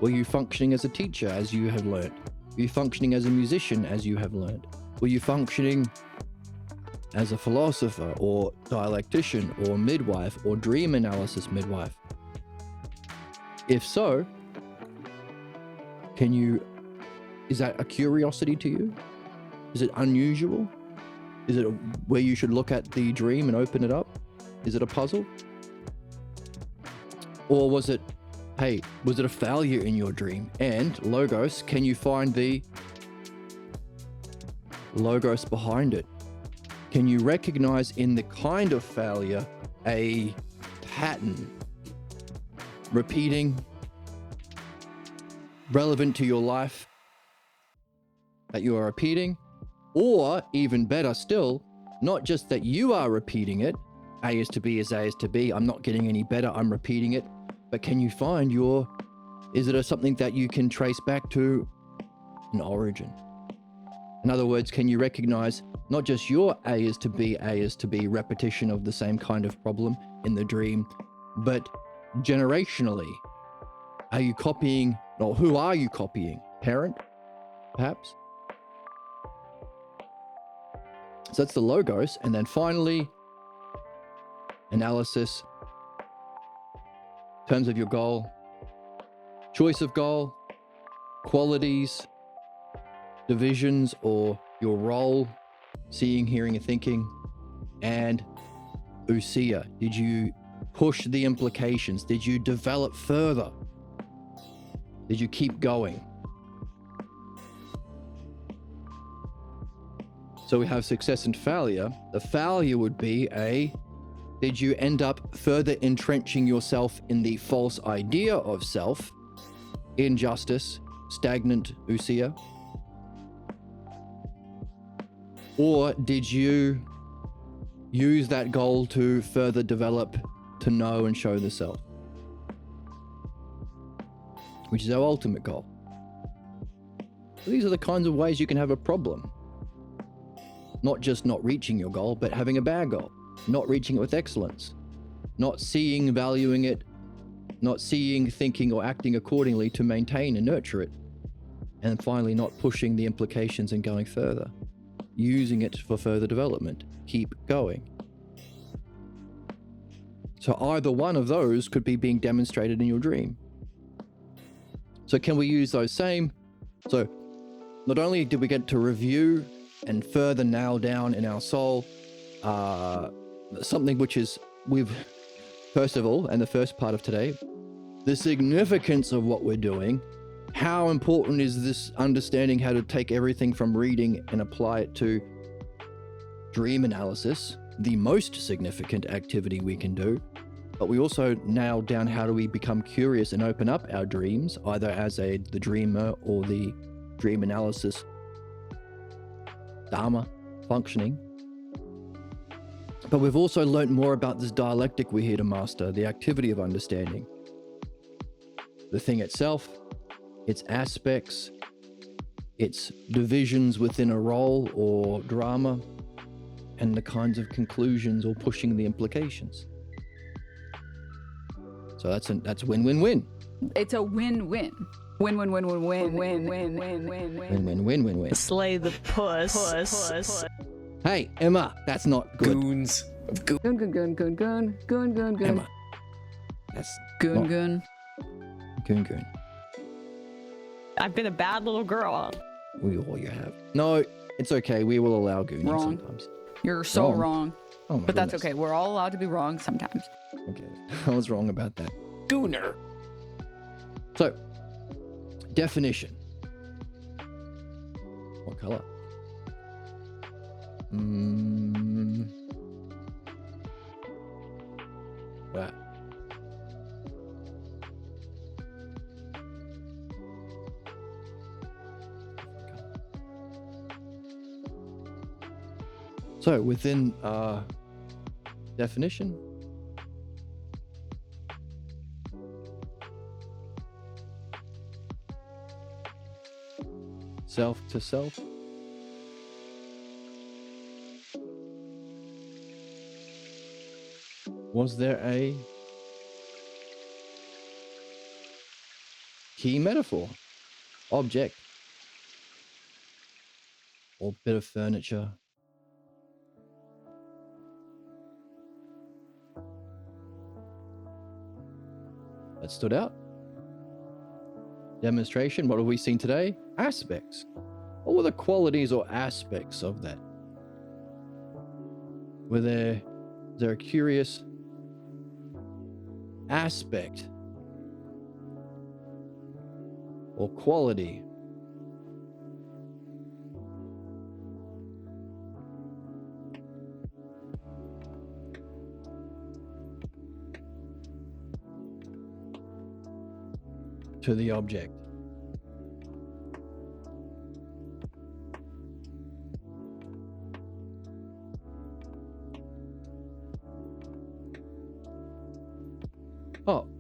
Were you functioning as a teacher as you have learnt? Were you functioning as a musician as you have learnt? Were you functioning as a philosopher or dialectician or midwife or dream analysis midwife? If so, is that a curiosity to you? Is it unusual? Is it where you should look at the dream and open it up? Is it a puzzle? Or was it a failure in your dream? And logos, can you find the logos behind it? Can you recognize in the kind of failure a pattern repeating, relevant to your life that you are repeating? Or even better still, not just that you are repeating it, A is to B is A is to B, I'm not getting any better, I'm repeating it, but can you find is it something that you can trace back to an origin? In other words, can you recognize not just your A is to B repetition of the same kind of problem in the dream, but generationally, are you copying, or who are you copying? Parent, perhaps? So that's the logos. And then finally, analysis, terms of your goal, choice of goal, qualities, divisions or your role, seeing, hearing, and thinking, and ousia. Did you push the implications? Did you develop further? Did you keep going? So we have success and failure. The failure would be did you end up further entrenching yourself in the false idea of self, injustice, stagnant ousia? Or did you use that goal to further develop, to know and show the self? Which is our ultimate goal. So these are the kinds of ways you can have a problem. Not just not reaching your goal, but having a bad goal. Not reaching it with excellence. Not seeing, valuing it. Not seeing, thinking, or acting accordingly to maintain and nurture it. And finally, not pushing the implications and going further. Using it for further development. Keep going. So either one of those could be being demonstrated in your dream. So can we use those same? So not only did we get to review and further nail down in our soul something which is, first of all, and the first part of today, the significance of what we're doing. How important is this understanding how to take everything from reading and apply it to dream analysis, the most significant activity we can do. But we also nailed down how do we become curious and open up our dreams, either as the dreamer or the dream analysis dharma functioning. But we've also learned more about this dialectic we're here to master, the activity of understanding. The thing itself, its aspects, its divisions within a role or drama, and the kinds of conclusions or pushing the implications. So that's win-win-win. It's a win-win. Win-win-win-win-win-win-win-win-win. Win-win-win-win. Slay the puss. Hey, Emma, that's not good. Goons of goon. Goon. Emma, that's Goon. goon. I've been a bad little girl. We all you have. No, it's okay. We will allow gooning Wrong. sometimes. You're so Wrong. wrong. Oh my But that's goodness. okay. We're all allowed to be wrong sometimes. Okay, I was wrong about that. Gooner. So, definition. What color? Right. So, within definition, self to self, was there a key metaphor, object, or bit of furniture that stood out? Demonstration. What have we seen today? Aspects. What were the qualities or aspects of that? Is there a curious aspect or quality to the object?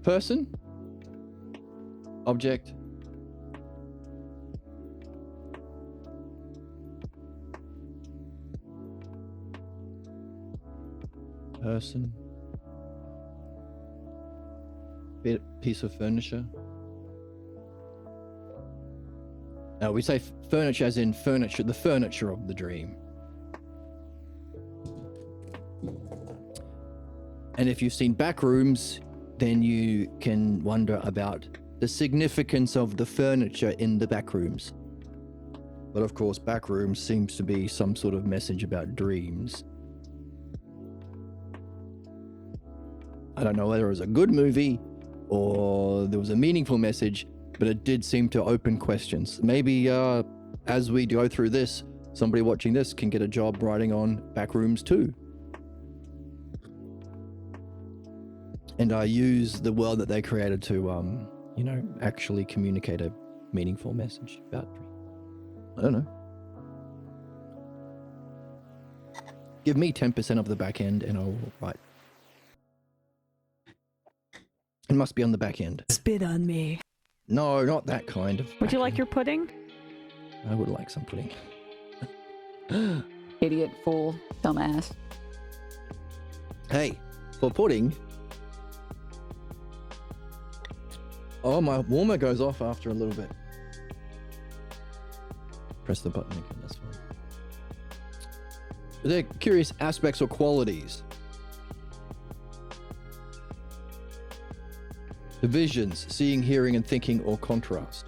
Person? Object? Person? Piece of furniture? No, we say furniture as in furniture, the furniture of the dream. And if you've seen Backrooms, then you can wonder about the significance of the furniture in the Backrooms. But of course, Backrooms seems to be some sort of message about dreams. I don't know whether it was a good movie or there was a meaningful message, but it did seem to open questions. Maybe as we go through this, somebody watching this can get a job writing on Backrooms too. And I use the world that they created to, actually communicate a meaningful message about dreams. I don't know. Give me 10% of the back end and I'll write. It must be on the back end. Spit on me. No, not that kind of. Would you like your pudding? I would like some pudding. Idiot, fool, dumbass. Hey, for pudding. Oh, my warmer goes off after a little bit. Press the button again, that's fine. Are there curious aspects or qualities? Divisions, seeing, hearing, and thinking, or contrast.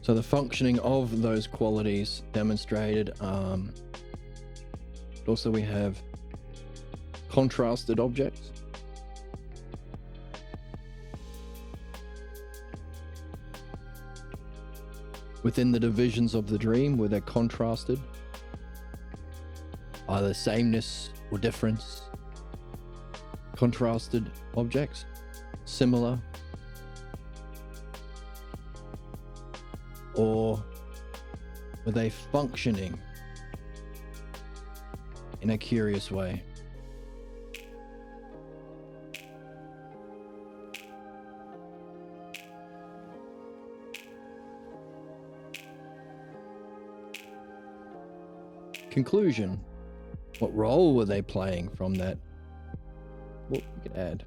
So the functioning of those qualities demonstrated. Also we have contrasted objects. Within the divisions of the dream, where they're contrasted. Either sameness or difference. Contrasted objects. Similar. Or were they functioning in a curious way? Conclusion. What role were they playing from that? Well, we could add.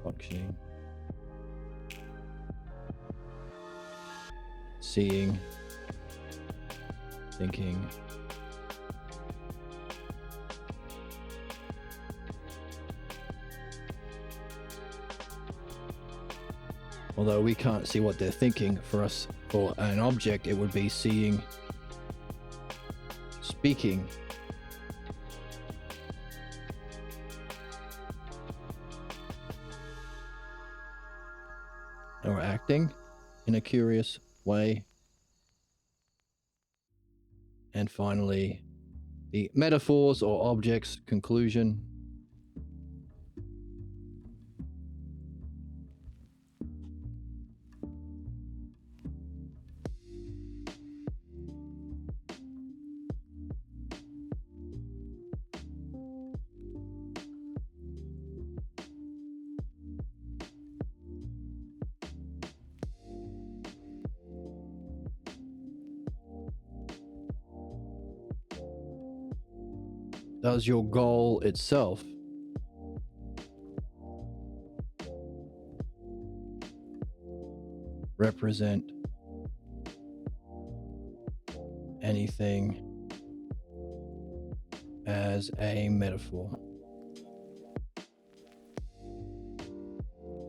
Functioning. Seeing, thinking, although we can't see what they're thinking. For us, for an object, it would be seeing, speaking, or acting in a curious way. And finally, the metaphors or objects conclusion. Does your goal itself represent anything as a metaphor?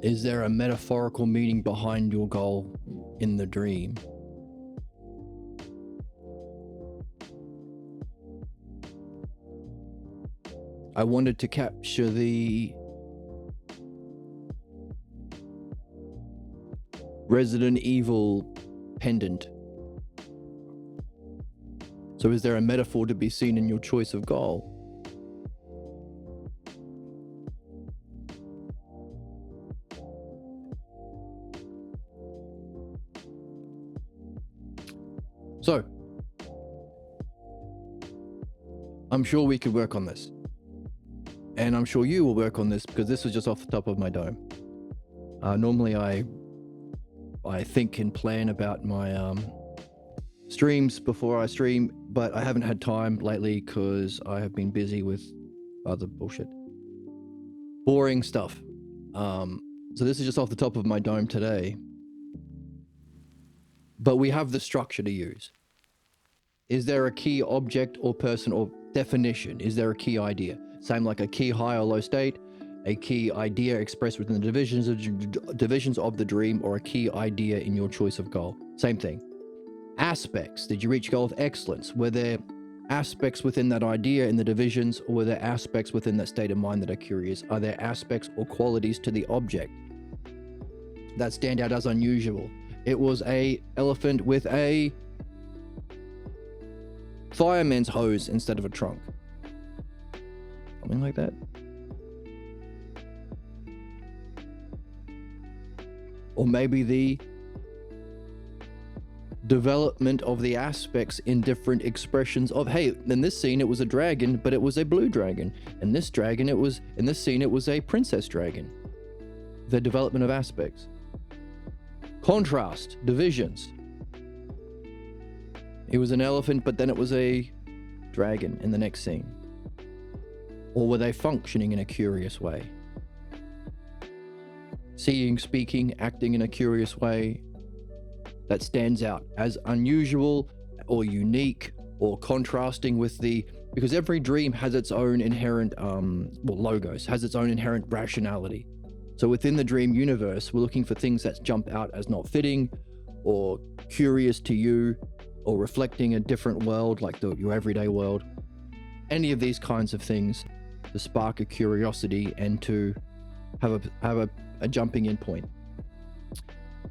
Is there a metaphorical meaning behind your goal in the dream? I wanted to capture the Resident Evil pendant. So is there a metaphor to be seen in your choice of goal? So, I'm sure we could work on this. And I'm sure you will work on this because this was just off the top of my dome. Normally I think and plan about my streams before I stream, but I haven't had time lately because I have been busy with other bullshit. Boring stuff. So this is just off the top of my dome today. But we have the structure to use. Is there a key object or person or definition? Is there a key idea? Same like a key high or low state, a key idea expressed within the divisions of the dream, or a key idea in your choice of goal. Same thing. Aspects. Did you reach goal of excellence? Were there aspects within that idea in the divisions, or were there aspects within that state of mind that are curious? Are there aspects or qualities to the object that stand out as unusual? It was a elephant with a fireman's hose instead of a trunk. Something like that. Or maybe the development of the aspects in different expressions of, hey, in this scene it was a dragon, but it was a blue dragon. In this dragon it was, in this scene it was a princess dragon. The development of aspects. Contrast, divisions. It was an elephant, but then it was a dragon in the next scene. Or were they functioning in a curious way? Seeing, speaking, acting in a curious way that stands out as unusual or unique or contrasting with the, because every dream has its own inherent, logos, has its own inherent rationality. So within the dream universe, we're looking for things that jump out as not fitting or curious to you or reflecting a different world, like your everyday world. Any of these kinds of things to spark a curiosity and to have a jumping in point.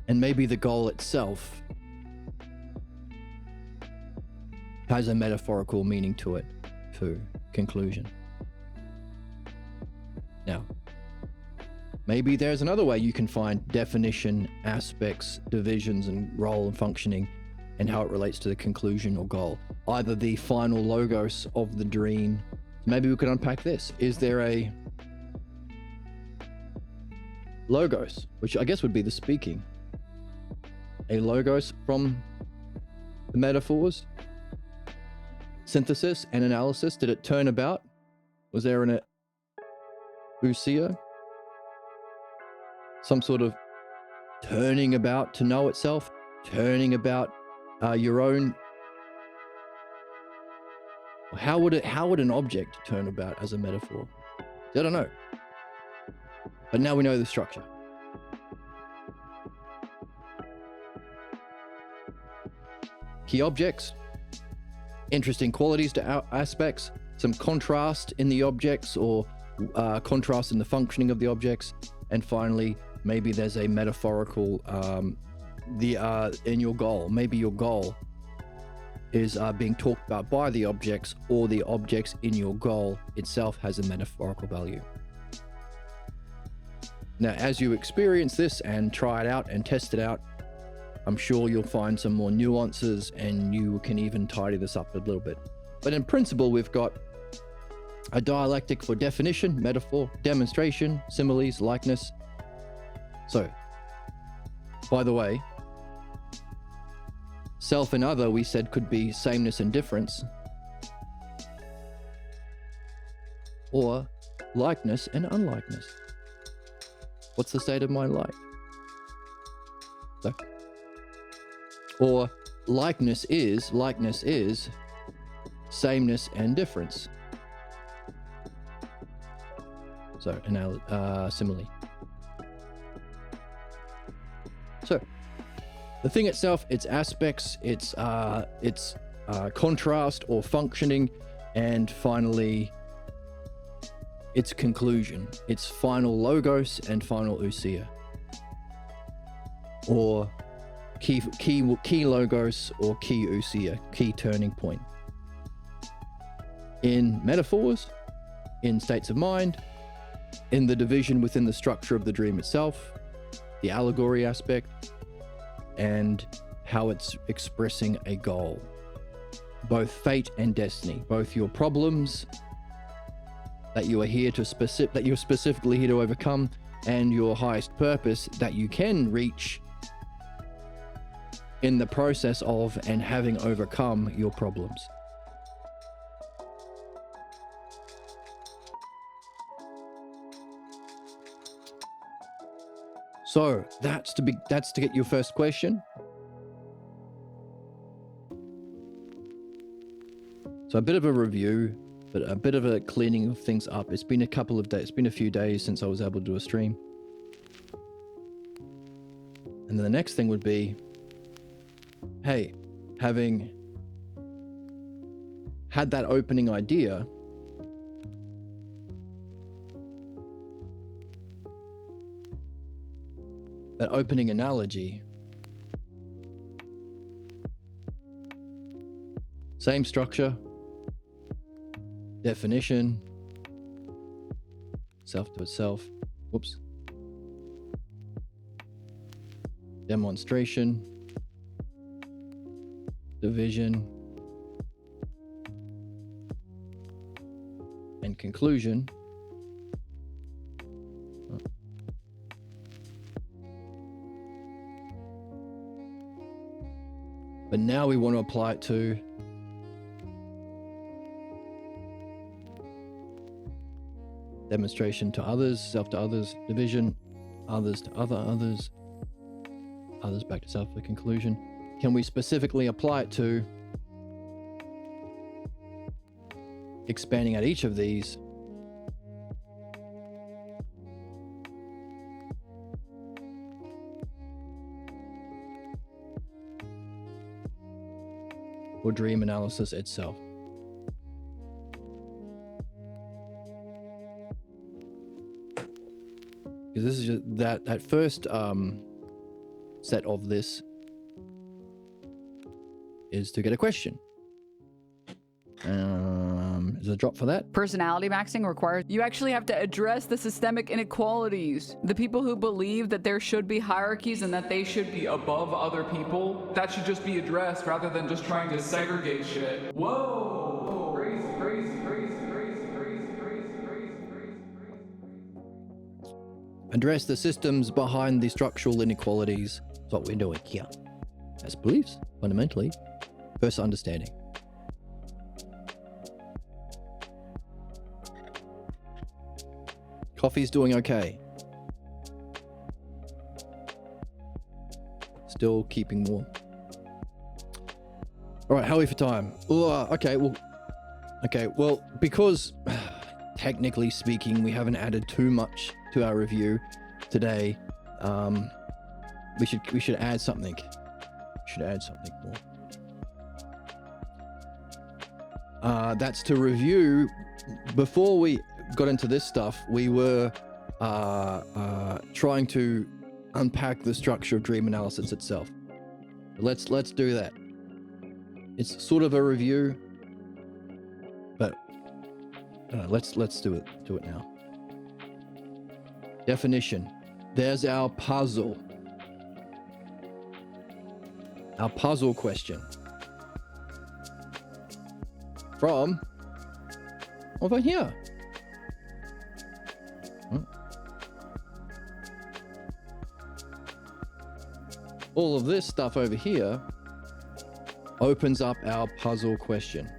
And maybe the goal itself has a metaphorical meaning to it, to conclusion. Now, maybe there's another way you can find definition, aspects, divisions, and role and functioning, and how it relates to the conclusion or goal. Either the final logos of the dream. Maybe we could unpack this. Is there a logos, which I guess would be the speaking? A logos from the metaphors? Synthesis and analysis. Did it turn about? Was there an ousia? Some sort of turning about to know itself? Turning about your own. How would an object turn about as a metaphor? I don't know. But now we know the structure. Key objects, interesting qualities to aspects, some contrast in the objects or contrast in the functioning of the objects, and finally, maybe there's a metaphorical in your goal. Maybe your goal is being talked about by the objects, or the objects in your goal itself has a metaphorical value. Now, as you experience this and try it out and test it out, I'm sure you'll find some more nuances and you can even tidy this up a little bit. But in principle, we've got a dialectic for definition, metaphor, demonstration, similes, likeness. So, by the way, self and other, we said, could be sameness and difference, or likeness and unlikeness. What's the state of mind like? So, or likeness is sameness and difference. So, simile. So, the thing itself, its aspects, its contrast or functioning, and finally, its conclusion, its final logos and final ousia, or key logos or key ousia, key turning point. In metaphors, in states of mind, in the division within the structure of the dream itself, the allegory aspect, and how it's expressing a goal. Both fate and destiny, both your problems that you are here to that you're specifically here to overcome, and your highest purpose that you can reach in the process of and having overcome your problems. So that's to get your first question. So a bit of a review, but a bit of a cleaning of things up. It's been a couple of days, it's been a few days since I was able to do a stream. And then the next thing would be, hey, having had that opening idea, that opening analogy, same structure, definition, self to itself, whoops, demonstration, division, and conclusion. But now we want to apply it to demonstration to others, self to others, division, others to others, others back to self for conclusion. Can we specifically apply it to expanding out each of these or dream analysis itself? Because this is just that first set of this is to get a question. Is there a drop for that? Personality maxing requires you actually have to address the systemic inequalities. The people who believe that there should be hierarchies and that they should be above other people, that should just be addressed rather than just trying to segregate shit. Whoa! Crazy, crazy, crazy, crazy, crazy, crazy, crazy, crazy. Address the systems behind the structural inequalities. That's what we're doing here. As beliefs, fundamentally. First understanding. Coffee's doing okay. Still keeping warm. All right, how are we for time? Okay, well, because technically speaking, we haven't added too much to our review today. We should add something. We should add something more. That's to review. Before we got into this stuff, we were trying to unpack the structure of dream analysis itself. Let's do that. It's sort of a review, but let's do it now. Definition. There's our puzzle. Our puzzle question. From over here. All of this stuff over here opens up our puzzle question.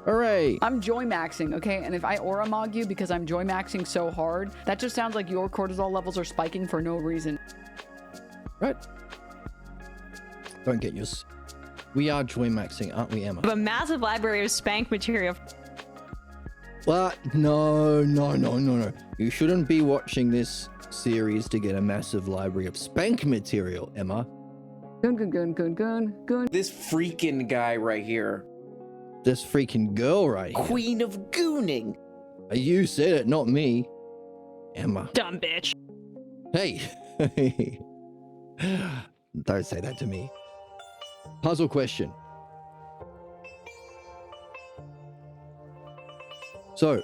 Hooray! I'm joy maxing, okay? And if I aura mog you because I'm joy maxing so hard, that just sounds like your cortisol levels are spiking for no reason. Right? Don't get yours. We are joy maxing, aren't we, Emma? A massive library of spank material. What? No. You shouldn't be watching this series to get a massive library of spank material, Emma. Gun. This freaking guy right here. This freaking girl right here. Queen of gooning. You said it, not me. Emma. Dumb bitch. Hey. Don't say that to me. Puzzle question. So,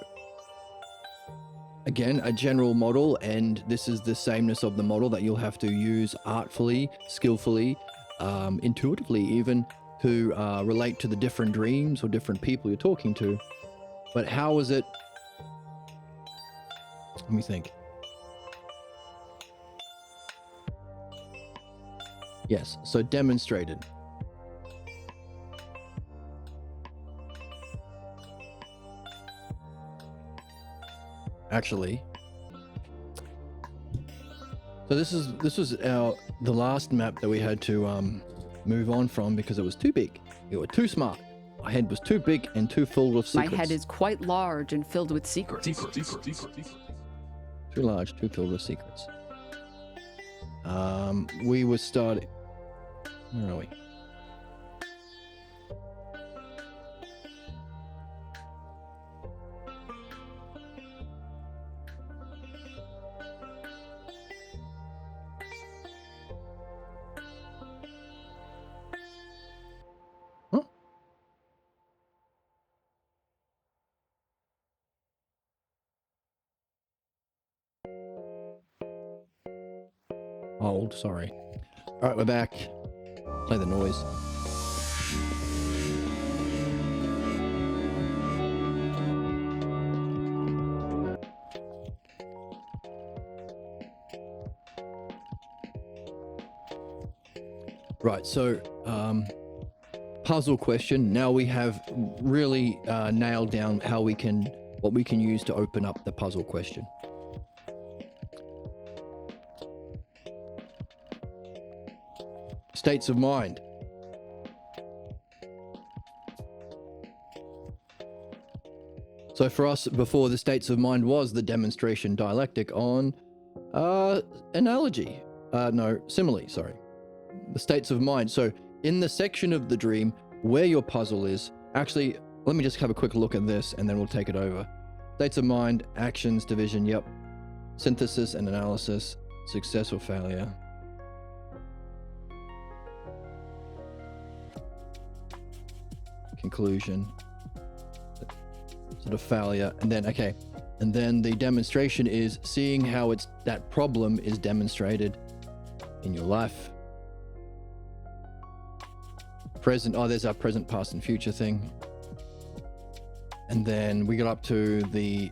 again, a general model, and this is the sameness of the model that you'll have to use artfully, skillfully, intuitively even, to relate to the different dreams or different people you're talking to. But how is it? Let me think. Yes, so demonstrated. Actually, so this was the last map that we had to move on from because it was too big. We were too smart. My head was too big and too full with secrets. My head is quite large and filled with secrets. Too large, too filled with secrets. We were starting. Where are we? Huh? Hold, sorry. All right, we're back. Play the noise. Right, so puzzle question. Now we have really nailed down what we can use to open up the puzzle question. States of mind. So for us, before, the states of mind was the demonstration dialectic on simile, sorry. The states of mind. So in the section of the dream where your puzzle is, actually, let me just have a quick look at this and then we'll take it over. States of mind, actions, division, yep. Synthesis and analysis, success or failure. Conclusion, sort of failure, and then the demonstration is seeing how that problem is demonstrated in your life. Present, there's our present, past, and future thing. And then we got up to the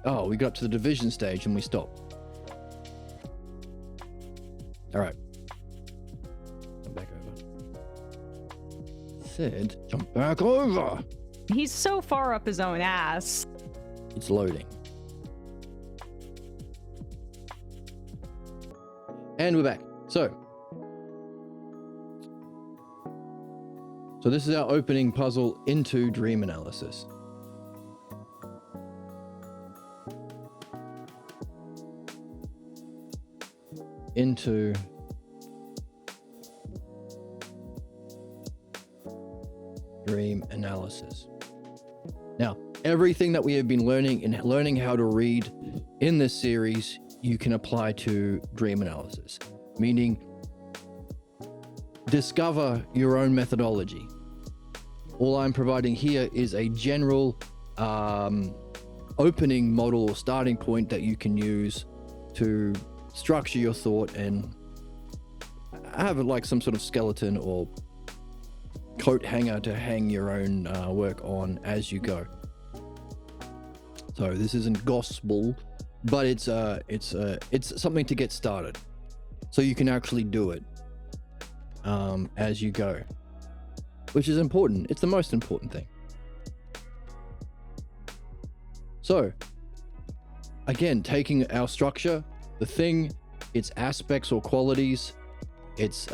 division stage and we stopped. All right, come back over. Said, jump back over. He's so far up his own ass. It's loading. And we're back. So this is our opening puzzle into dream analysis. Into dream analysis. Now, everything that we have been learning and learning how to read in this series, you can apply to dream analysis, meaning discover your own methodology. All I'm providing here is a general opening model or starting point that you can use to structure your thought and have like some sort of skeleton or coat hanger to hang your own work on as you go. So this isn't gospel, but it's something to get started, so you can actually do it as you go, which is important. It's the most important thing. So again, taking our structure, the thing, its aspects or qualities, its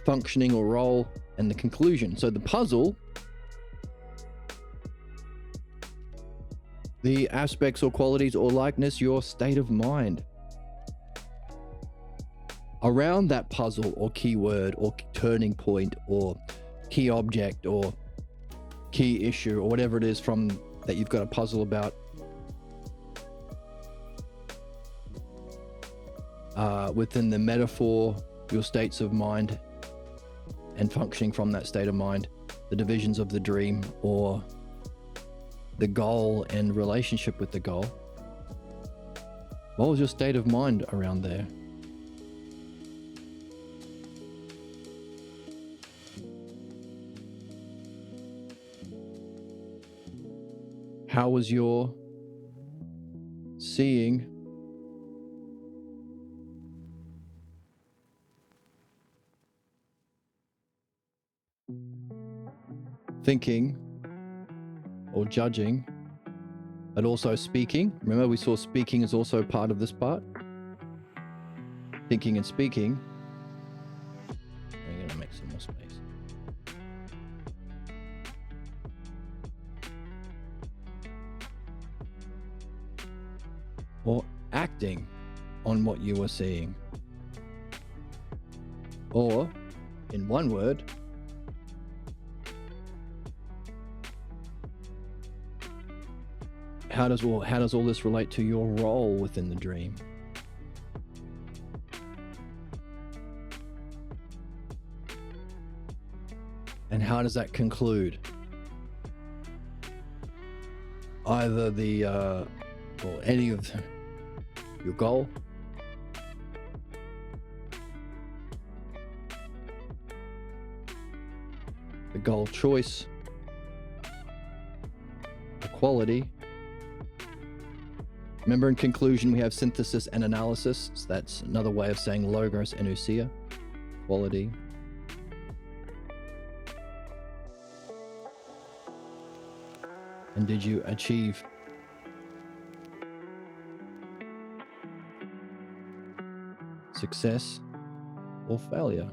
functioning or role, and the conclusion. So the puzzle, the aspects or qualities or likeness, your state of mind. Around that puzzle or keyword or turning point or key object or key issue or whatever it is from that you've got a puzzle about, within the metaphor, your states of mind, and functioning from that state of mind, the divisions of the dream or the goal and relationship with the goal. What was your state of mind around there? How was your seeing? Thinking or judging, but also speaking. Remember, we saw speaking is also part of this part. Thinking and speaking. I'm gonna make some more space. Or acting on what you were seeing. Or, in one word, how does all this relate to your role within the dream? And how does that conclude? Either the or any of your goal, the goal choice, the quality. Remember, in conclusion, we have synthesis and analysis. So that's another way of saying logos and ousia, quality. And did you achieve success or failure?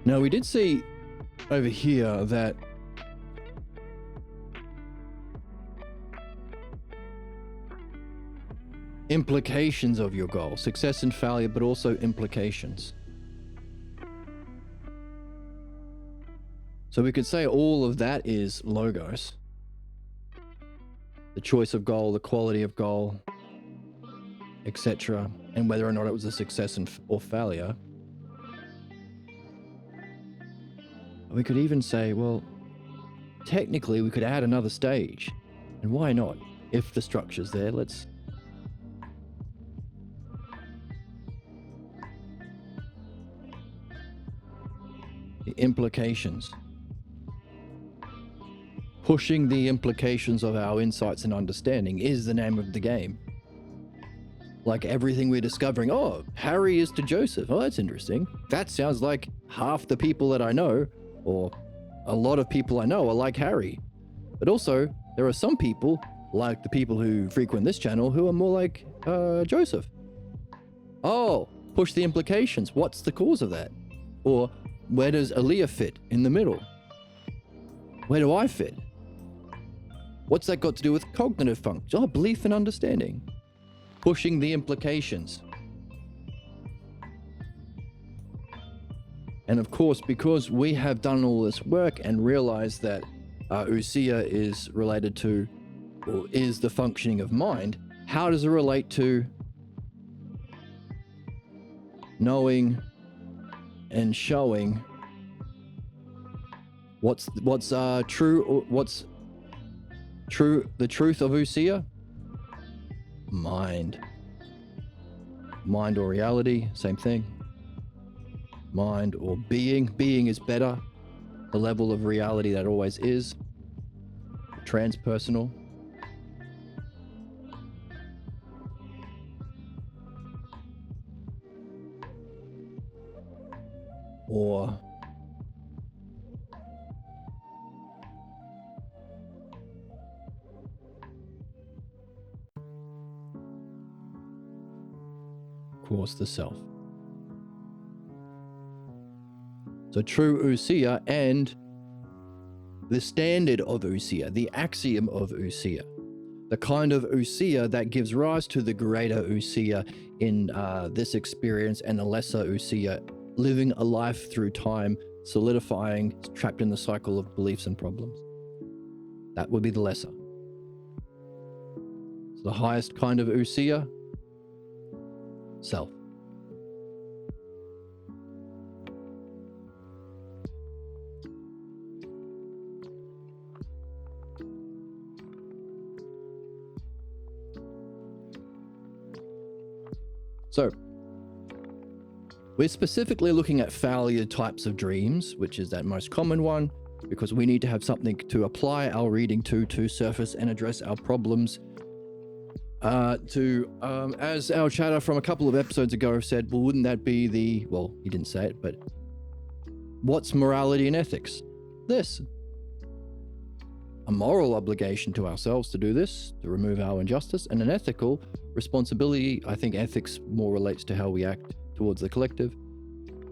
Now, we did see over here that implications of your goal, success and failure, but also implications. So we could say all of that is logos. The choice of goal, the quality of goal, etc., and whether or not it was a success or failure. We could even say, well, technically we could add another stage. And why not? If the structure's there, let's... The implications. Pushing the implications of our insights and understanding is the name of the game. Like everything we're discovering, oh, Harry is to Joseph. Oh, that's interesting. That sounds like half the people that I know, or a lot of people I know, are like Harry. But also, there are some people, like the people who frequent this channel, who are more like Joseph. Oh, push the implications. What's the cause of that? Or where does Aaliyah fit in the middle? Where do I fit? What's that got to do with cognitive function? Oh, belief and understanding. Pushing the implications. And of course, because we have done all this work and realized that ousia is related to, or is the functioning of mind, how does it relate to knowing and showing what's true, or what's true, the truth of ousia? Mind or reality, same thing. Mind or being. Being is better. The level of reality that always is. Transpersonal. Or of course, the self. So true ousia and the standard of ousia, the axiom of ousia, the kind of ousia that gives rise to the greater ousia in this experience and the lesser ousia living a life through time, solidifying, trapped in the cycle of beliefs and problems. That would be the lesser. So the highest kind of ousia, self. So, we're specifically looking at failure types of dreams, which is that most common one, because we need to have something to apply our reading to surface and address our problems. As our chatter from a couple of episodes ago said, well, wouldn't that be well, he didn't say it, but what's morality and ethics? This. A moral obligation to ourselves to do this, to remove our injustice, and an ethical responsibility. I think ethics more relates to how we act towards the collective,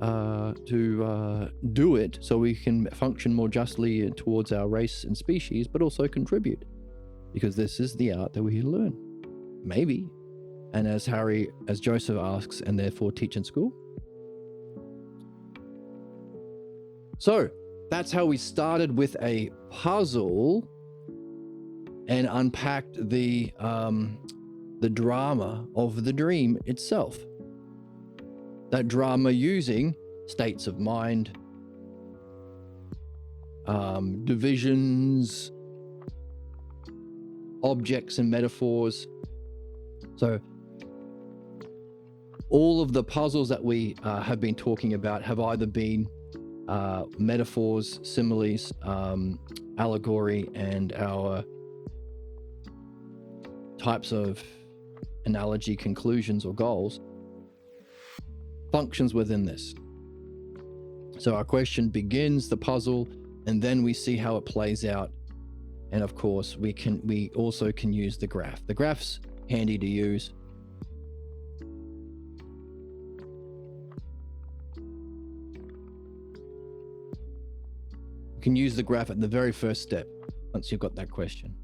to do it so we can function more justly towards our race and species, but also contribute, because this is the art that we're here to learn. Maybe. And as Joseph asks, and therefore teach in school. So that's how we started with a puzzle and unpacked the drama of the dream itself. That drama using states of mind, divisions, objects and metaphors. So all of the puzzles that we have been talking about have either been metaphors, similes, allegory, and our types of analogy, conclusions, or goals, functions within this. So our question begins the puzzle, and then we see how it plays out. And of course, we also can use the graph. The graph's handy to use. You can use the graph at the very first step once you've got that question,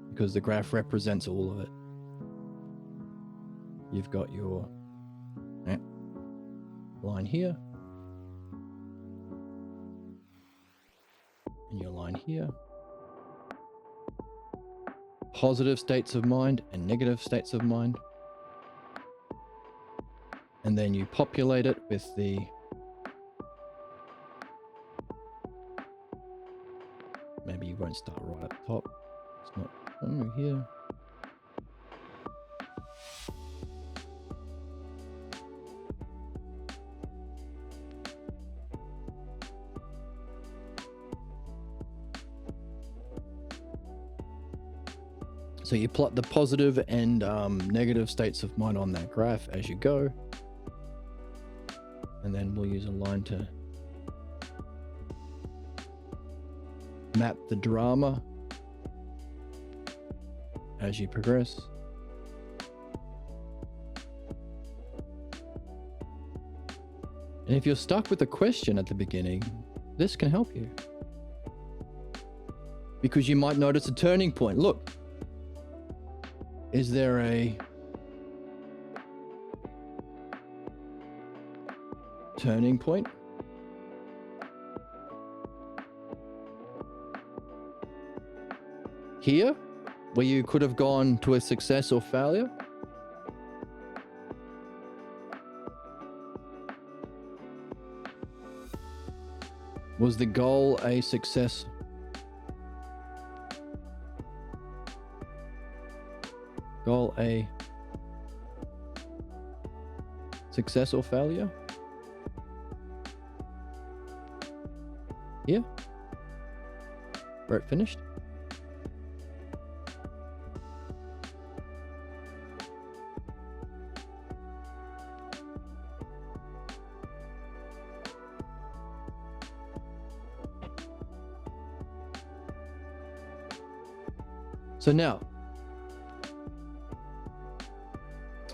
because the graph represents all of it. You've got your line here and your line here. Positive states of mind and negative states of mind. And then you populate it with the maybe you won't start right at the top. It's not over here. So you plot the positive and negative states of mind on that graph as you go. And then we'll use a line to map the drama as you progress. And if you're stuck with a question at the beginning, this can help you, because you might notice a turning point. Look, is there a turning point? Here, where you could have gone to a success or failure? Was the goal a success? Goal a success or failure? Here? Where it finished? So now,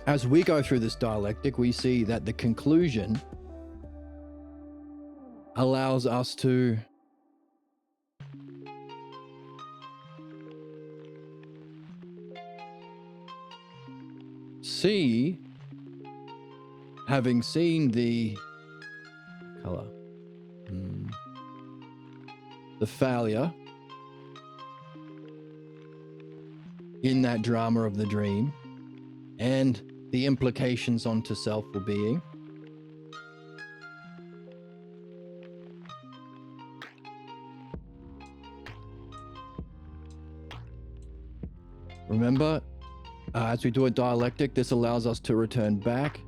as we go through this dialectic, we see that the conclusion allows us to see having seen the color, the failure in that drama of the dream and the implications onto self-well-being, remember, as we do a dialectic, this allows us to return back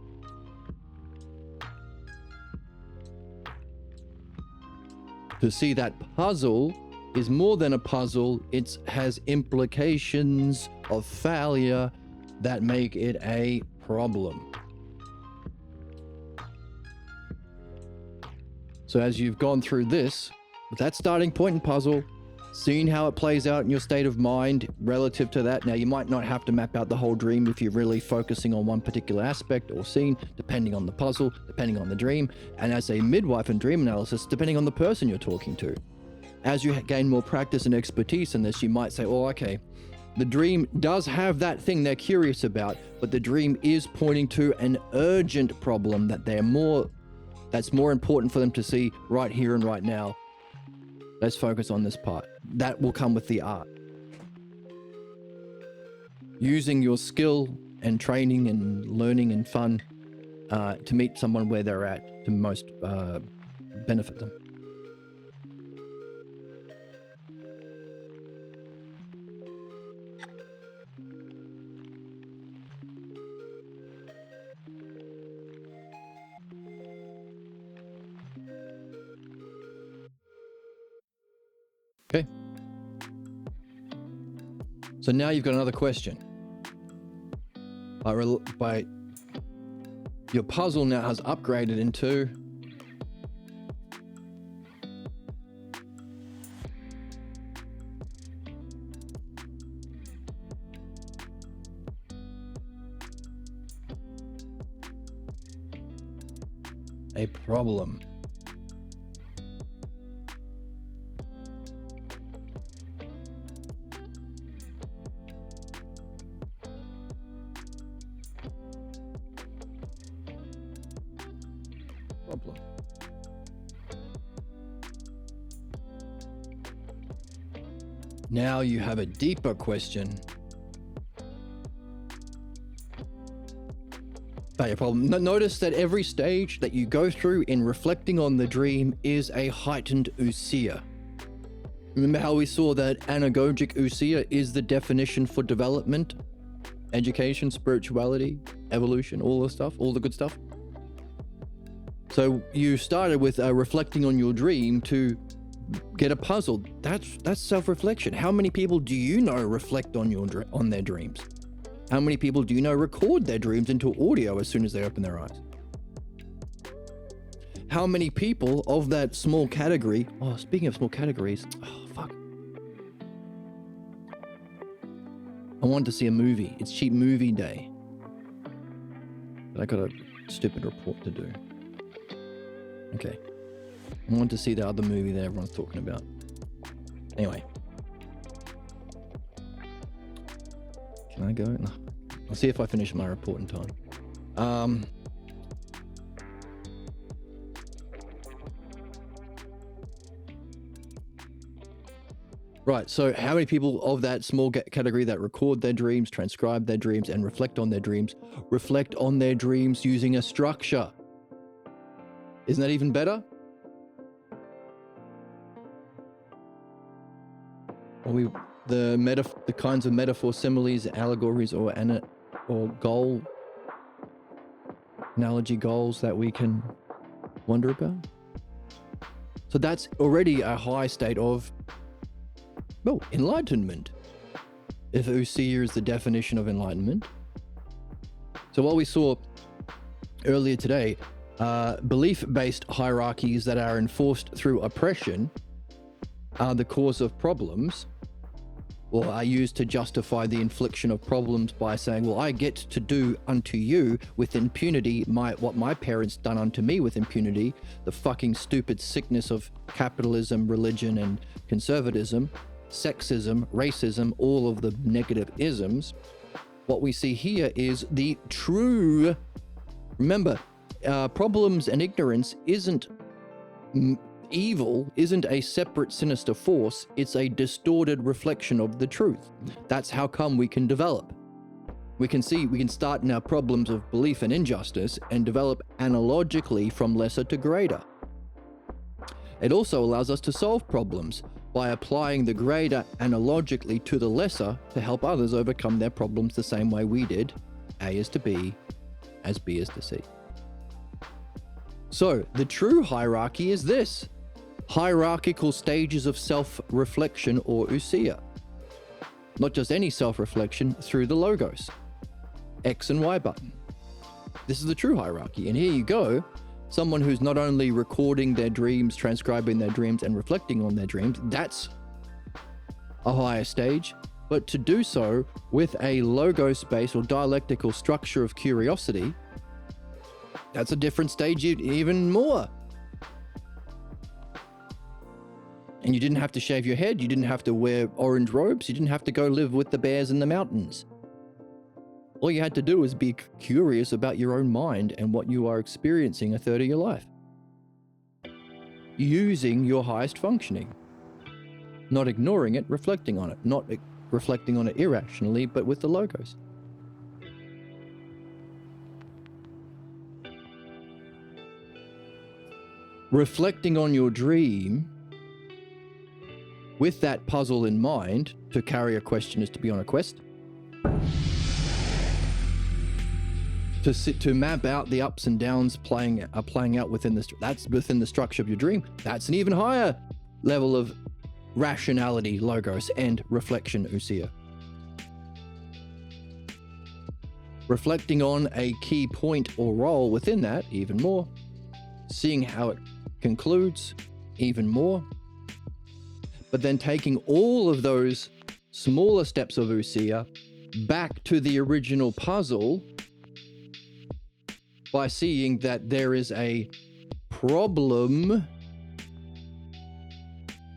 to see that puzzle is more than a puzzle. It has implications of failure that make it a problem. So as you've gone through this, with that starting point and puzzle, seeing how it plays out in your state of mind relative to that. Now, you might not have to map out the whole dream if you're really focusing on one particular aspect or scene, depending on the puzzle, depending on the dream, and as a midwife in dream analysis, depending on the person you're talking to. As you gain more practice and expertise in this, you might say, oh, okay, the dream does have that thing they're curious about, but the dream is pointing to an urgent problem that's more important for them to see right here and right now. Let's focus on this part. That will come with the art. Using your skill and training and learning and fun to meet someone where they're at to most benefit them. Okay. So now you've got another question. By your puzzle now has upgraded into a problem. Now you have a deeper question about your problem. Notice that every stage that you go through in reflecting on the dream is a heightened ousia. Remember how we saw that anagogic ousia is the definition for development, education, spirituality, evolution, all the stuff, all the good stuff? So you started with reflecting on your dream to get a puzzle. That's self-reflection. How many people do you know reflect on their dreams? How many people do you know record their dreams into audio as soon as they open their eyes? How many people of that small category, oh, speaking of small categories, oh, fuck. I wanted to see a movie. It's cheap movie day. But I got a stupid report to do. Okay. I want to see the other movie that everyone's talking about. Anyway. Can I go? No. I'll see if I finish my report in time. Right, so how many people of that small category that record their dreams, transcribe their dreams, and reflect on their dreams using a structure? Isn't that even better? The kinds of metaphor, similes, allegories, or goal analogy goals that we can wonder about. So that's already a high state of, well, enlightenment. If ousia is the definition of enlightenment. So what we saw earlier today, belief-based hierarchies that are enforced through oppression are the cause of problems, or are used to justify the infliction of problems by saying, well, I get to do unto you with impunity what my parents done unto me with impunity, the fucking stupid sickness of capitalism, religion, and conservatism, sexism, racism, all of the negative isms. What we see here is the true, remember, problems and ignorance isn't evil, isn't a separate sinister force. It's a distorted reflection of the truth. That's how come we can develop. We can start in our problems of belief and injustice and develop analogically from lesser to greater. It also allows us to solve problems by applying the greater analogically to the lesser to help others overcome their problems the same way we did. A is to B, as B is to C. So, the true hierarchy is this: hierarchical stages of self-reflection, or ousia. Not just any self-reflection, through the logos. X and Y button. This is the true hierarchy. And here you go. Someone who's not only recording their dreams, transcribing their dreams, and reflecting on their dreams, that's a higher stage. But to do so with a logos-based or dialectical structure of curiosity, that's a different stage even more. And you didn't have to shave your head. You didn't have to wear orange robes. You didn't have to go live with the bears in the mountains. All you had to do was be curious about your own mind and what you are experiencing a third of your life. Using your highest functioning. Not ignoring it, reflecting on it. Not reflecting on it irrationally, but with the logos. Reflecting on your dream with that puzzle in mind. To carry a question is to be on a quest. To map out the ups and downs playing out within that's within the structure of your dream. That's an even higher level of rationality, logos, and reflection, ousia. Reflecting on a key point or role within that, even more. Seeing how it concludes, even more. But then taking all of those smaller steps of ousia back to the original puzzle by seeing that there is a problem.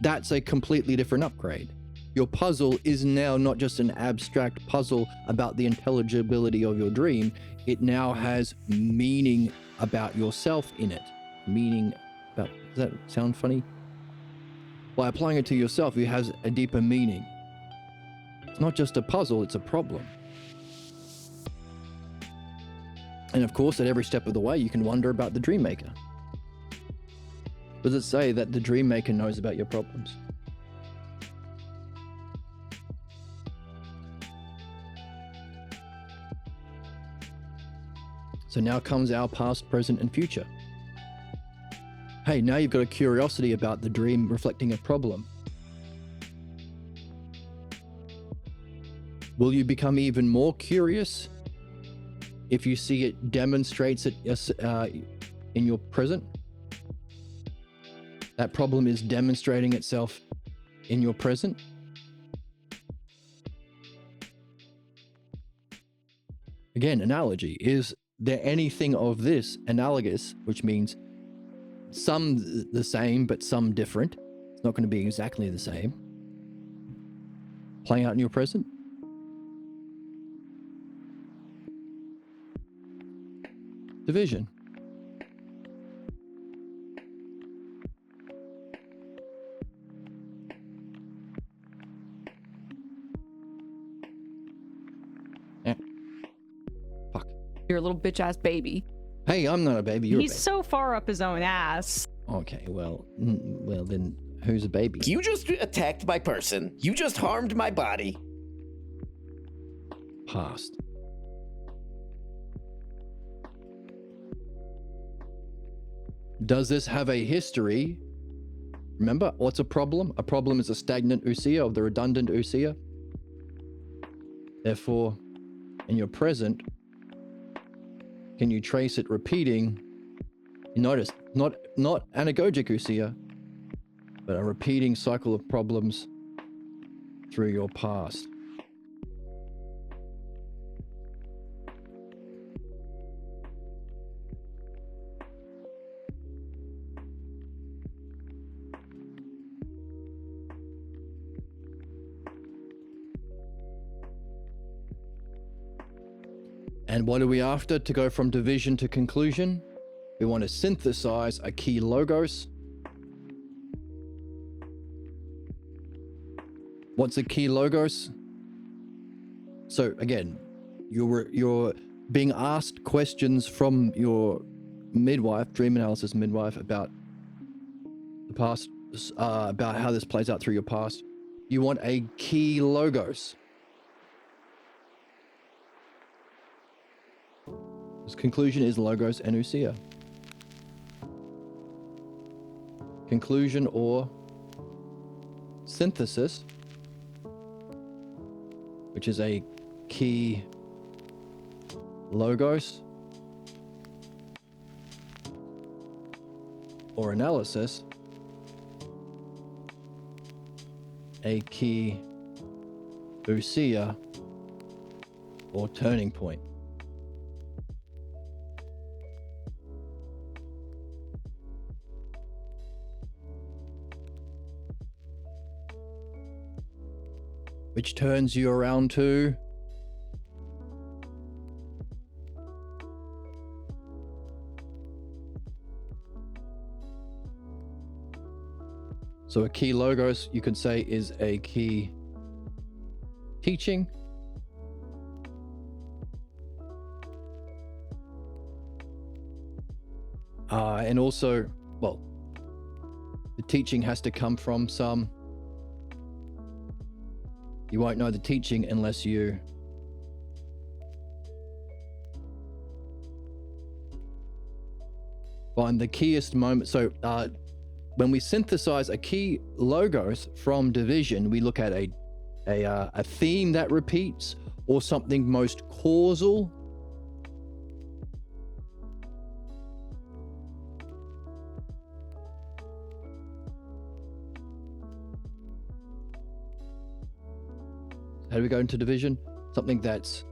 That's a completely different upgrade. Your puzzle is now not just an abstract puzzle about the intelligibility of your dream. It now has meaning about yourself in it. Meaning about, does that sound funny? By applying it to yourself, it has a deeper meaning. It's not just a puzzle, it's a problem. And of course, at every step of the way, you can wonder about the dream maker. Does it say that the dream maker knows about your problems? So now comes our past, present, and future. Hey, now you've got a curiosity about the dream reflecting a problem. Will you become even more curious if you see it demonstrates it in your present? That problem is demonstrating itself in your present? Again, analogy. Is there anything of this analogous, which means some the same, but some different? It's not going to be exactly the same. Playing out in your present? Division. Fuck. You're a little bitch ass baby. Hey, I'm not a baby. You're He's a baby. so far up his own ass. Okay, well then, who's a baby? You just attacked my person. You just harmed my body. Past. Does this have a history? Remember, what's a problem? A problem is a stagnant ousia of the redundant ousia. Therefore, in your present, can you trace it repeating? You notice, not anagogic ousia, but a repeating cycle of problems through your past. And what are we after to go from division to conclusion? We want to synthesize a key logos. What's a key logos? So again, you're being asked questions from your midwife, dream analysis midwife, about the past, about how this plays out through your past. You want a key logos. This conclusion is logos and ousia. Conclusion or synthesis, which is a key logos, or analysis, a key ousia, or turning point. Which turns you around to so a key logos, you could say, is a key teaching, and also, well, the teaching has to come from some. You won't know the teaching unless you find the keyest moment. So when we synthesize a key logos from division, we look at a theme that repeats or something most causal. How do we go into division? Something that's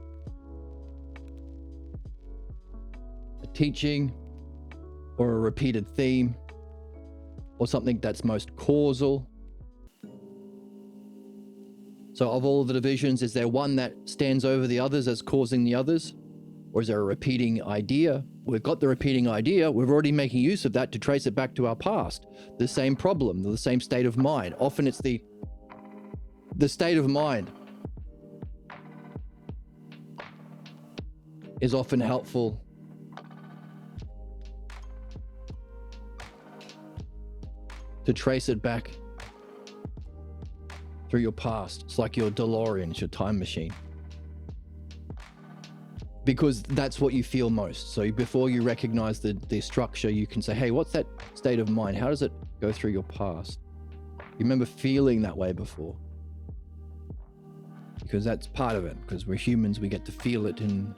a teaching or a repeated theme, or something that's most causal. So of all the divisions, is there one that stands over the others as causing the others? Or is there a repeating idea? We've got the repeating idea. We're already making use of that to trace it back to our past. The same problem, the same state of mind. Often it's the state of mind is often helpful to trace it back through your past. It's like your DeLorean, it's your time machine. Because that's what you feel most. So before you recognize the structure, you can say, hey, what's that state of mind? How does it go through your past? You remember feeling that way before? Because that's part of it. Because we're humans, we get to feel it in,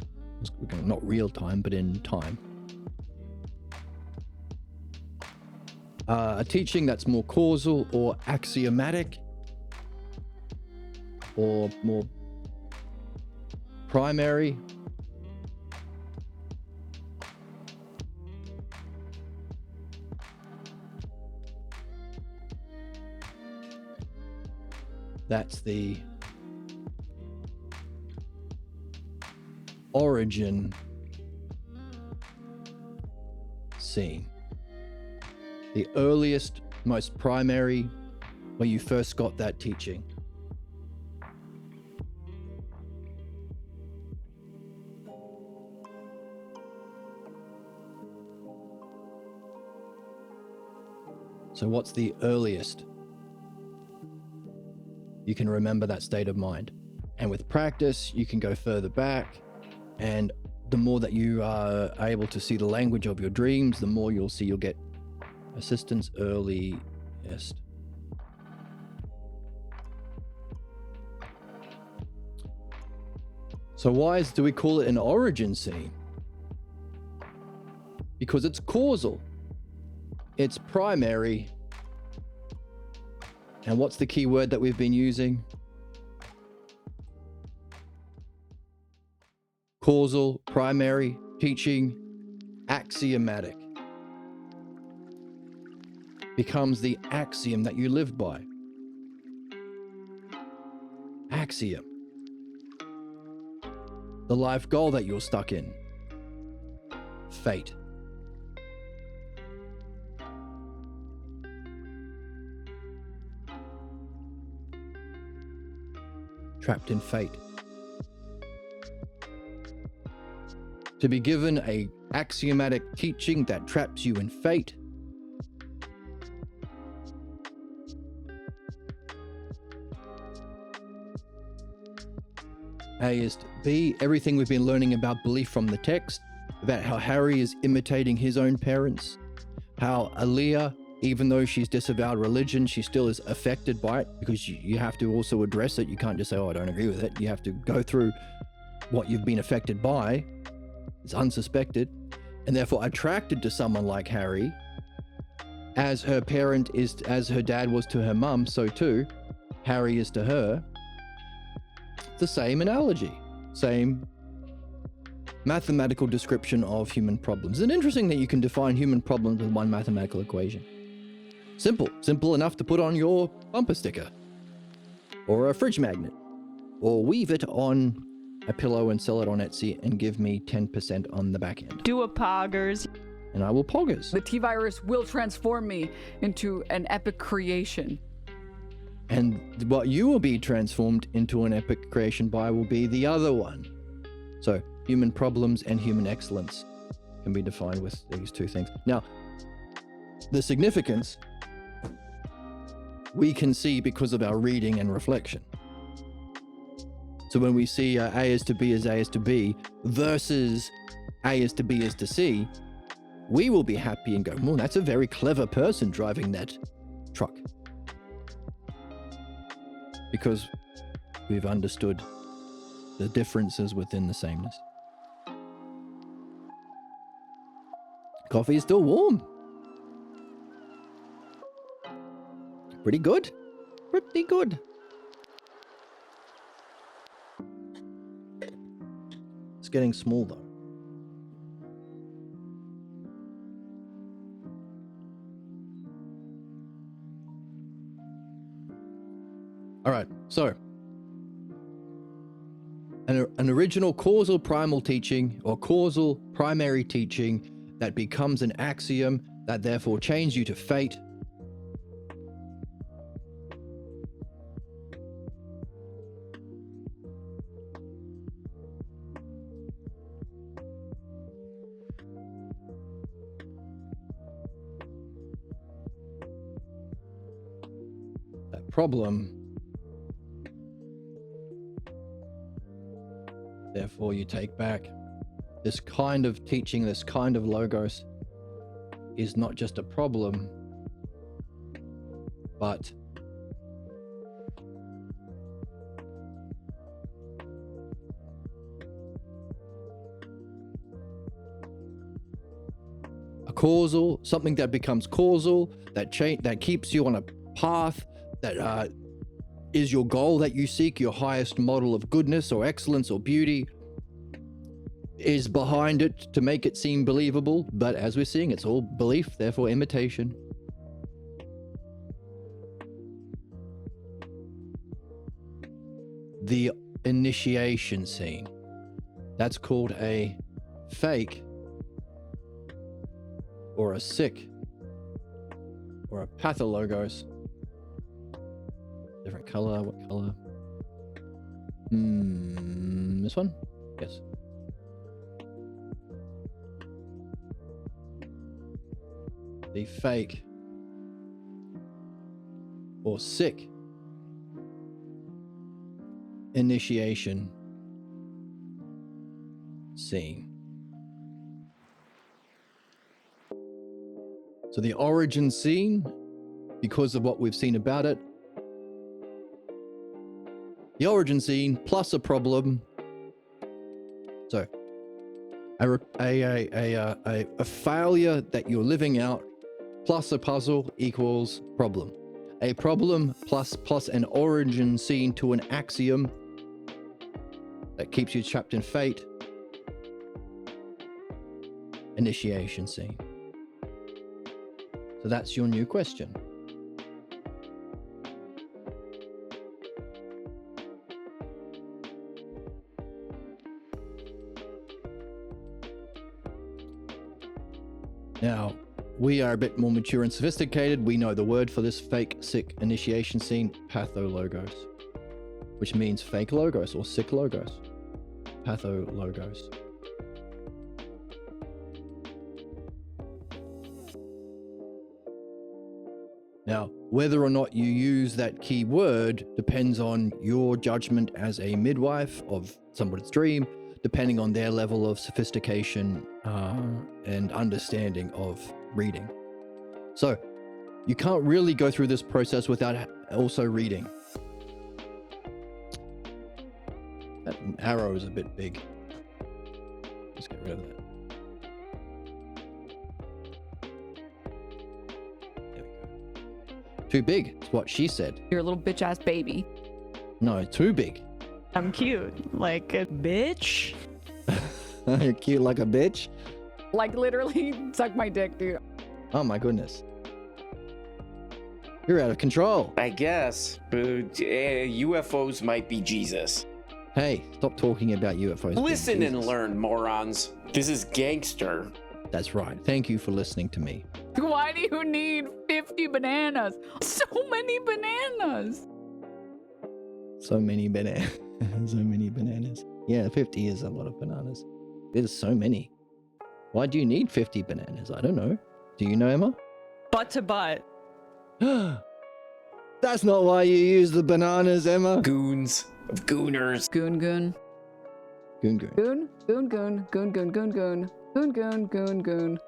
not real time, but in time. A teaching that's more causal or axiomatic, or more primary. That's the origin scene. The earliest, most primary, where you first got that teaching. So what's the earliest you can remember that state of mind? And with practice, you can go further back, and the more that you are able to see the language of your dreams, the more you'll get assistance earliest. So why do we call it an origin scene? Because it's causal. It's primary. And what's the key word that we've been using? Causal, primary, teaching, axiomatic. Becomes the axiom that you live by. Axiom. The life goal that you're stuck in. Fate. trapped in fate. To be given a axiomatic teaching that traps you in fate. A is to B, everything we've been learning about belief from the text, about how Harry is imitating his own parents, how Aaliyah, even though she's disavowed religion, she still is affected by it, because you have to also address it. You can't just say, oh, I don't agree with it. You have to go through what you've been affected by. It's unsuspected, and therefore attracted to someone like Harry. As her parent is, as her dad was to her mum, so too Harry is to her. The same analogy, same mathematical description of human problems. It's interesting that you can define human problems with one mathematical equation. Simple enough to put on your bumper sticker, or a fridge magnet, or weave it on a pillow and sell it on Etsy and give me 10% on the back end. Do a poggers. And I will poggers. The T-Virus will transform me into an epic creation. And what you will be transformed into an epic creation by will be the other one. So human problems and human excellence can be defined with these two things. Now, the significance we can see because of our reading and reflection. So when we see A is to B is A is to B versus A is to B is to C, we will be happy and go, well, that's a very clever person driving that truck. Because we've understood the differences within the sameness. Coffee is still warm. Pretty good. Pretty good. It's getting small though. All right, so an original causal primal teaching or causal primary teaching that becomes an axiom that therefore chains you to fate. That problem. Therefore, you take back. This kind of teaching, this kind of logos is not just a problem, but a causal, something that becomes causal, that keeps you on a path that is your goal that you seek, your highest model of goodness or excellence or beauty is behind it to make it seem believable. But as we're seeing, it's all belief, therefore imitation. The initiation scene. That's called a fake or a sick or a pathologos. Different color. What color? This one? Yes. The fake or sick initiation scene. So the origin scene, because of what we've seen about it, the origin scene plus a problem. So a failure that you're living out plus a puzzle equals problem. A problem plus an origin scene to an axiom that keeps you trapped in fate. Initiation scene. So that's your new question. Now, we are a bit more mature and sophisticated. We know the word for this fake, sick initiation scene, pathologos. which means fake logos or sick logos. Pathologos. Now, whether or not you use that key word depends on your judgment as a midwife of somebody's dream, depending on their level of sophistication and understanding of reading. So, you can't really go through this process without also reading. That arrow is a bit big. Let's get rid of that. There we go. Too big, is what she said. You're a little bitch ass baby. No, too big. I'm cute. Like a bitch. You're cute like a bitch. Like literally suck my dick, dude. Oh my goodness. You're out of control. I guess. But UFOs might be Jesus. Hey, stop talking about UFOs. being Listen and Jesus. learn, morons. This is gangster. That's right. Thank you for listening to me. Why do you need 50 bananas? So many bananas. So many bananas. So many bananas. Yeah, 50 is a lot of bananas. There's so many. Why do you need 50 bananas? I don't know. Do you know, Emma? Butt to butt. That's not why you use the bananas, Emma. Goons of gooners. Goon goon. Goon goon. Goon goon goon goon goon goon goon goon goon goon goon.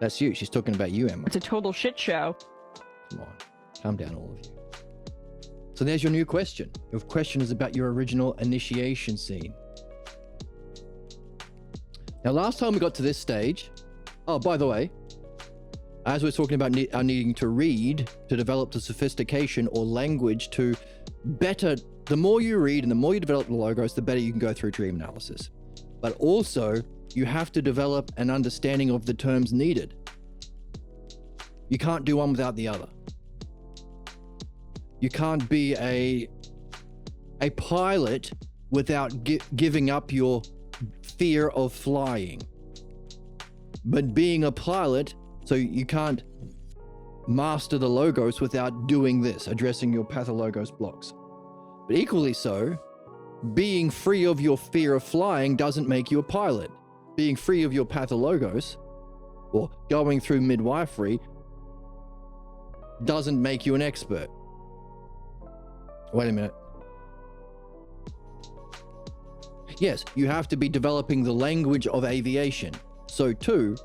That's you. She's talking about you, Emma. It's a total shit show. Come on. Calm down, all of you. So there's your new question. Your question is about your original initiation scene. Now, last time we got to this stage, oh, by the way, as we're talking about needing to read to develop the sophistication or language to better, the more you read and the more you develop the logos, the better you can go through dream analysis. But also, you have to develop an understanding of the terms needed. You can't do one without the other. You can't be a pilot without giving up your fear of flying. But being a pilot, so you can't master the logos without doing this, addressing your pathologos blocks. But equally so, being free of your fear of flying doesn't make you a pilot. Being free of your pathologos, or going through midwifery, doesn't make you an expert. Wait a minute. Yes, you have to be developing the language of aviation. So too,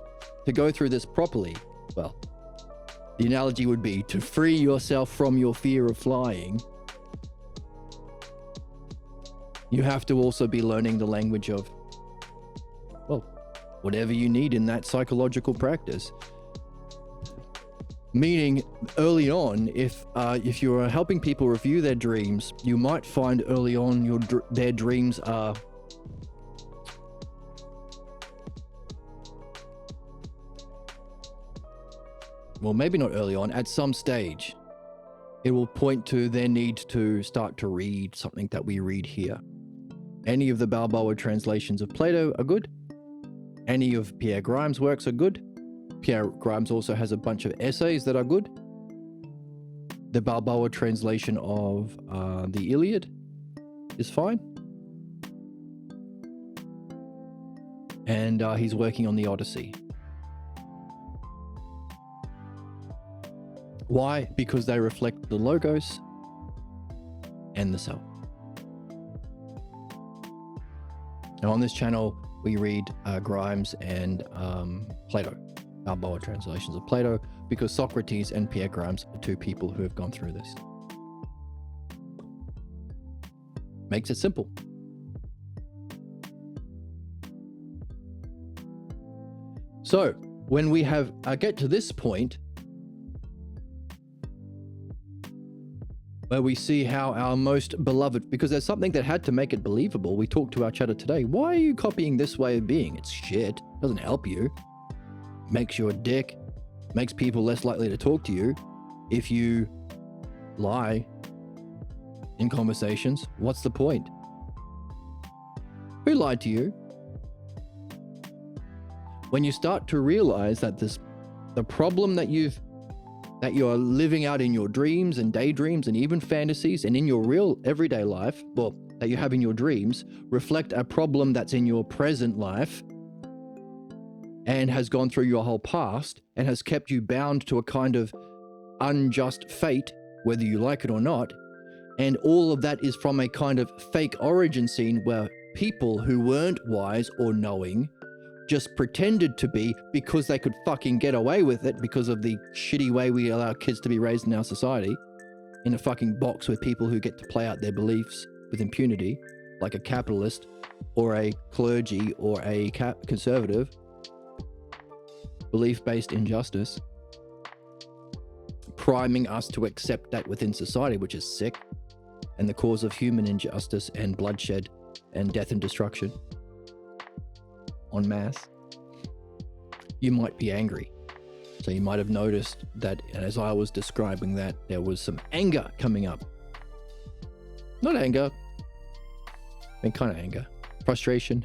to go through this properly, well, the analogy would be to free yourself from your fear of flying. You have to also be learning the language of, well, whatever you need in that psychological practice. Meaning, early on, if you're helping people review their dreams, you might find early on their dreams are well, maybe not early on, at some stage, it will point to their need to start to read something that we read here. Any of the Balboa translations of Plato are good. Any of Pierre Grimes' works are good. Pierre Grimes also has a bunch of essays that are good. The Balboa translation of the Iliad is fine. And he's working on the Odyssey. Why? Because they reflect the logos and the self. Now on this channel, we read Grimes and Plato, Balboa translations of Plato, because Socrates and Pierre Grimes are two people who have gone through this. Makes it simple. So when we have get to this point, where we see how our most beloved, because there's something that had to make it believable. We talked to our chatter today. Why are you copying this way of being? It's shit. Doesn't help you. Makes you a dick. Makes people less likely to talk to you. If you lie in conversations, what's the point? Who lied to you? When you start to realize that the problem that you've that you are living out in your dreams and daydreams and even fantasies and in your real everyday life, well, that you have in your dreams, reflect a problem that's in your present life and has gone through your whole past and has kept you bound to a kind of unjust fate, whether you like it or not. And all of that is from a kind of fake origin scene where people who weren't wise or knowing just pretended to be because they could fucking get away with it because of the shitty way we allow kids to be raised in our society, in a fucking box with people who get to play out their beliefs with impunity, like a capitalist or a clergy or a conservative. Belief-based injustice, priming us to accept that within society, which is sick, and the cause of human injustice and bloodshed and death and destruction en masse. You might be angry. So you might have noticed that as I was describing that, there was some anger coming up. Not anger, I mean kind of anger. Frustration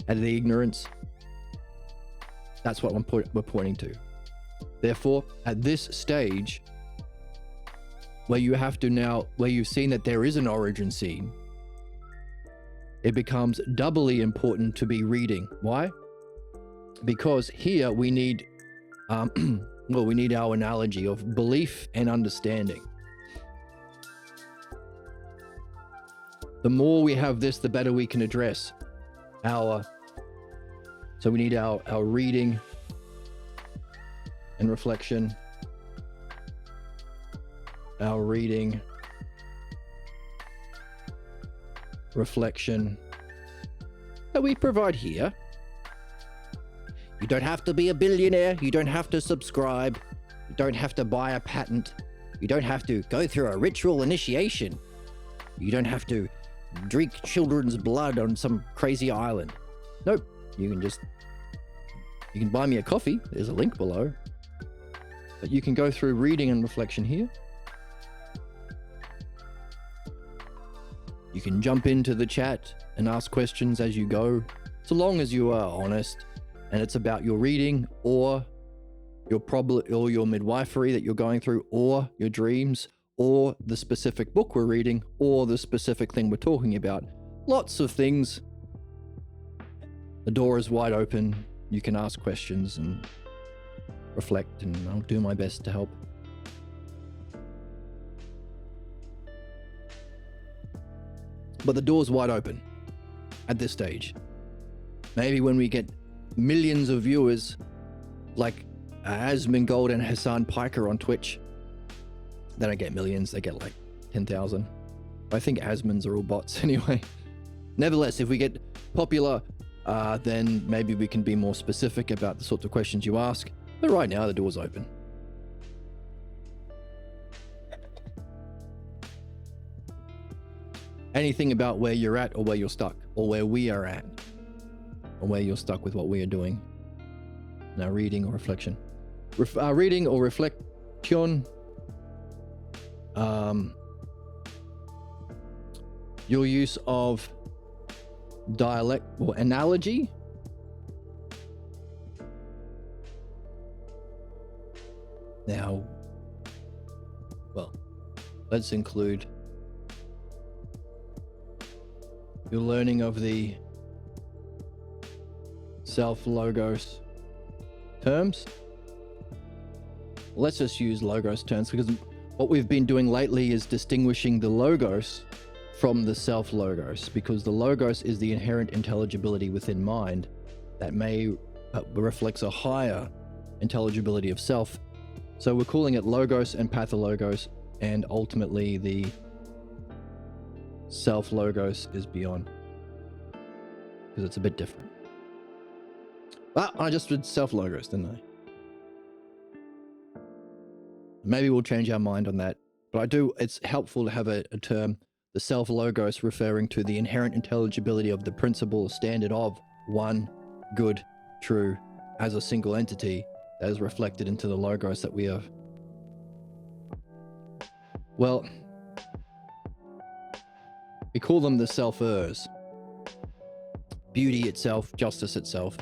at the ignorance. That's what we're pointing to. Therefore, at this stage, where you have to now, where you've seen that there is an origin scene, it becomes doubly important to be reading. Why? Because here we need, we need our analogy of belief and understanding. The more we have this, the better we can address so we need our reading and reflection, our reading, reflection that we provide here. You don't have to be a billionaire. You don't have to subscribe. You don't have to buy a patent. You don't have to go through a ritual initiation. You don't have to drink children's blood on some crazy island. Nope. You can buy me a coffee. There's a link below. But you can go through reading and reflection here. You can jump into the chat and ask questions as you go, so long as you are honest and it's about your reading or your problem or your midwifery that you're going through, or your dreams, or the specific book we're reading, or the specific thing we're talking about. Lots of things. The door is wide open. You can ask questions and reflect, and I'll do my best to help. But the door's wide open at this stage. Maybe when we get millions of viewers like Asmongold and Hassan Piker on Twitch, they don't get millions, they get like 10,000. I think Asmon's are all bots anyway. Nevertheless, if we get popular, then maybe we can be more specific about the sorts of questions you ask. But right now, the door's open. Anything about where you're at or where you're stuck, or where we are at, or where you're stuck with what we are doing. Now, reading or reflection. Reading or reflection. Your use of dialect or analogy. Now, well, let's include your learning of the self-logos terms. Let's just use logos terms, because what we've been doing lately is distinguishing the logos from the self-logos, because the logos is the inherent intelligibility within mind that may reflects a higher intelligibility of self. So we're calling it logos and pathologos, and ultimately the self-logos is beyond, because it's a bit different. Well, I just did self-logos, didn't I? Maybe we'll change our mind on that. But it's helpful to have a term, the self-logos, referring to the inherent intelligibility of the principle, standard of one, good, true, as a single entity that is reflected into the logos that we have. Well, we call them the self-ers. Beauty itself, justice itself,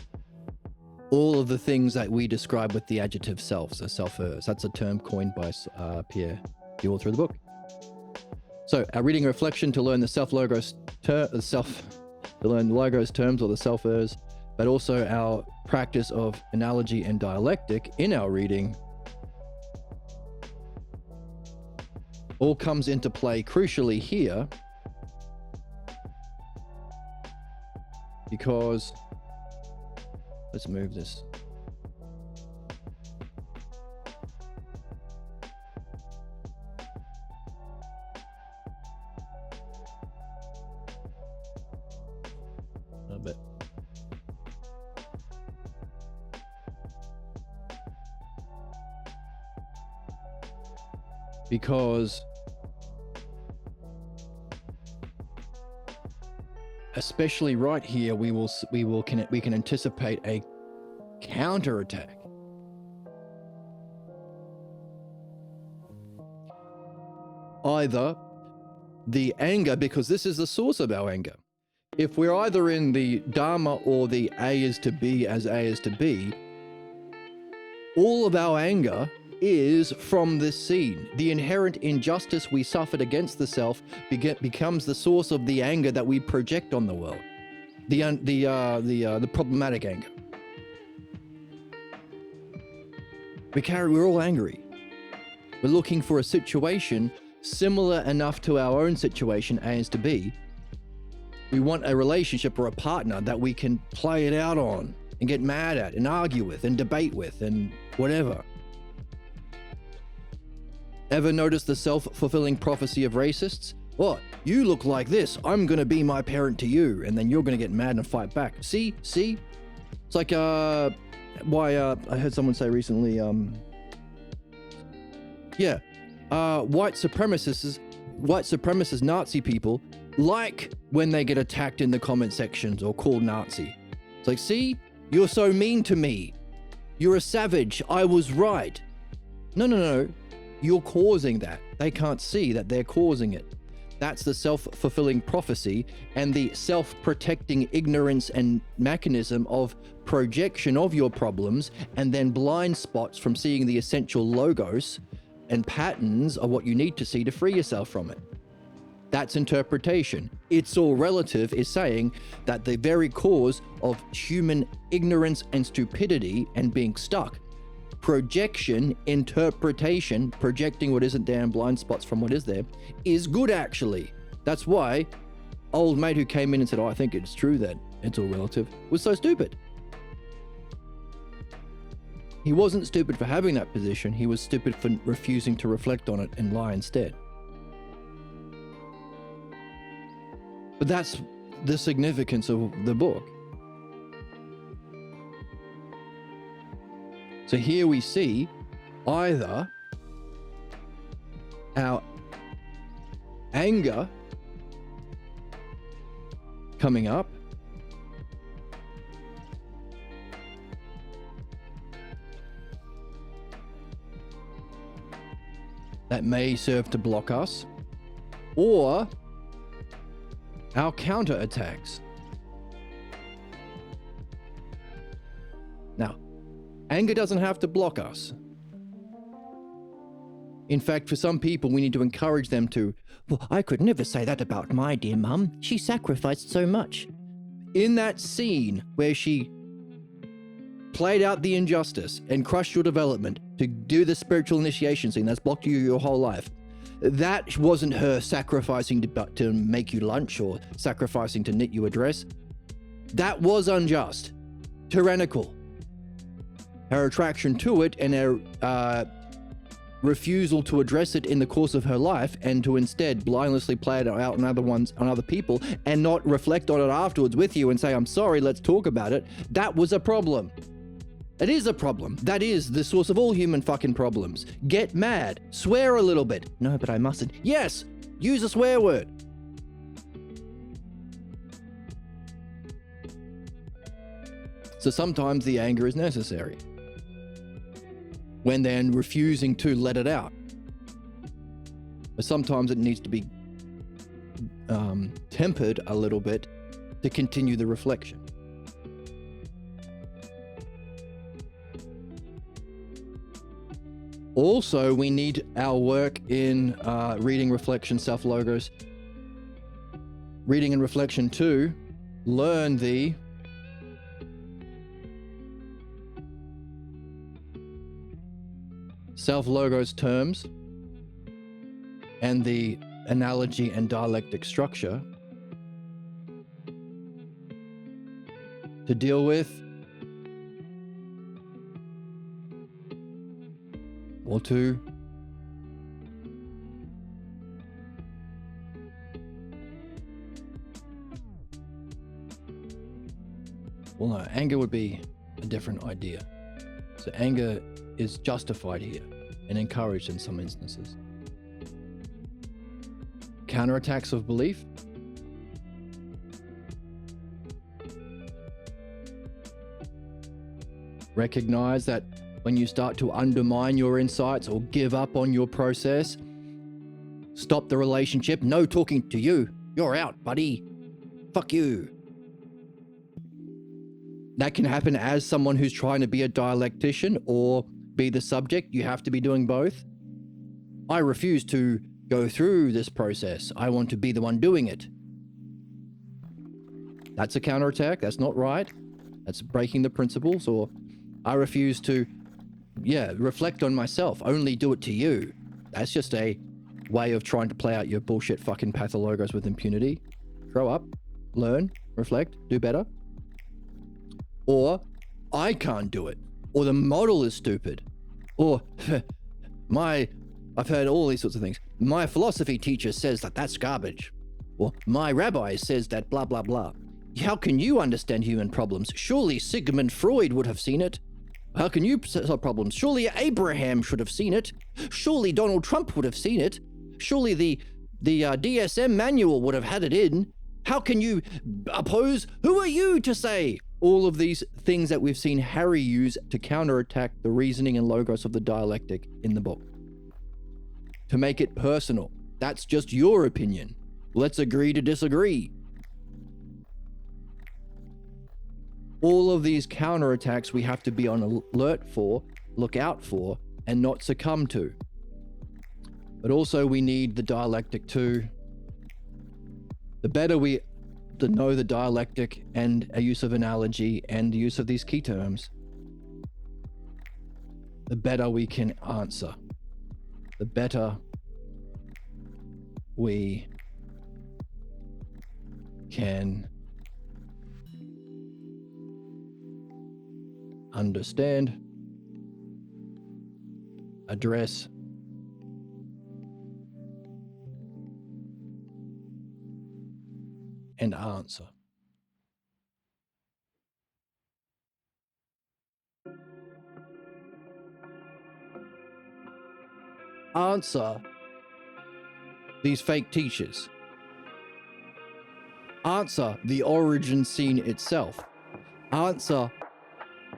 all of the things that we describe with the adjective self, so self-ers. That's a term coined by Pierre, the author of the book. So our reading reflection to learn the self-logos to learn logos terms or the self-ers, but also our practice of analogy and dialectic in our reading all comes into play crucially here, because let's move this. A bit. Because especially right here, we can anticipate a counterattack. Either the anger, because this is the source of our anger. If we're either in the Dharma or the A is to B as A is to B, all of our anger is from this scene. The inherent injustice we suffered against the self becomes the source of the anger that we project on the world. The problematic anger. We're all angry. We're looking for a situation similar enough to our own situation, A is to B. We want a relationship or a partner that we can play it out on and get mad at and argue with and debate with and whatever. Ever notice the self-fulfilling prophecy of racists? Oh, you look like this, I'm gonna be my parent to you, and then you're gonna get mad and fight back. See? It's like, I heard someone say recently, white supremacist Nazi people like when they get attacked in the comment sections or called Nazi. It's like, see, you're so mean to me. You're a savage. I was right. No. You're causing that. They can't see that they're causing it. That's the self-fulfilling prophecy and the self-protecting ignorance and mechanism of projection of your problems and then blind spots from seeing the essential logos and patterns of what you need to see to free yourself from it. That's interpretation. It's all relative is saying that the very cause of human ignorance and stupidity and being stuck, projection, interpretation, projecting what isn't there and blind spots from what is there, is good actually. That's why old mate who came in and said, oh, I think it's true that it's all relative, was so stupid. He wasn't stupid for having that position, he was stupid for refusing to reflect on it and lie instead. But that's the significance of the book. So here we see either our anger coming up, that may serve to block us, or our counterattacks. Now, anger doesn't have to block us. In fact, for some people, we need to encourage them to, well, I could never say that about my dear mum. She sacrificed so much. In that scene where she played out the injustice and crushed your development to do the spiritual initiation scene that's blocked you your whole life, that wasn't her sacrificing to make you lunch or sacrificing to knit you a dress. That was unjust, tyrannical. Her attraction to it and her refusal to address it in the course of her life and to instead blindlessly play it out on other people and not reflect on it afterwards with you and say, I'm sorry, let's talk about it. That was a problem. It is a problem. That is the source of all human fucking problems. Get mad. Swear a little bit. No, but I mustn't. Yes, use a swear word. So sometimes the anger is necessary when then refusing to let it out. But sometimes it needs to be tempered a little bit to continue the reflection. Also, we need our work in reading, reflection, self-logos. Reading and reflection 2, learn the self-logos terms and the analogy and dialectic structure to deal with or to well, no, anger would be a different idea. So anger is justified here and encouraged in some instances. Counterattacks of belief. Recognize that when you start to undermine your insights or give up on your process, stop the relationship. No talking to you. You're out, buddy. Fuck you. That can happen as someone who's trying to be a dialectician or be the subject. You have to be doing both. I refuse to go through this process. I want to be the one doing it. That's a counterattack. That's not right. That's breaking the principles. Or I refuse to, reflect on myself. Only do it to you. That's just a way of trying to play out your bullshit fucking pathologos with impunity. Grow up, learn, reflect, do better. Or I can't do it. Or the model is stupid. Or I've heard all these sorts of things. My philosophy teacher says that that's garbage. Or my rabbi says that blah, blah, blah. How can you understand human problems? Surely Sigmund Freud would have seen it. How can you solve problems? Surely Abraham should have seen it. Surely Donald Trump would have seen it. Surely the DSM manual would have had it in. How can you oppose? Who are you to say? All of these things that we've seen Harry use to counterattack the reasoning and logos of the dialectic in the book. To make it personal. That's just your opinion. Let's agree to disagree. All of these counterattacks we have to be on alert for, look out for, and not succumb to. But also we need the dialectic too. The better we know the dialectic and a use of analogy and the use of these key terms, the better we can answer. The better we can understand, address, and answer. Answer these fake teachers. Answer the origin scene itself. Answer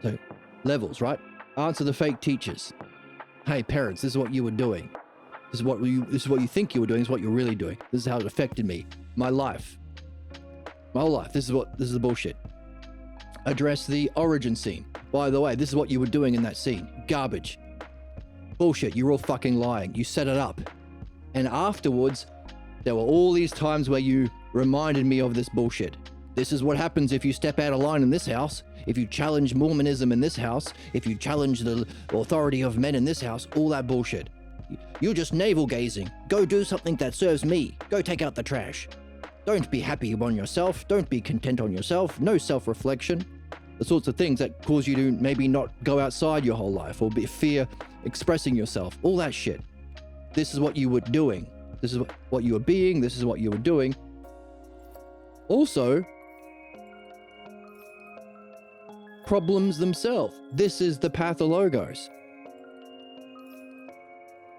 the levels, right? Answer the fake teachers. Hey parents, this is what you were doing. This is what you think you were doing, this is what you're really doing. This is how it affected me. My life. My whole life. This is the bullshit. Address the origin scene. By the way, this is what you were doing in that scene. Garbage. Bullshit. You're all fucking lying. You set it up. And afterwards, there were all these times where you reminded me of this bullshit. This is what happens if you step out of line in this house. If you challenge Mormonism in this house. If you challenge the authority of men in this house. All that bullshit. You're just navel gazing. Go do something that serves me. Go take out the trash. Don't be happy on yourself. Don't be content on yourself. No self-reflection. The sorts of things that cause you to maybe not go outside your whole life or fear expressing yourself. All that shit. This is what you were doing. This is what you were being. This is what you were doing. Also, problems themselves. This is the pathologos.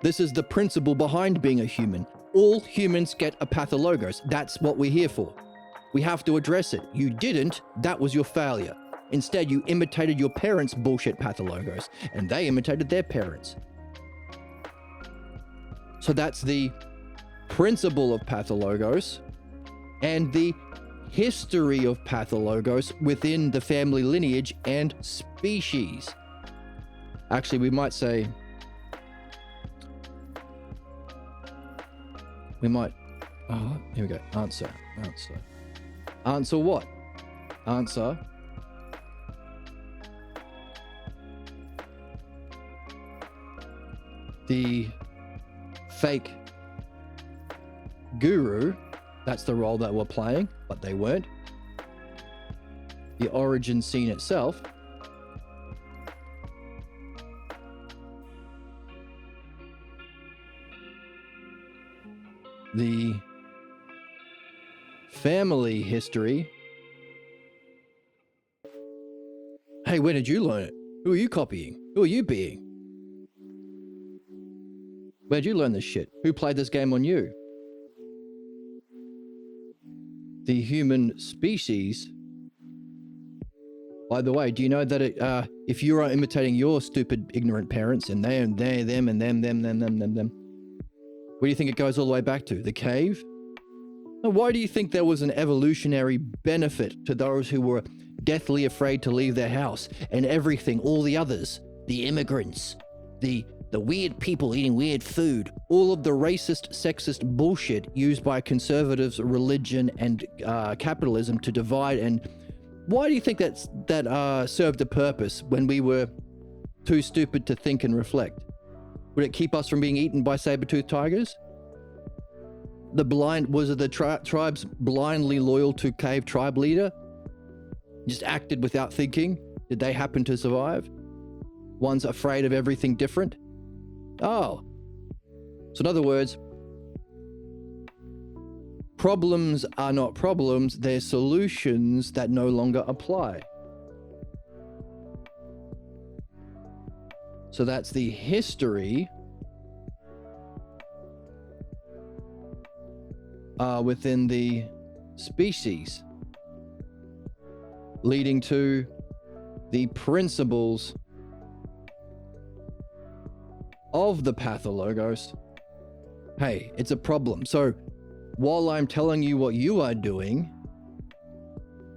This is the principle behind being a human. All humans get a pathologos. That's what we're here for. We have to address it. You didn't, that was your failure. Instead, you imitated your parents' bullshit pathologos, and they imitated their parents. So that's the principle of pathologos and the history of pathologos within the family lineage and species. Actually, we might say We might. Oh, here we go. Answer. Answer what? Answer. The fake guru, that's the role that we're playing, but they weren't. The origin scene itself. The family history. Hey, where did you learn it? Who are you copying? Who are you being? Where'd you learn this shit? Who played this game on you? The human species. By the way, do you know that if you are imitating your stupid, ignorant parents, and they, them, and them, where do you think it goes all the way back to? The cave? Now, why do you think there was an evolutionary benefit to those who were deathly afraid to leave their house, and everything, all the others, the immigrants, the weird people eating weird food, all of the racist, sexist bullshit used by conservatives, religion, and capitalism to divide? And why do you think that served a purpose when we were too stupid to think and reflect? Would it keep us from being eaten by saber-toothed tigers? Was it the tribes blindly loyal to cave tribe leader? Just acted without thinking? Did they happen to survive? One's afraid of everything different? Oh. So in other words, problems are not problems, they're solutions that no longer apply. So that's the history within the species, leading to the principles of the Pathologos. Hey, it's a problem. So while I'm telling you what you are doing,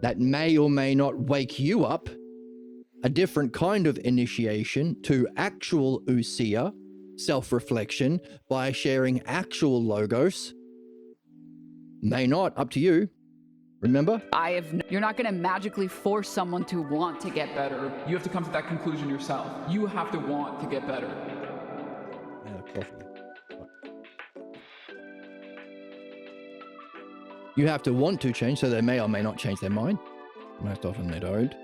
that may or may not wake you up, a different kind of initiation to actual ousia, self-reflection, by sharing actual logos. May not, up to you. Remember? You're not going to magically force someone to want to get better. You have to come to that conclusion yourself. You have to want to get better. You have to want to change, so they may or may not change their mind. Most often they don't.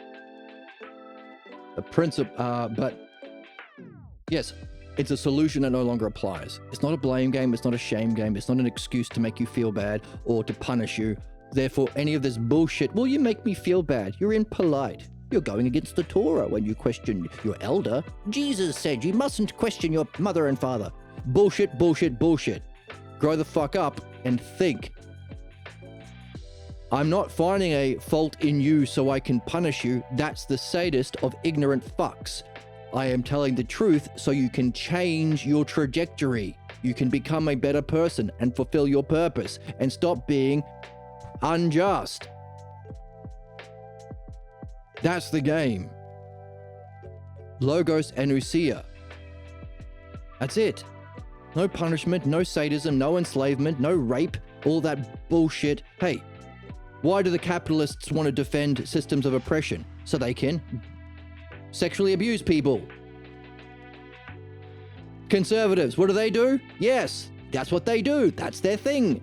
The principle, but yes, it's a solution that no longer applies. It's not a blame game. It's not a shame game. It's not an excuse to make you feel bad or to punish you. Therefore, any of this bullshit, well, you make me feel bad. You're impolite. You're going against the Torah when you question your elder. Jesus said you mustn't question your mother and father. Bullshit, bullshit, bullshit. Grow the fuck up and think. I'm not finding a fault in you so I can punish you. That's the sadist of ignorant fucks. I am telling the truth so you can change your trajectory. You can become a better person and fulfill your purpose and stop being unjust. That's the game. Logos and ousia. That's it. No punishment, no sadism, no enslavement, no rape, all that bullshit. Hey, why do the capitalists want to defend systems of oppression? So they can sexually abuse people. Conservatives, what do? Yes, that's what they do. That's their thing.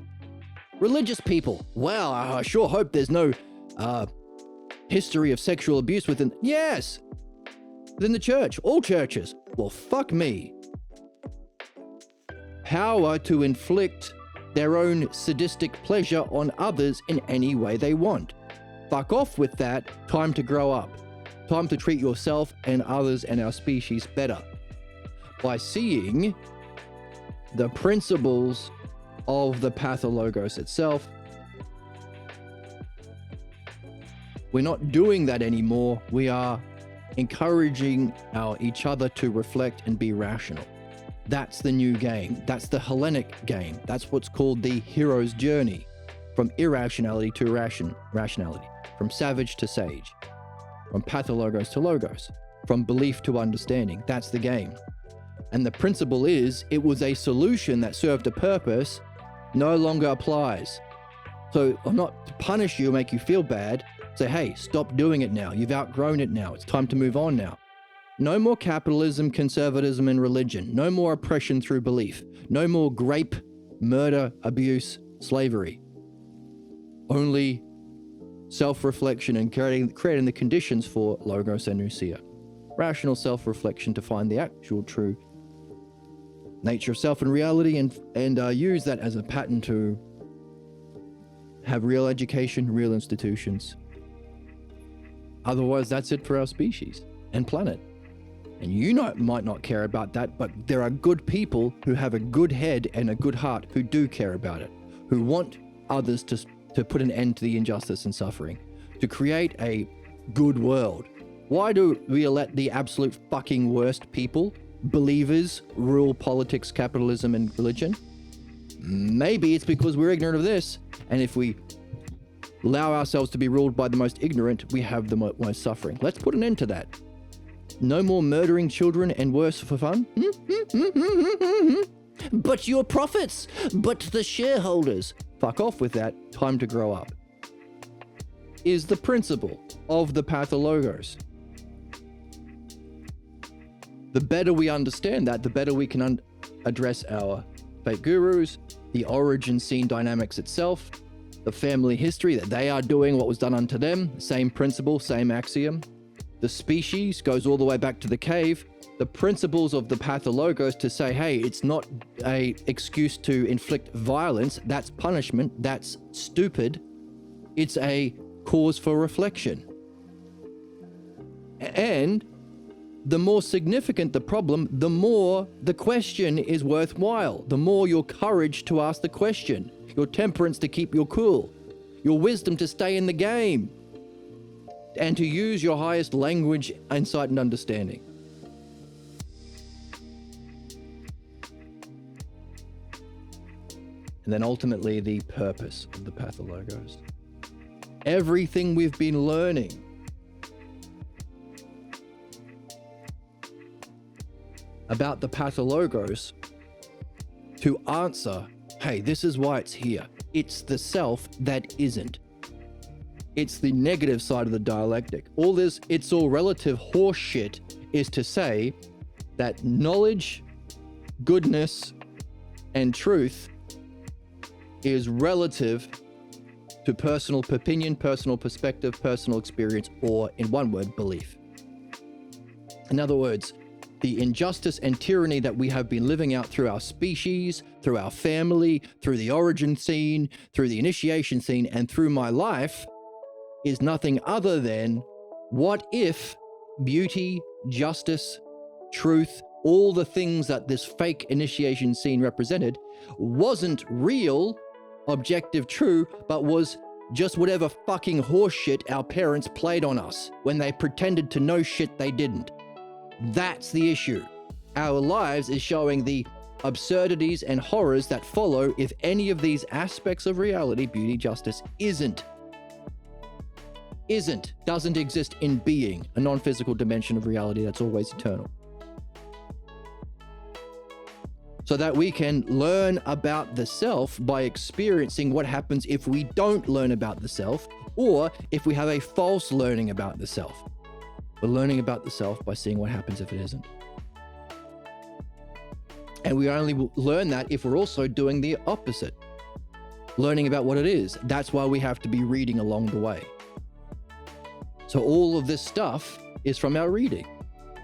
Religious people, well, I sure hope there's no history of sexual abuse within. Yes, within the church, all churches. Well, fuck me. Power to inflict their own sadistic pleasure on others in any way they want. Fuck off with that. Time to grow up. Time to treat yourself and others and our species better by seeing the principles of the Pathologos itself. We're not doing that anymore. We are encouraging each other to reflect and be rational. That's the new game. That's the Hellenic game. That's what's called the hero's journey, from irrationality to rationality, from savage to sage, from Pathologos to logos, from belief to understanding. That's the game. And the principle is, it was a solution that served a purpose no longer applies. So I'm not to punish you or make you feel bad. Say, hey, stop doing it now. You've outgrown it now. It's time to move on now. No more capitalism, conservatism, and religion. No more oppression through belief. No more rape, murder, abuse, slavery. Only self-reflection and creating the conditions for logos and ousia. Rational self-reflection to find the actual true nature of self and reality, and use that as a pattern to have real education, real institutions. Otherwise, that's it for our species and planet. And you might not care about that, but there are good people who have a good head and a good heart who do care about it, who want others to put an end to the injustice and suffering, to create a good world. Why do we let the absolute fucking worst people, believers, rule politics, capitalism, and religion? Maybe it's because we're ignorant of this, and if we allow ourselves to be ruled by the most ignorant, we have the most suffering. Let's put an end to that. No more murdering children and worse for fun. But your profits, but the shareholders. Fuck off with that. Time to grow up. Is the principle of the Pathologos. The better we understand that, the better we can address our fake gurus, the origin scene dynamics itself, the family history that they are doing what was done unto them, same principle, same axiom. The species goes all the way back to the cave. The principles of the Pathologos to say, hey, it's not a excuse to inflict violence. That's punishment. That's stupid. It's a cause for reflection. And the more significant the problem, the more the question is worthwhile. The more your courage to ask the question, your temperance to keep your cool, your wisdom to stay in the game, and to use your highest language, insight, and understanding. And then ultimately the purpose of the Pathologos. Everything we've been learning about the Pathologos to answer, hey, this is why it's here. It's the self that isn't. It's the negative side of the dialectic. All this, it's all relative horse shit is to say that knowledge, goodness, and truth is relative to personal opinion, personal perspective, personal experience, or in one word, belief. In other words, the injustice and tyranny that we have been living out through our species, through our family, through the origin scene, through the initiation scene, and through my life is nothing other than what if beauty, justice, truth, all the things that this fake initiation scene represented wasn't real, objective, true, but was just whatever fucking horseshit our parents played on us when they pretended to know shit they didn't. That's the issue. Our lives is showing the absurdities and horrors that follow if any of these aspects of reality, beauty, justice, doesn't exist in being, a non-physical dimension of reality that's always eternal. So that we can learn about the self by experiencing what happens if we don't learn about the self, or if we have a false learning about the self. We're learning about the self by seeing what happens if it isn't. And we only learn that if we're also doing the opposite, learning about what it is. That's why we have to be reading along the way. So all of this stuff is from our reading,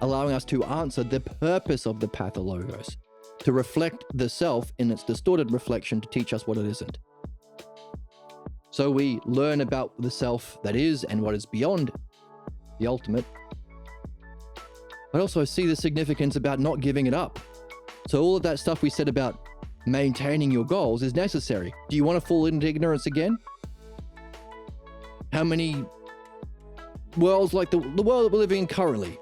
allowing us to answer the purpose of the Pathologos, to reflect the self in its distorted reflection to teach us what it isn't. So we learn about the self that is and what is beyond the ultimate, but also see the significance about not giving it up. So all of that stuff we said about maintaining your goals is necessary. Do you want to fall into ignorance again? How many worlds like the world that we're living in currently?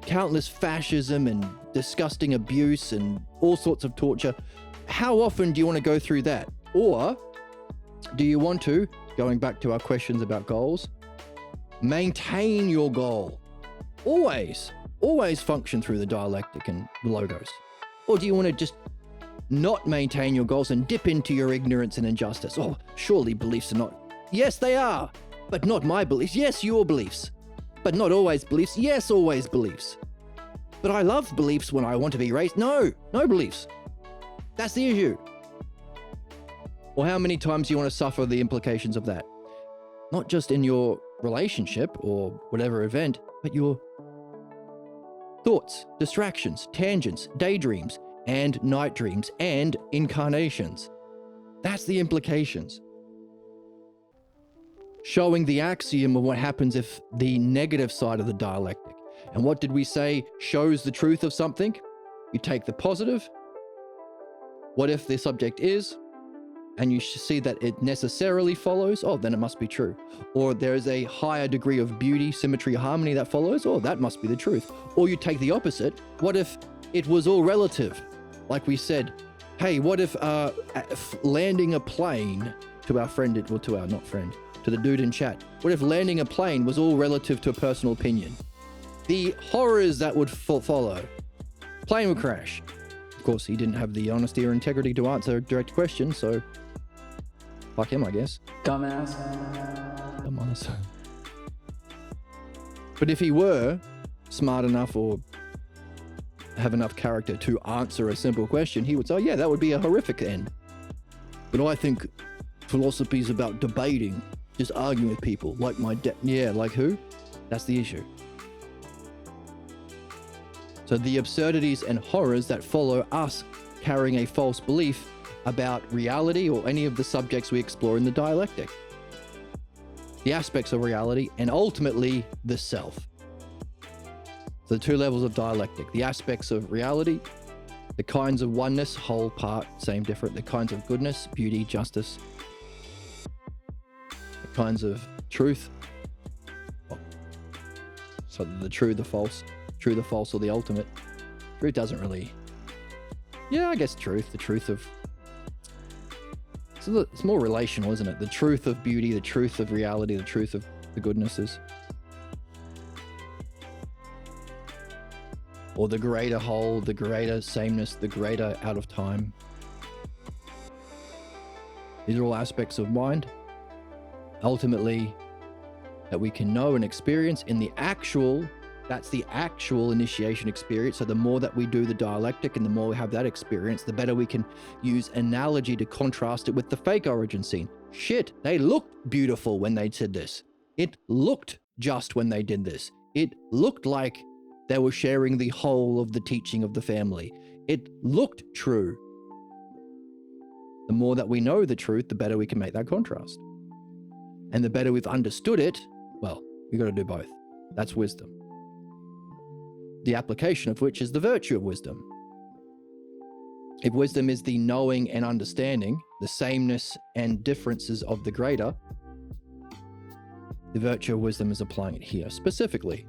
Countless fascism and disgusting abuse and all sorts of torture. How often do you want to go through that? Or do you want to, going back to our questions about goals, maintain your goal? Always function through the dialectic and the logos. Or do you want to just not maintain your goals and dip into your ignorance and injustice. Oh, surely beliefs are not. Yes, they are, but not my beliefs. Yes, your beliefs, but not always beliefs. Yes, always beliefs. But I love beliefs when I want to be raised. No beliefs. That's the issue. Or how many times you want to suffer the implications of that? Not just in your relationship or whatever event, but your thoughts, distractions, tangents, daydreams, and night dreams, and incarnations. That's the implications. Showing the axiom of what happens if the negative side of the dialectic. And what did we say shows the truth of something? You take the positive. What if the subject is, and you see that it necessarily follows? Oh, then it must be true. Or there is a higher degree of beauty, symmetry, harmony that follows? Oh, that must be the truth. Or you take the opposite. What if it was all relative? Like we said, hey, what if landing a plane to our friend, to the dude in chat, what if landing a plane was all relative to a personal opinion? The horrors that would follow. Plane would crash. Of course, he didn't have the honesty or integrity to answer a direct question, so fuck him, I guess. Dumbass. Dumbass. But if he were smart enough or have enough character to answer a simple question, he would say, oh, yeah, that would be a horrific end. But I think philosophy is about debating, just arguing with people, like my dad. Yeah, like who? That's the issue. So the absurdities and horrors that follow us carrying a false belief about reality or any of the subjects we explore in the dialectic. The aspects of reality and ultimately the self. So the two levels of dialectic, the aspects of reality, the kinds of oneness, whole, part, same, different, the kinds of goodness, beauty, justice, the kinds of truth. So the true, the false, or the ultimate. Truth doesn't really, I guess truth, the truth of, so it's more relational, isn't it? The truth of beauty, the truth of reality, the truth of the goodnesses. Or the greater whole, the greater sameness, the greater out of time. These are all aspects of mind, ultimately, that we can know and experience in the actual, that's the actual initiation experience. So the more that we do the dialectic and the more we have that experience, the better we can use analogy to contrast it with the fake origin scene. Shit, they looked beautiful when they did this. It looked just when they did this. It looked like they were sharing the whole of the teaching of the family. It looked true. The more that we know the truth, the better we can make that contrast. And the better we've understood it, well, we got to do both. That's wisdom. The application of which is the virtue of wisdom. If wisdom is the knowing and understanding, the sameness and differences of the greater, the virtue of wisdom is applying it here specifically.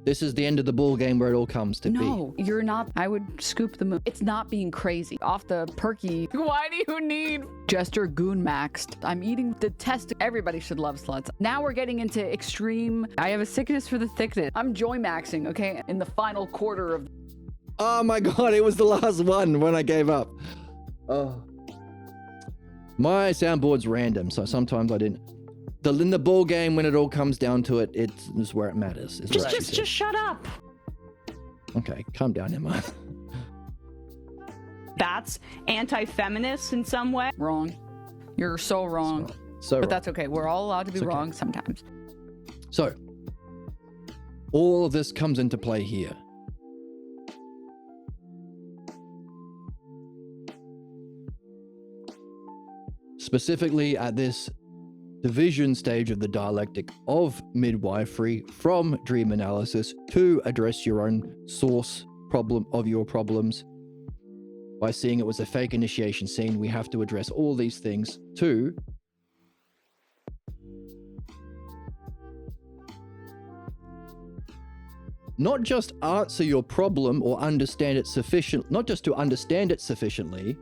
This is the end of the ball game where it all comes to be. No, you're not. I would scoop the moon. It's not being crazy. Off the perky. Why do you need Jester Goon Maxed? I'm eating the test. Everybody should love sluts. Now we're getting into extreme. I have a sickness for the thickness. I'm joy maxing, okay? In the final quarter of. Oh my God, it was the last one when I gave up. Oh. My soundboard's random, so sometimes I didn't. In the ball game, when it all comes down to it, it's where it matters. Just shut up. Okay, calm down, Emma. That's anti-feminist in some way. Wrong. You're so wrong. So but wrong. that's okay. We're all allowed to be wrong sometimes. So, all of this comes into play here. Specifically at this division stage of the dialectic of midwifery from dream analysis to address your own source problem of your problems. By seeing it was a fake initiation scene, we have to address all these things to not just answer your problem or understand it sufficient, not just to understand it sufficiently,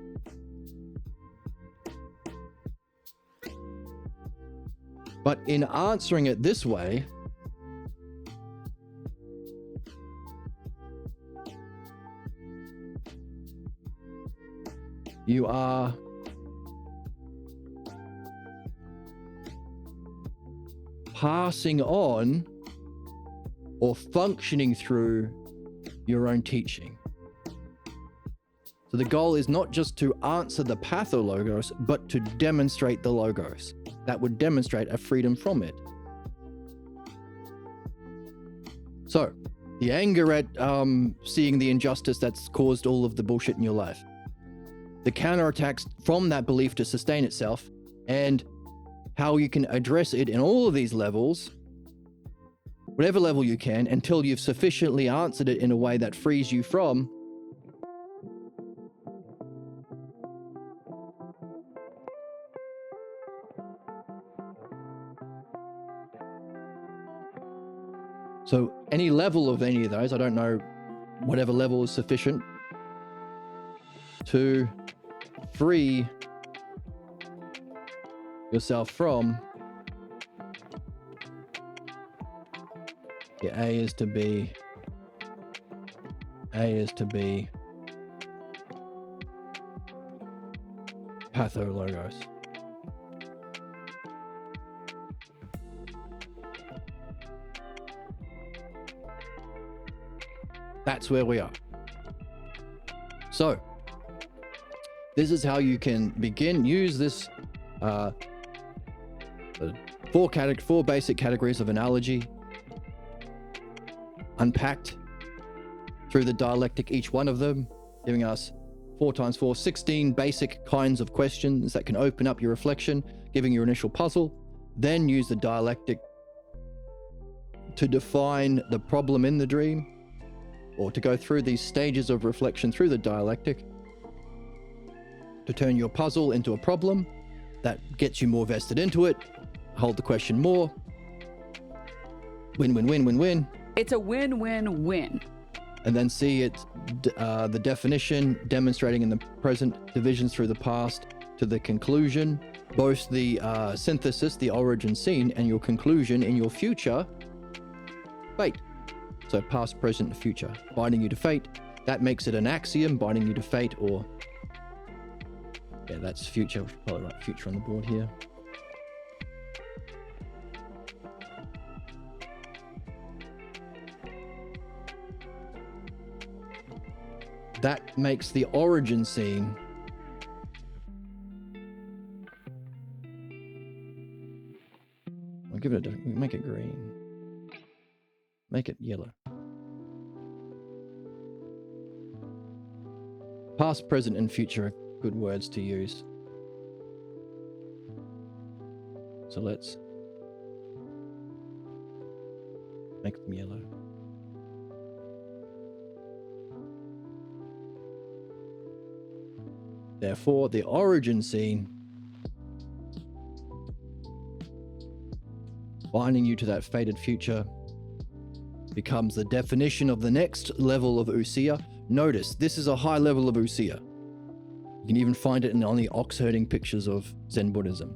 but in answering it this way, You are passing on or functioning through your own teaching. So the goal is not just to answer the pathologos, but to demonstrate the logos. That would demonstrate a freedom from it. So, the anger at seeing the injustice that's caused all of the bullshit in your life. The counterattacks from that belief to sustain itself, and how you can address it in all of these levels, whatever level you can, until you've sufficiently answered it in a way that frees you from So any level of any of those, I don't know, whatever level is sufficient to free yourself from. Yeah, A is to be pathologos. That's where we are. So, this is how you can begin. Use this four basic categories of analogy, unpacked through the dialectic, each one of them, giving us 4 times 4, 16 basic kinds of questions that can open up your reflection, giving your initial puzzle. Then use the dialectic to define the problem in the dream, or to go through these stages of reflection through the dialectic to turn your puzzle into a problem that gets you more vested into it, hold the question more. Win, win, win, win, win. It's a win-win-win. And then see it, the definition demonstrating in the present, divisions through the past to the conclusion, both the synthesis, the origin scene, and your conclusion in your future fate. So past, present, and future, binding you to fate. That makes it an axiom, binding you to fate, or yeah, that's future. We should probably write future on the board here. That makes the origin scene I'll give it a different, make it green. Make it yellow. Past, present, and future are good words to use. So let's make them yellow. Therefore, the origin scene, binding you to that fated future, becomes the definition of the next level of Usia. Notice, this is a high level of Usia. You can even find it on the ox-herding pictures of Zen Buddhism,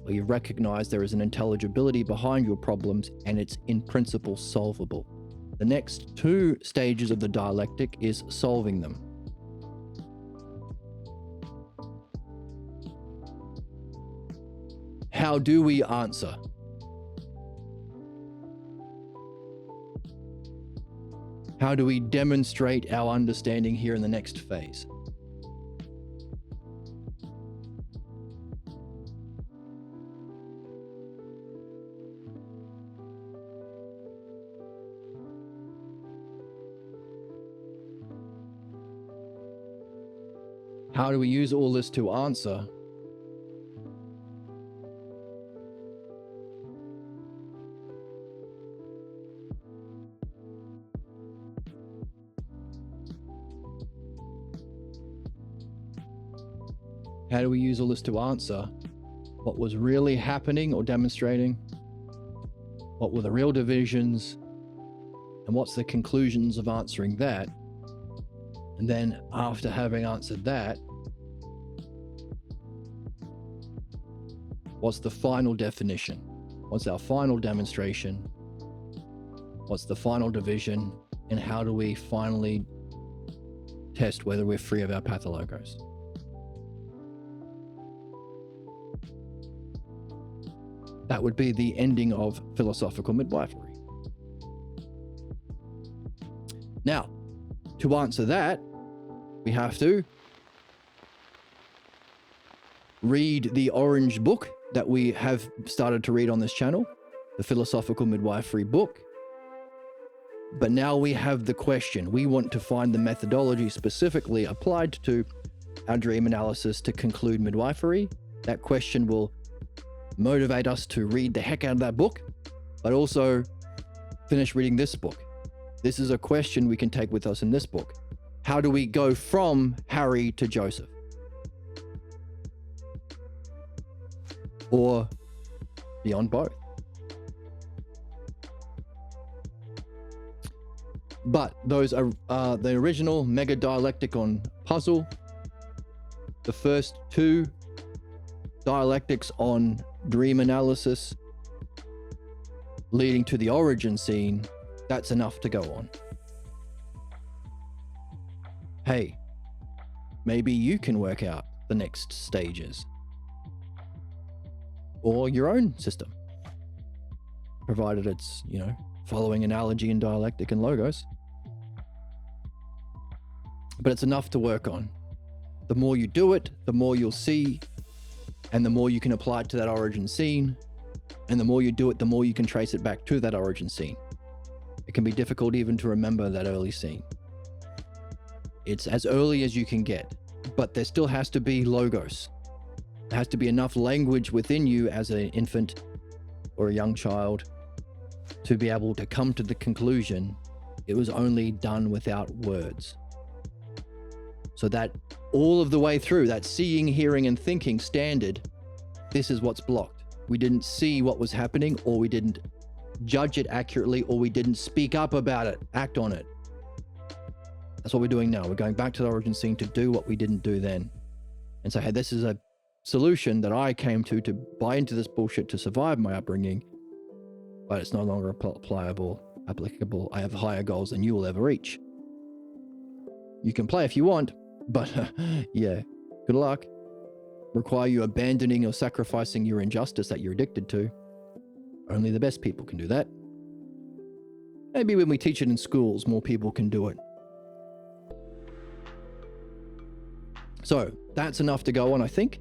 where you recognize there is an intelligibility behind your problems and it's in principle solvable. The next 2 stages of the dialectic is solving them. How do we answer? How do we demonstrate our understanding here in the next phase? How do we use all this to answer? How do we use all this to answer what was really happening or demonstrating? What were the real divisions? And what's the conclusions of answering that? And then after having answered that, what's the final definition? What's our final demonstration? What's the final division? And how do we finally test whether we're free of our pathologos? That would be the ending of philosophical midwifery. Now, to answer that, we have to read the orange book that we have started to read on this channel, the Philosophical Midwifery book. But now we have the question. We want to find the methodology specifically applied to our dream analysis to conclude midwifery. That question will motivate us to read the heck out of that book, but also finish reading this book. This is a question we can take with us in this book. How do we go from Harry to Joseph? Or beyond both? But those are the original Mega Dialecticon puzzle, the first two dialectics on dream analysis leading to the origin scene, that's enough to go on. Hey, maybe you can work out the next stages or your own system, provided it's, following analogy and dialectic and logos. But it's enough to work on. The more you do it, the more you'll see, and the more you can apply it to that origin scene. And the more you do it, the more you can trace it back to that origin scene. It can be difficult even to remember that early scene. It's as early as you can get, but there still has to be logos. There has to be enough language within you as an infant or a young child to be able to come to the conclusion it was only done without words. So that all of the way through, that seeing, hearing, and thinking standard, this is what's blocked. We didn't see what was happening, or we didn't judge it accurately, or we didn't speak up about it, act on it. That's what we're doing now. We're going back to the origin scene to do what we didn't do then. And say, hey, this is a solution that I came to buy into this bullshit to survive my upbringing, but it's no longer applicable. I have higher goals than you will ever reach. You can play if you want, but yeah, good luck. Require you abandoning or sacrificing your injustice that you're addicted to. Only the best people can do that. Maybe when we teach it in schools, more people can do it. So that's enough to go on, I think.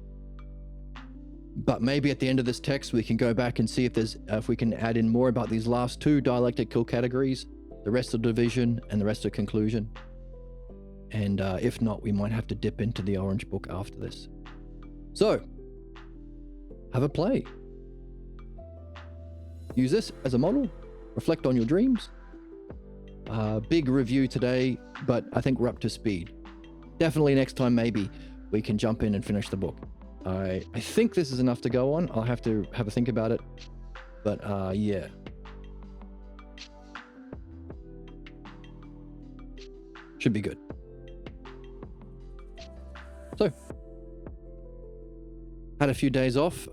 But maybe at the end of this text, we can go back and see if we can add in more about these last two dialectical categories, the rest of division and the rest of conclusion. And if not, we might have to dip into the orange book after this. So, have a play. Use this as a model. Reflect on your dreams. Big review today, but I think we're up to speed. Definitely next time, maybe we can jump in and finish the book. I think this is enough to go on. I'll have to have a think about it. But yeah. Should be good. So, had a few days off.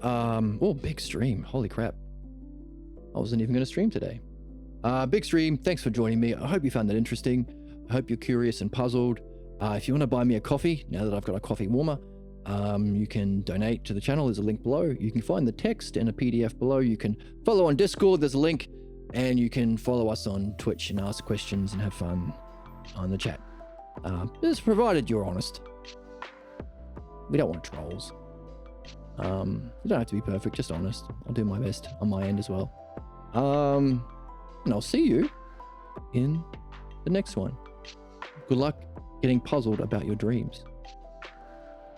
Big stream. Holy crap. I wasn't even going to stream today. Big stream. Thanks for joining me. I hope you found that interesting. I hope you're curious and puzzled. If you want to buy me a coffee, now that I've got a coffee warmer, you can donate to the channel. There's a link below. You can find the text and a PDF below. You can follow on Discord. There's a link. And you can follow us on Twitch and ask questions and have fun on the chat. Just provided you're honest. We don't want trolls. You don't have to be perfect, just honest. I'll do my best on my end as well. And I'll see you in the next one. Good luck getting puzzled about your dreams.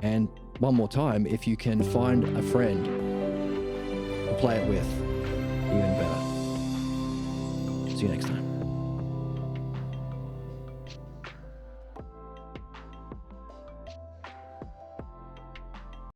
And one more time, if you can find a friend to play it with, even better. See you next time.